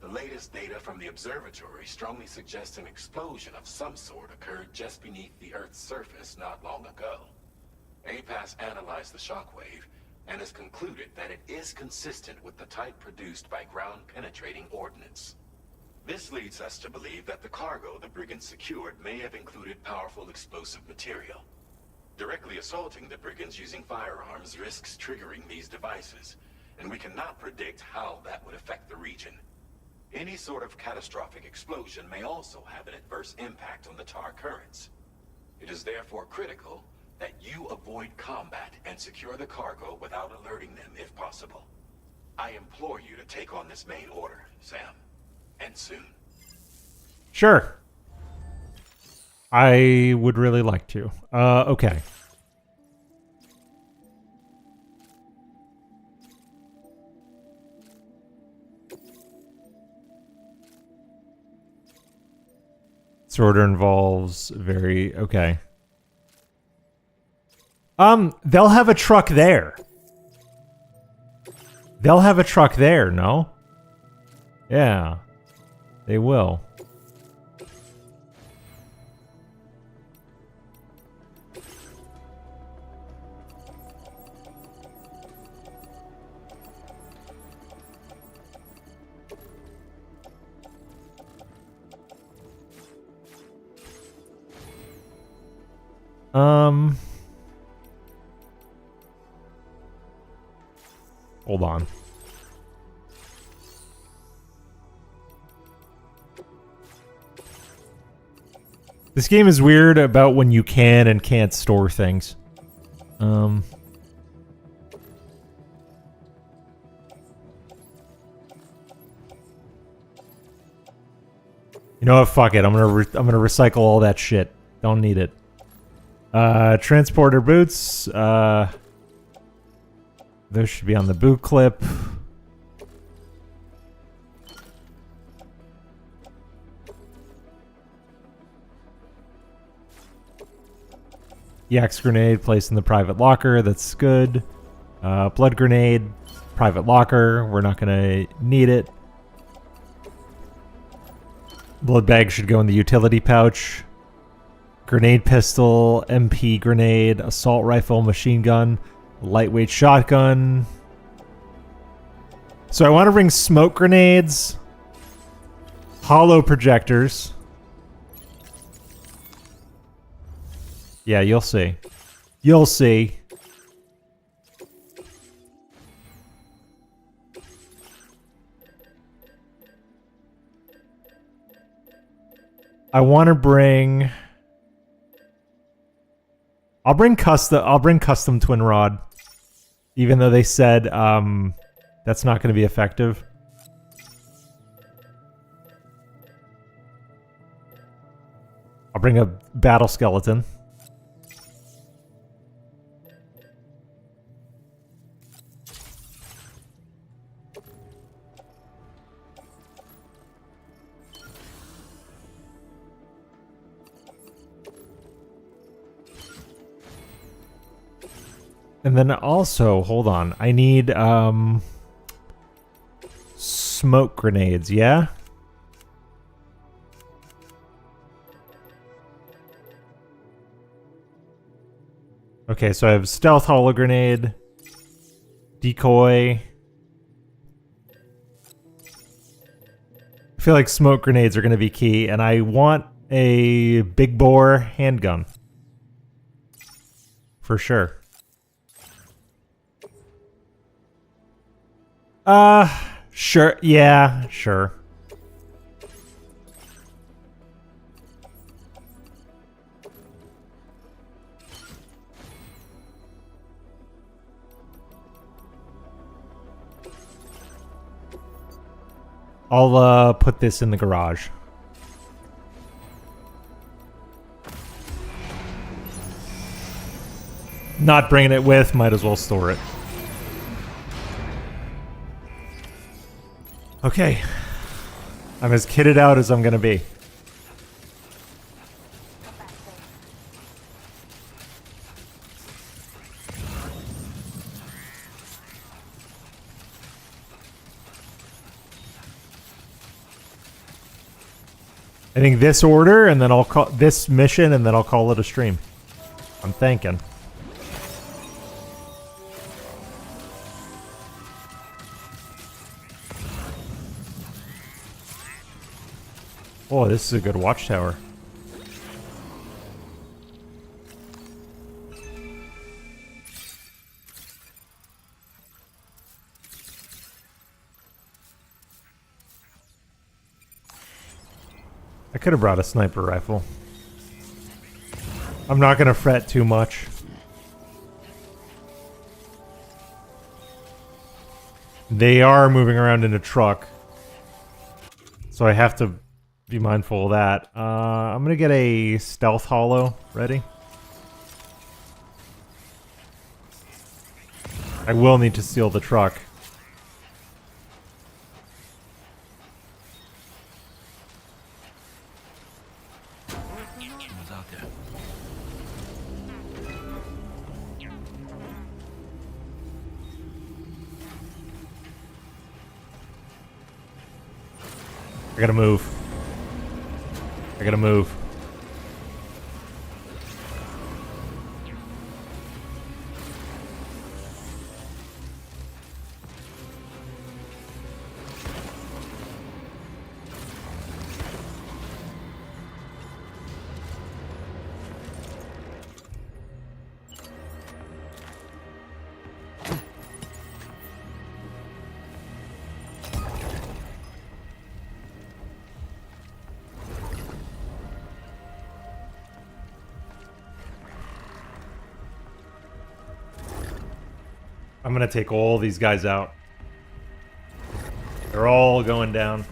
the latest data from the observatory strongly suggests an explosion of some sort occurred just beneath the Earth's surface not long ago. APAS analyzed the shockwave and has concluded that it is consistent with the type produced by ground-penetrating ordnance. This leads us to believe that the cargo the brigands secured may have included powerful explosive material. Directly assaulting the brigands using firearms risks triggering these devices, and we cannot predict how that would affect the region. Any sort of catastrophic explosion may also have an adverse impact on the tar currents. It is therefore critical that you avoid combat and secure the cargo without alerting them if possible. I implore you to take on this main order, Sam. And soon. Sure. I would really like to. Okay. This order involves very... Okay. They'll have a truck there. They'll have a truck there, no? Yeah. They will. Hold on. This game is weird about when you can and can't store things. You know what? Fuck it. I'm gonna recycle all that shit. Don't need it. Transporter boots. Those should be on the boot clip. Yax grenade placed in the private locker. That's good. Blood grenade, private locker. We're not gonna need it. Blood bag should go in the utility pouch. Grenade pistol, MP grenade, assault rifle, machine gun, lightweight shotgun. So I want to bring smoke grenades, hollow projectors. Yeah, you'll see. You'll see. I want to bring... I'll bring custom twin rod. Even though they said that's not going to be effective. I'll bring a battle skeleton. And then also, hold on, I need smoke grenades, yeah? Okay, so I have stealth hollow grenade, decoy. I feel like smoke grenades are going to be key, and I want a big bore handgun. For sure. Sure. Yeah, sure. I'll put this in the garage. Not bringing it with, might as well store it. Okay. I'm as kitted out as I'm gonna be. I think this order, and then I'll call this mission, and then I'll call it a stream. I'm thinking. Oh, this is a good watchtower. I could have brought a sniper rifle. I'm not gonna fret too much. They are moving around in a truck, so I have to be mindful of that. I'm gonna get a stealth hollow ready. I will need to steal the truck. Someone's out there. I gotta move. I gotta move. I'm gonna take all these guys out. They're all going down.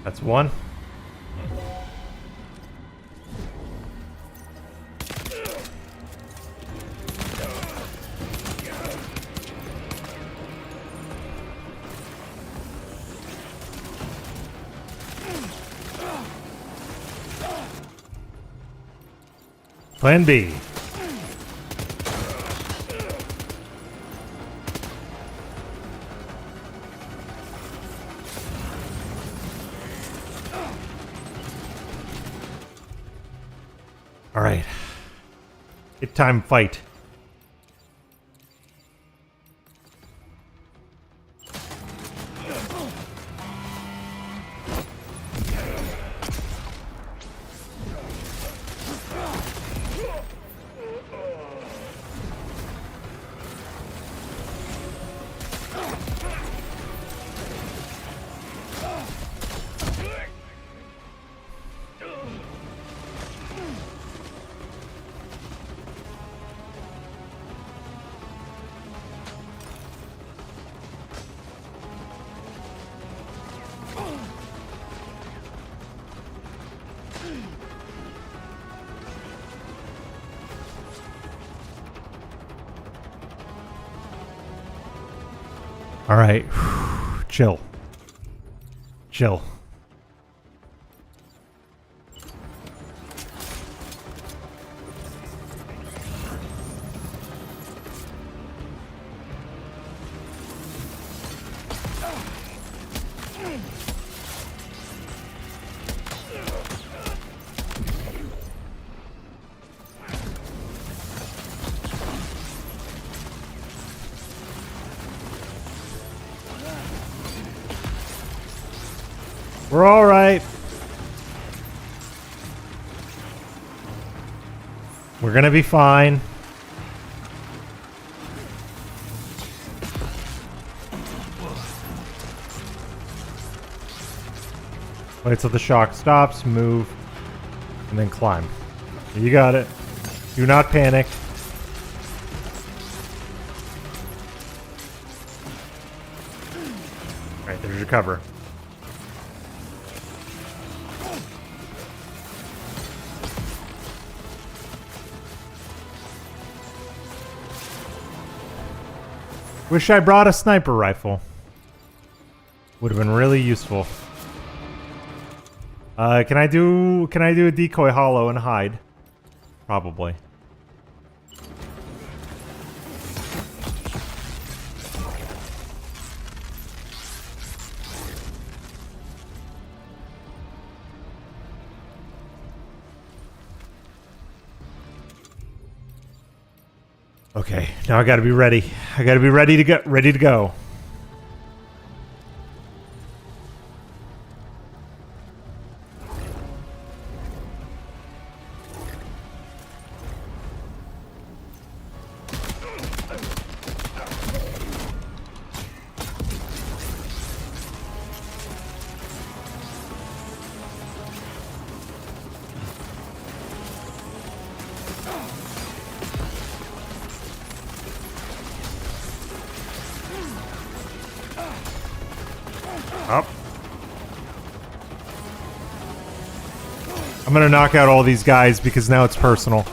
That's one. Plan B. All right. It's time fight. All right. Chill. Chill. We're all right. We're gonna be fine. Wait till the shock stops, move, and then climb. You got it. Do not panic. All right, there's your cover. Wish I brought a sniper rifle. Would have been really useful. Can I do a decoy hollow and hide? Probably. Okay, now I gotta be ready. I gotta be ready to go. Up. I'm gonna knock out all these guys because now it's personal.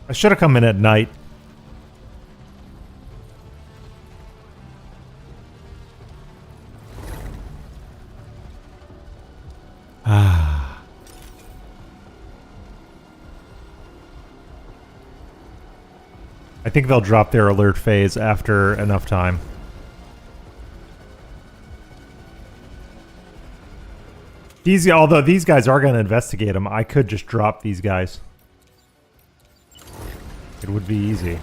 I should have come in at night. I think they'll drop their alert phase after enough time. Although these guys are going to investigate them, I could just drop these guys. It would be easy.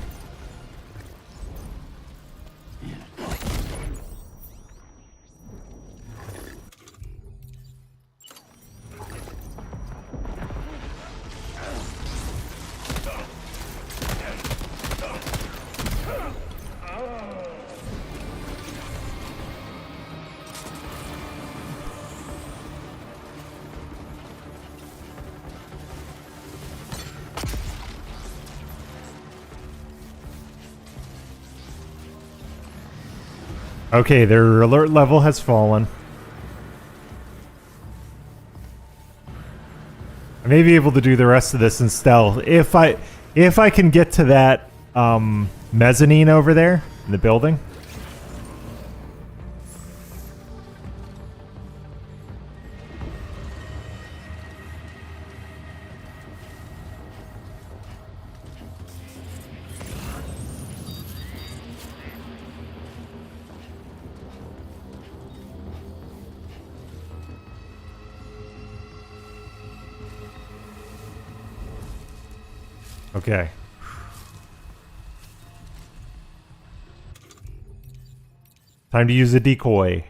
Okay, their alert level has fallen. I may be able to do the rest of this in stealth if I can get to that mezzanine over there in the building. Okay. Time to use a decoy.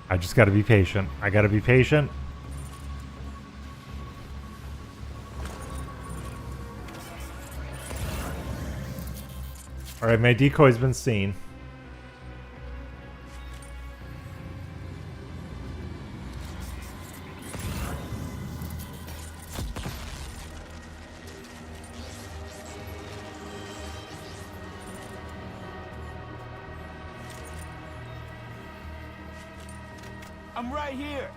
I just gotta be patient. I gotta be patient. Alright, my decoy's been seen. I'm right here.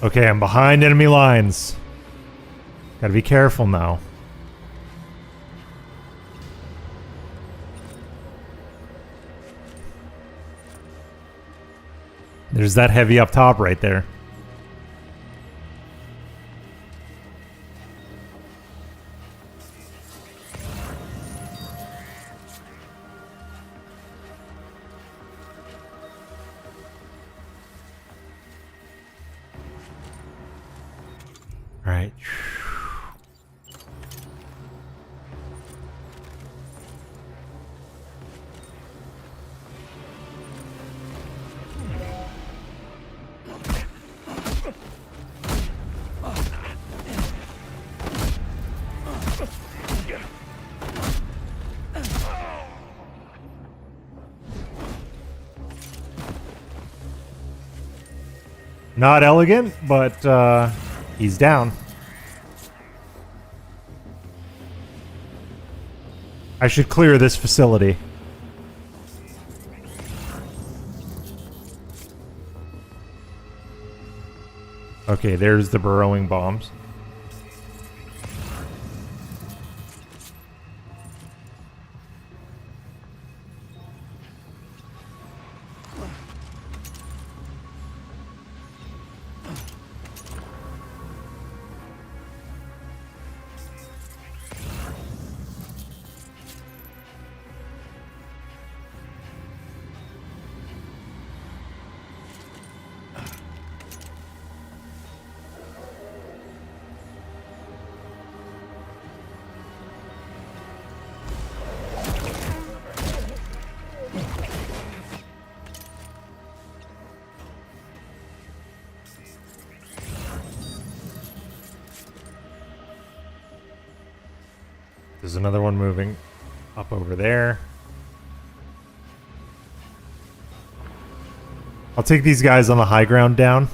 Okay, I'm behind enemy lines. Gotta be careful now. There's that heavy up top right there. All right. Not elegant, but he's down. I should clear this facility. Okay, there's the burrowing bombs. There's another one moving up over there. I'll take these guys on the high ground down.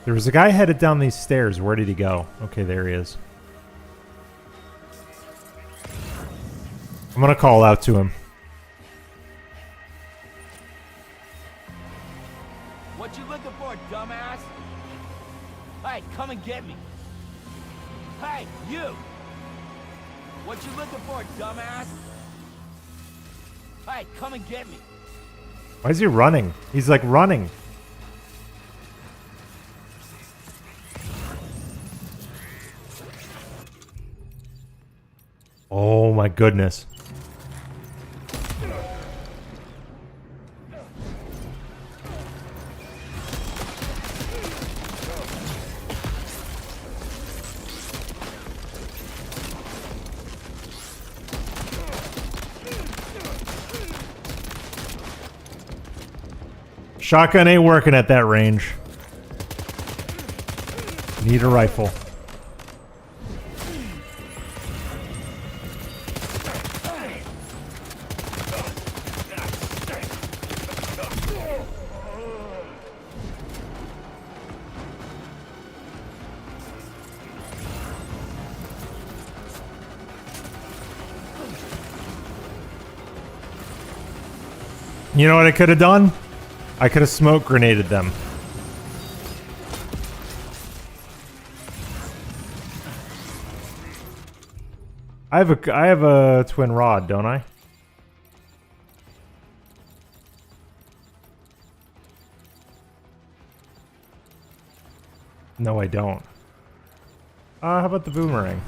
There was a guy headed down these stairs. Where did he go? Okay, there he is. I'm gonna call out to him. What you looking for, dumbass? Hey, come and get me. Hey, you! What you looking for, dumbass? Hey, come and get me. Why is he running? He's like running. Oh my goodness. Shotgun ain't working at that range. Need a rifle. You know what I could have done? I could have smoke grenaded them. I have a twin rod, don't I? No, I don't. How about the boomerang?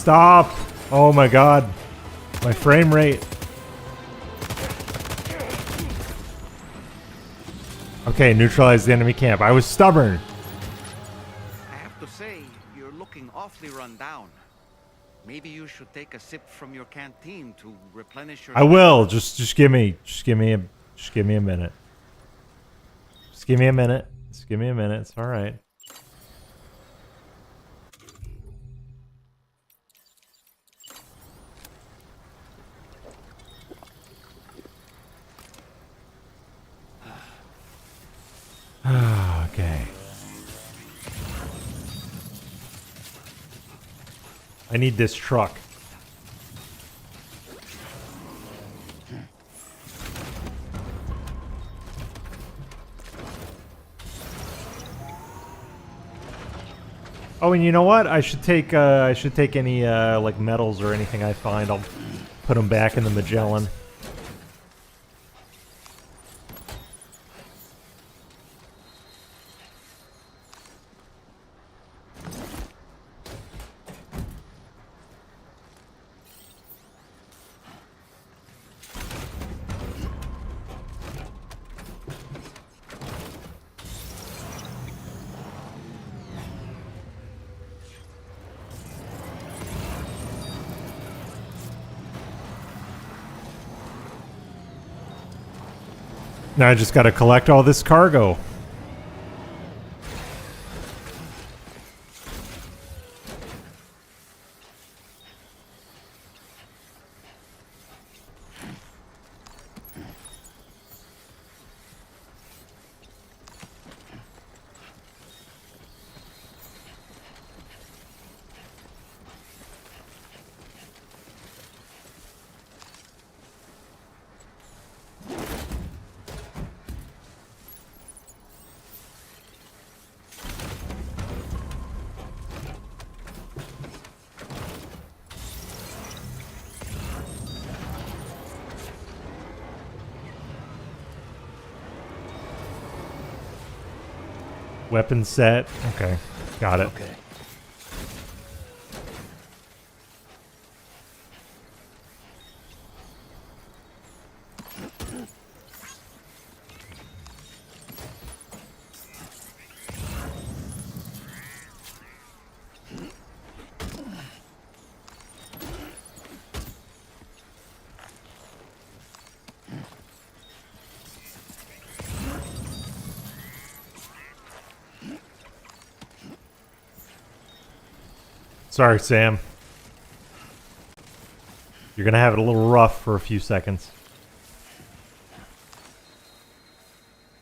Stop! Oh my god. My frame rate. Okay, neutralize the enemy camp. I was stubborn. I have to say, you're looking awfully run down. Maybe you should take a sip from your canteen to replenish your... I will. Just give me a minute. Just give me a minute. Just give me a minute. It's all right. Okay. I need this truck. Oh, and you know what? I should take any like metals or anything I find. I'll put them back in the Magellan. Now I just gotta collect all this cargo. Weapon set. Okay. Got it. Okay. Sorry, Sam. You're gonna have it a little rough for a few seconds.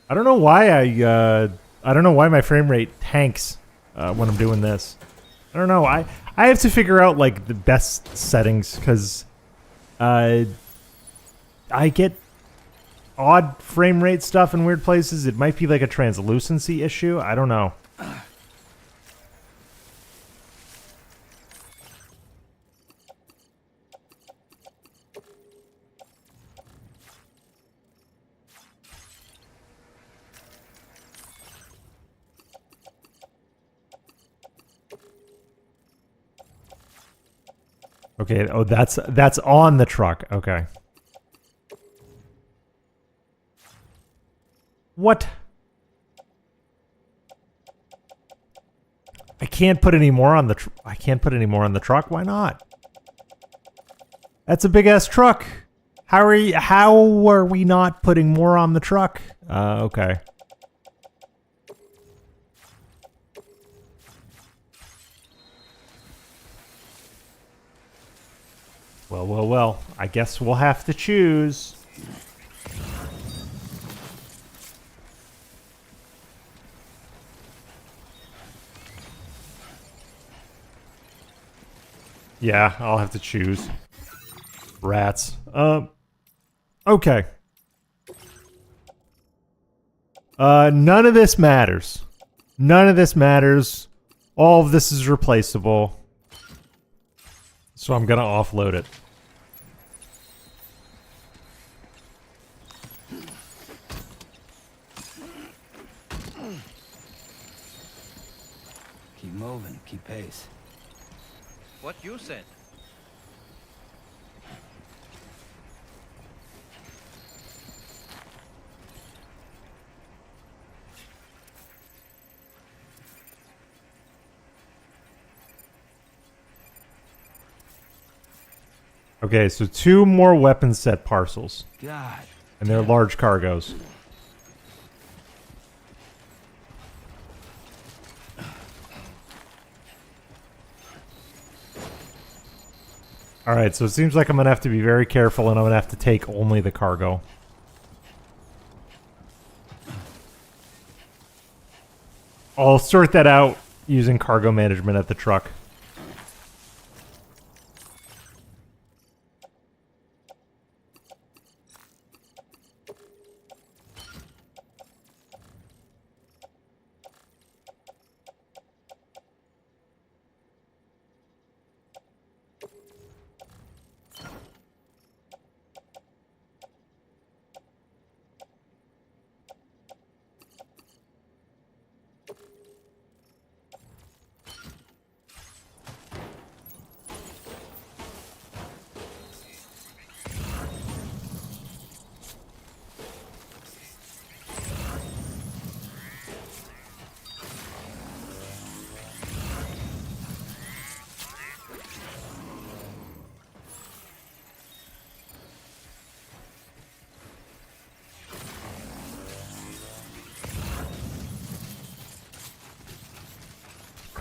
I don't know why I don't know why my frame rate tanks when I'm doing this. I don't know. I have to figure out like the best settings because I get odd frame rate stuff in weird places. It might be like a translucency issue. I don't know. Okay, oh that's on the truck. Okay. What? I can't put any more on the I can't put any more on the truck. Why not? That's a big ass truck. How are we not putting more on the truck? Okay. Well, I guess we'll have to choose. Yeah, I'll have to choose. Rats. Okay. None of this matters. None of this matters. All of this is replaceable. So I'm gonna offload it. Keep moving, keep pace. What you said? Okay, so 2 more weapon set parcels. God. And they're large cargoes. Alright, so it seems like I'm going to have to be very careful and I'm going to have to take only the cargo. I'll sort that out using cargo management at the truck.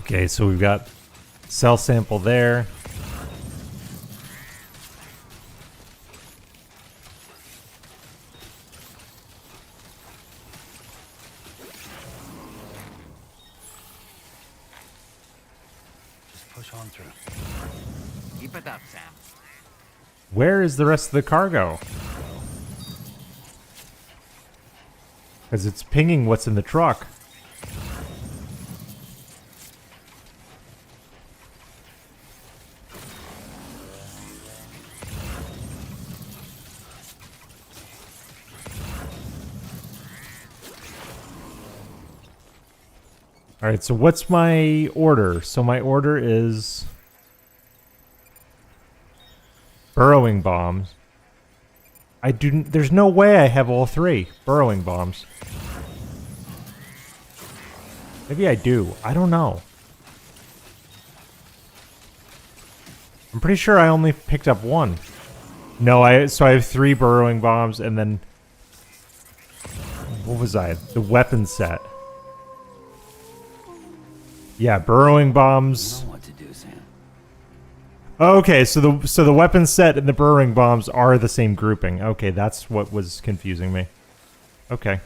Okay, so we've got cell sample there. Just push on through. Keep it up, Sam. Where is the rest of the cargo? Because it's pinging what's in the truck. Alright, so what's my order? So my order is burrowing bombs. There's no way I have all 3 burrowing bombs. Maybe I do. I don't know. I'm pretty sure I only picked up 1. No, so I have 3 burrowing bombs and then what was I? The weapon set. Yeah, burrowing bombs. You know what to do, Sam. Okay, so the weapon set and the burrowing bombs are the same grouping. Okay, that's what was confusing me. Okay.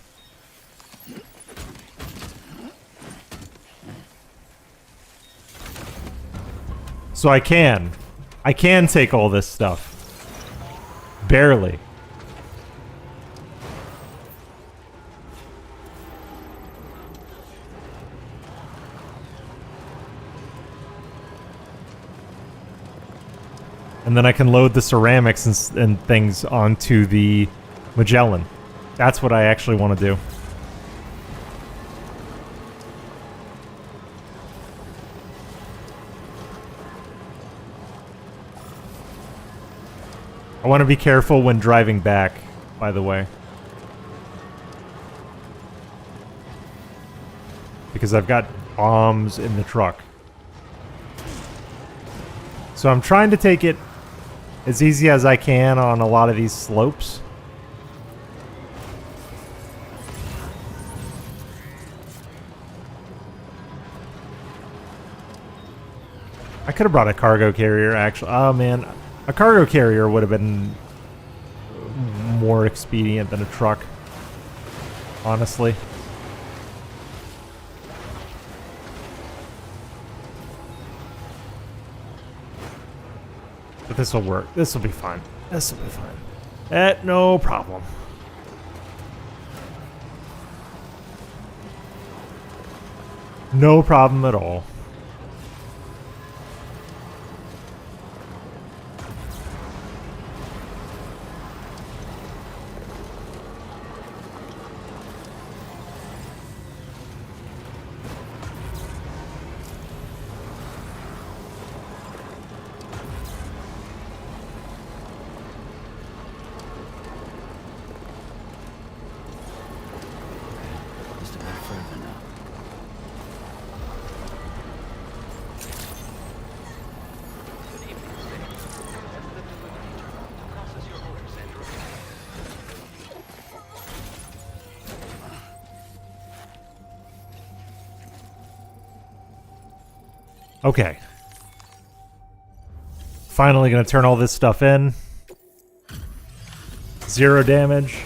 So I can take all this stuff. Barely. And then I can load the ceramics and things onto the Magellan. That's what I actually want to do. I want to be careful when driving back, by the way. Because I've got bombs in the truck. So I'm trying to take it as easy as I can on a lot of these slopes. I could have brought a cargo carrier, actually. Oh, man. A cargo carrier would have been more expedient than a truck, honestly. But this will work. This will be fine. This will be fine. No problem. No problem at all. Just a bit further now. Good evening, Sam. Tentative delivery terminal to process your orders and reply. Okay. Finally gonna turn all this stuff in. 0 damage.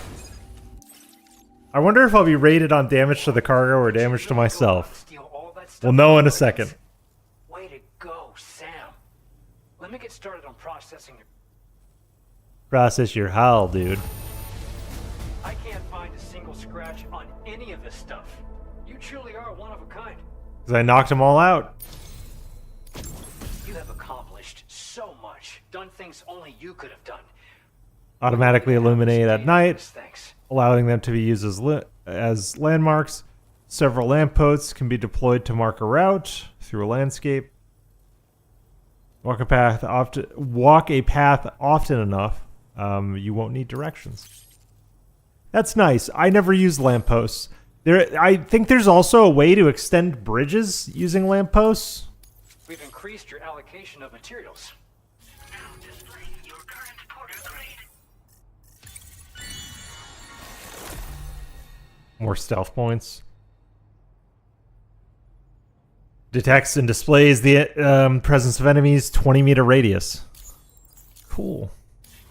I wonder if I'll be rated on damage to the cargo or damage to myself. We'll know in a second. Way to go, Sam. Let me get started on processing your... Process your hull, dude. I can't find a single scratch on any of this stuff. You truly are one of a kind. Because I knocked them all out. You have accomplished so much. Done things only you could have done. Automatically illuminate at night, Thanks. allowing them to be used as landmarks. Several lampposts can be deployed to mark a route through a landscape. Walk a path often enough, you won't need directions. That's nice. I never used lampposts. I think there's also a way to extend bridges using lampposts. We've increased your allocation of materials. Now displaying your current porter grade. More stealth points. Detects and displays the presence of enemies 20-meter radius. Cool.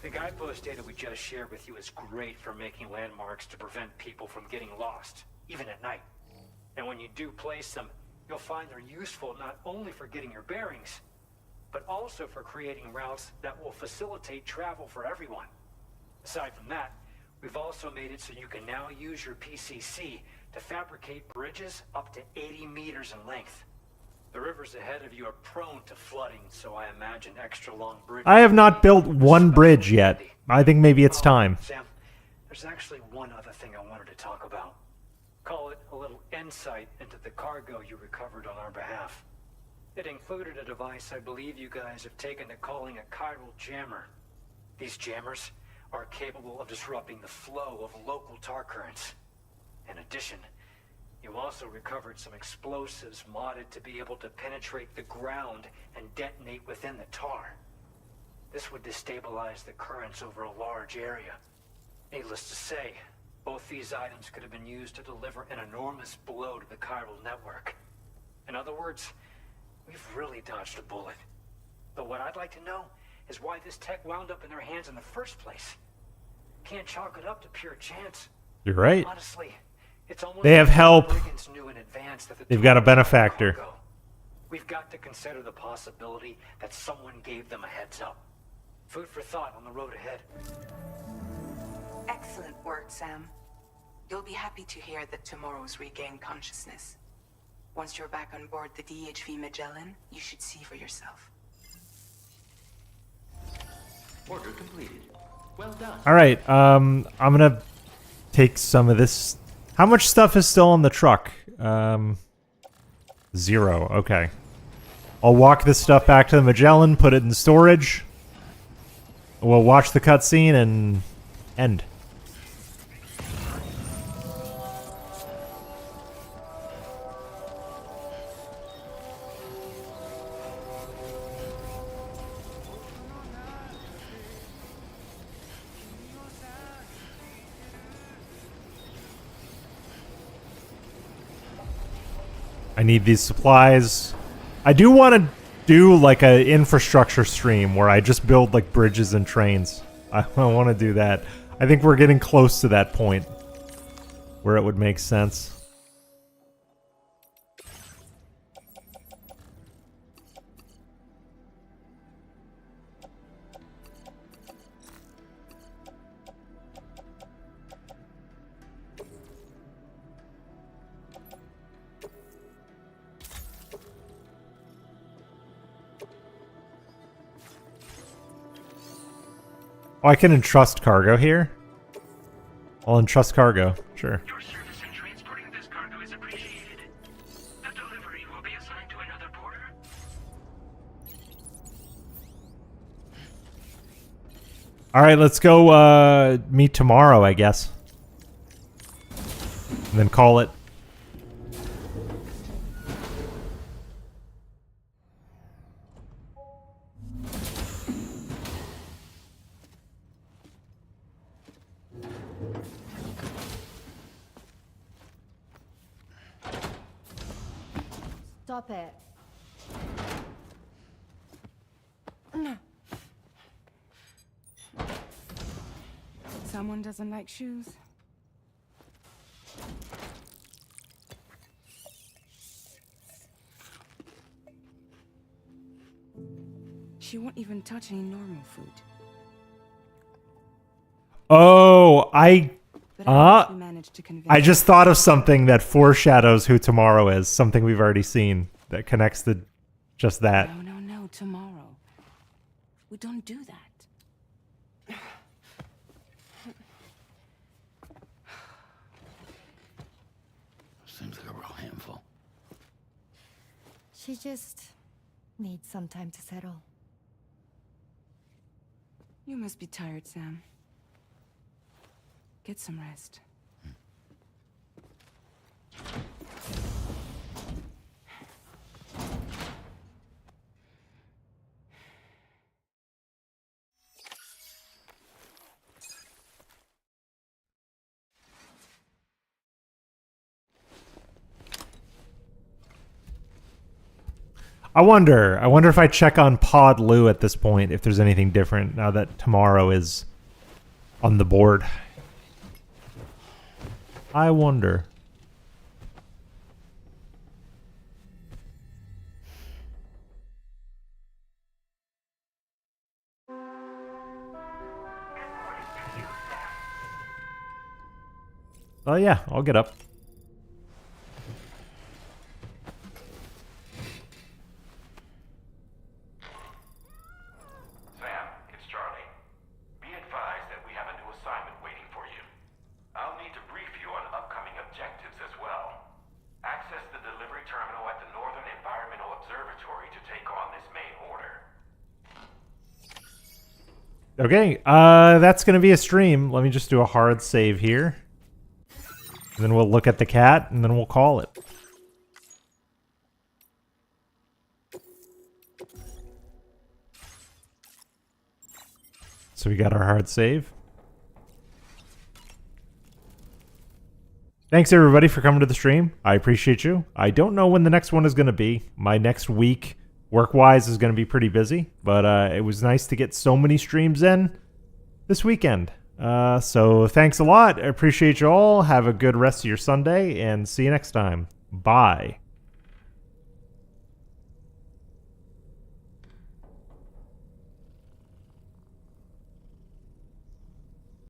The guidepost data we just shared with you is great for making landmarks to prevent people from getting lost, even at night. And when you do place them, you'll find they're useful not only for getting your bearings, but also for creating routes that will facilitate travel for everyone. Aside from that, we've also made it so you can now use your PCC to fabricate bridges up to 80 meters in length. The rivers ahead of you are prone to flooding, so I imagine extra long bridges. I have not built one bridge yet. I think maybe it's time. Sam, there's actually one other thing I wanted to talk about. Call it a little insight into the cargo you recovered on our behalf. It included a device I believe you guys have taken to calling a chiral jammer. These jammers are capable of disrupting the flow of local tar currents. In addition, you also recovered some explosives modded to be able to penetrate the ground and detonate within the tar. This would destabilize the currents over a large area. Needless to say, both these items could have been used to deliver an enormous blow to the chiral network. In other words, we've really dodged a bullet. But what I'd like to know is why this tech wound up in their hands in the first place. Can't chalk it up to pure chance. You're right. Honestly, it's almost They have like the help. brigands knew in advance that the They've got a Tomorrow was benefactor. cargo. We've got to consider the possibility that someone gave them a heads up. Food for thought on the road ahead. Excellent work, Sam. You'll be happy to hear that Tomorrow's regained consciousness. Once you're back on board the DHV Magellan, you should see for yourself. Order completed. Well done. All right. I'm gonna take some of this. How much stuff is still on the truck? 0. Okay. I'll walk this stuff back to the Magellan, put it in storage. We'll watch the cutscene and end. I need these supplies. I do want to do like a infrastructure stream where I just build like bridges and trains. I want to do that. I think we're getting close to that point where it would make sense. Oh, I can entrust cargo here? I'll entrust cargo, sure. Your service in transporting this cargo is appreciated. The delivery will be assigned to another porter. Alright, let's go meet tomorrow, I guess. And then call it. Stop it. Someone doesn't like shoes? She won't even touch any normal food. Oh, But I think we managed to convince I just thought of something that foreshadows who tomorrow is. Something we've already seen that connects to just that. No, tomorrow. We don't do that. Seems like a real handful. She just needs some time to settle. You must be tired, Sam. Get some rest. I wonder if I check on Pod Lou at this point, if there's anything different now that tomorrow is on the board. I wonder. Oh yeah, I'll get up. Sam, it's Charlie. Be advised that we have a new assignment waiting for you. I'll need to brief you on upcoming objectives as well. Access the delivery terminal at the Northern Environmental Observatory to take on this main order. Okay, that's gonna be a stream. Let me just do a hard save here. And then we'll look at the cat, and then we'll call it. So we got our hard save. Thanks everybody for coming to the stream. I appreciate you. I don't know when the next one is going to be. My next week work-wise is going to be pretty busy, but it was nice to get so many streams in this weekend. So thanks a lot. I appreciate you all. Have a good rest of your Sunday, and see you next time. Bye.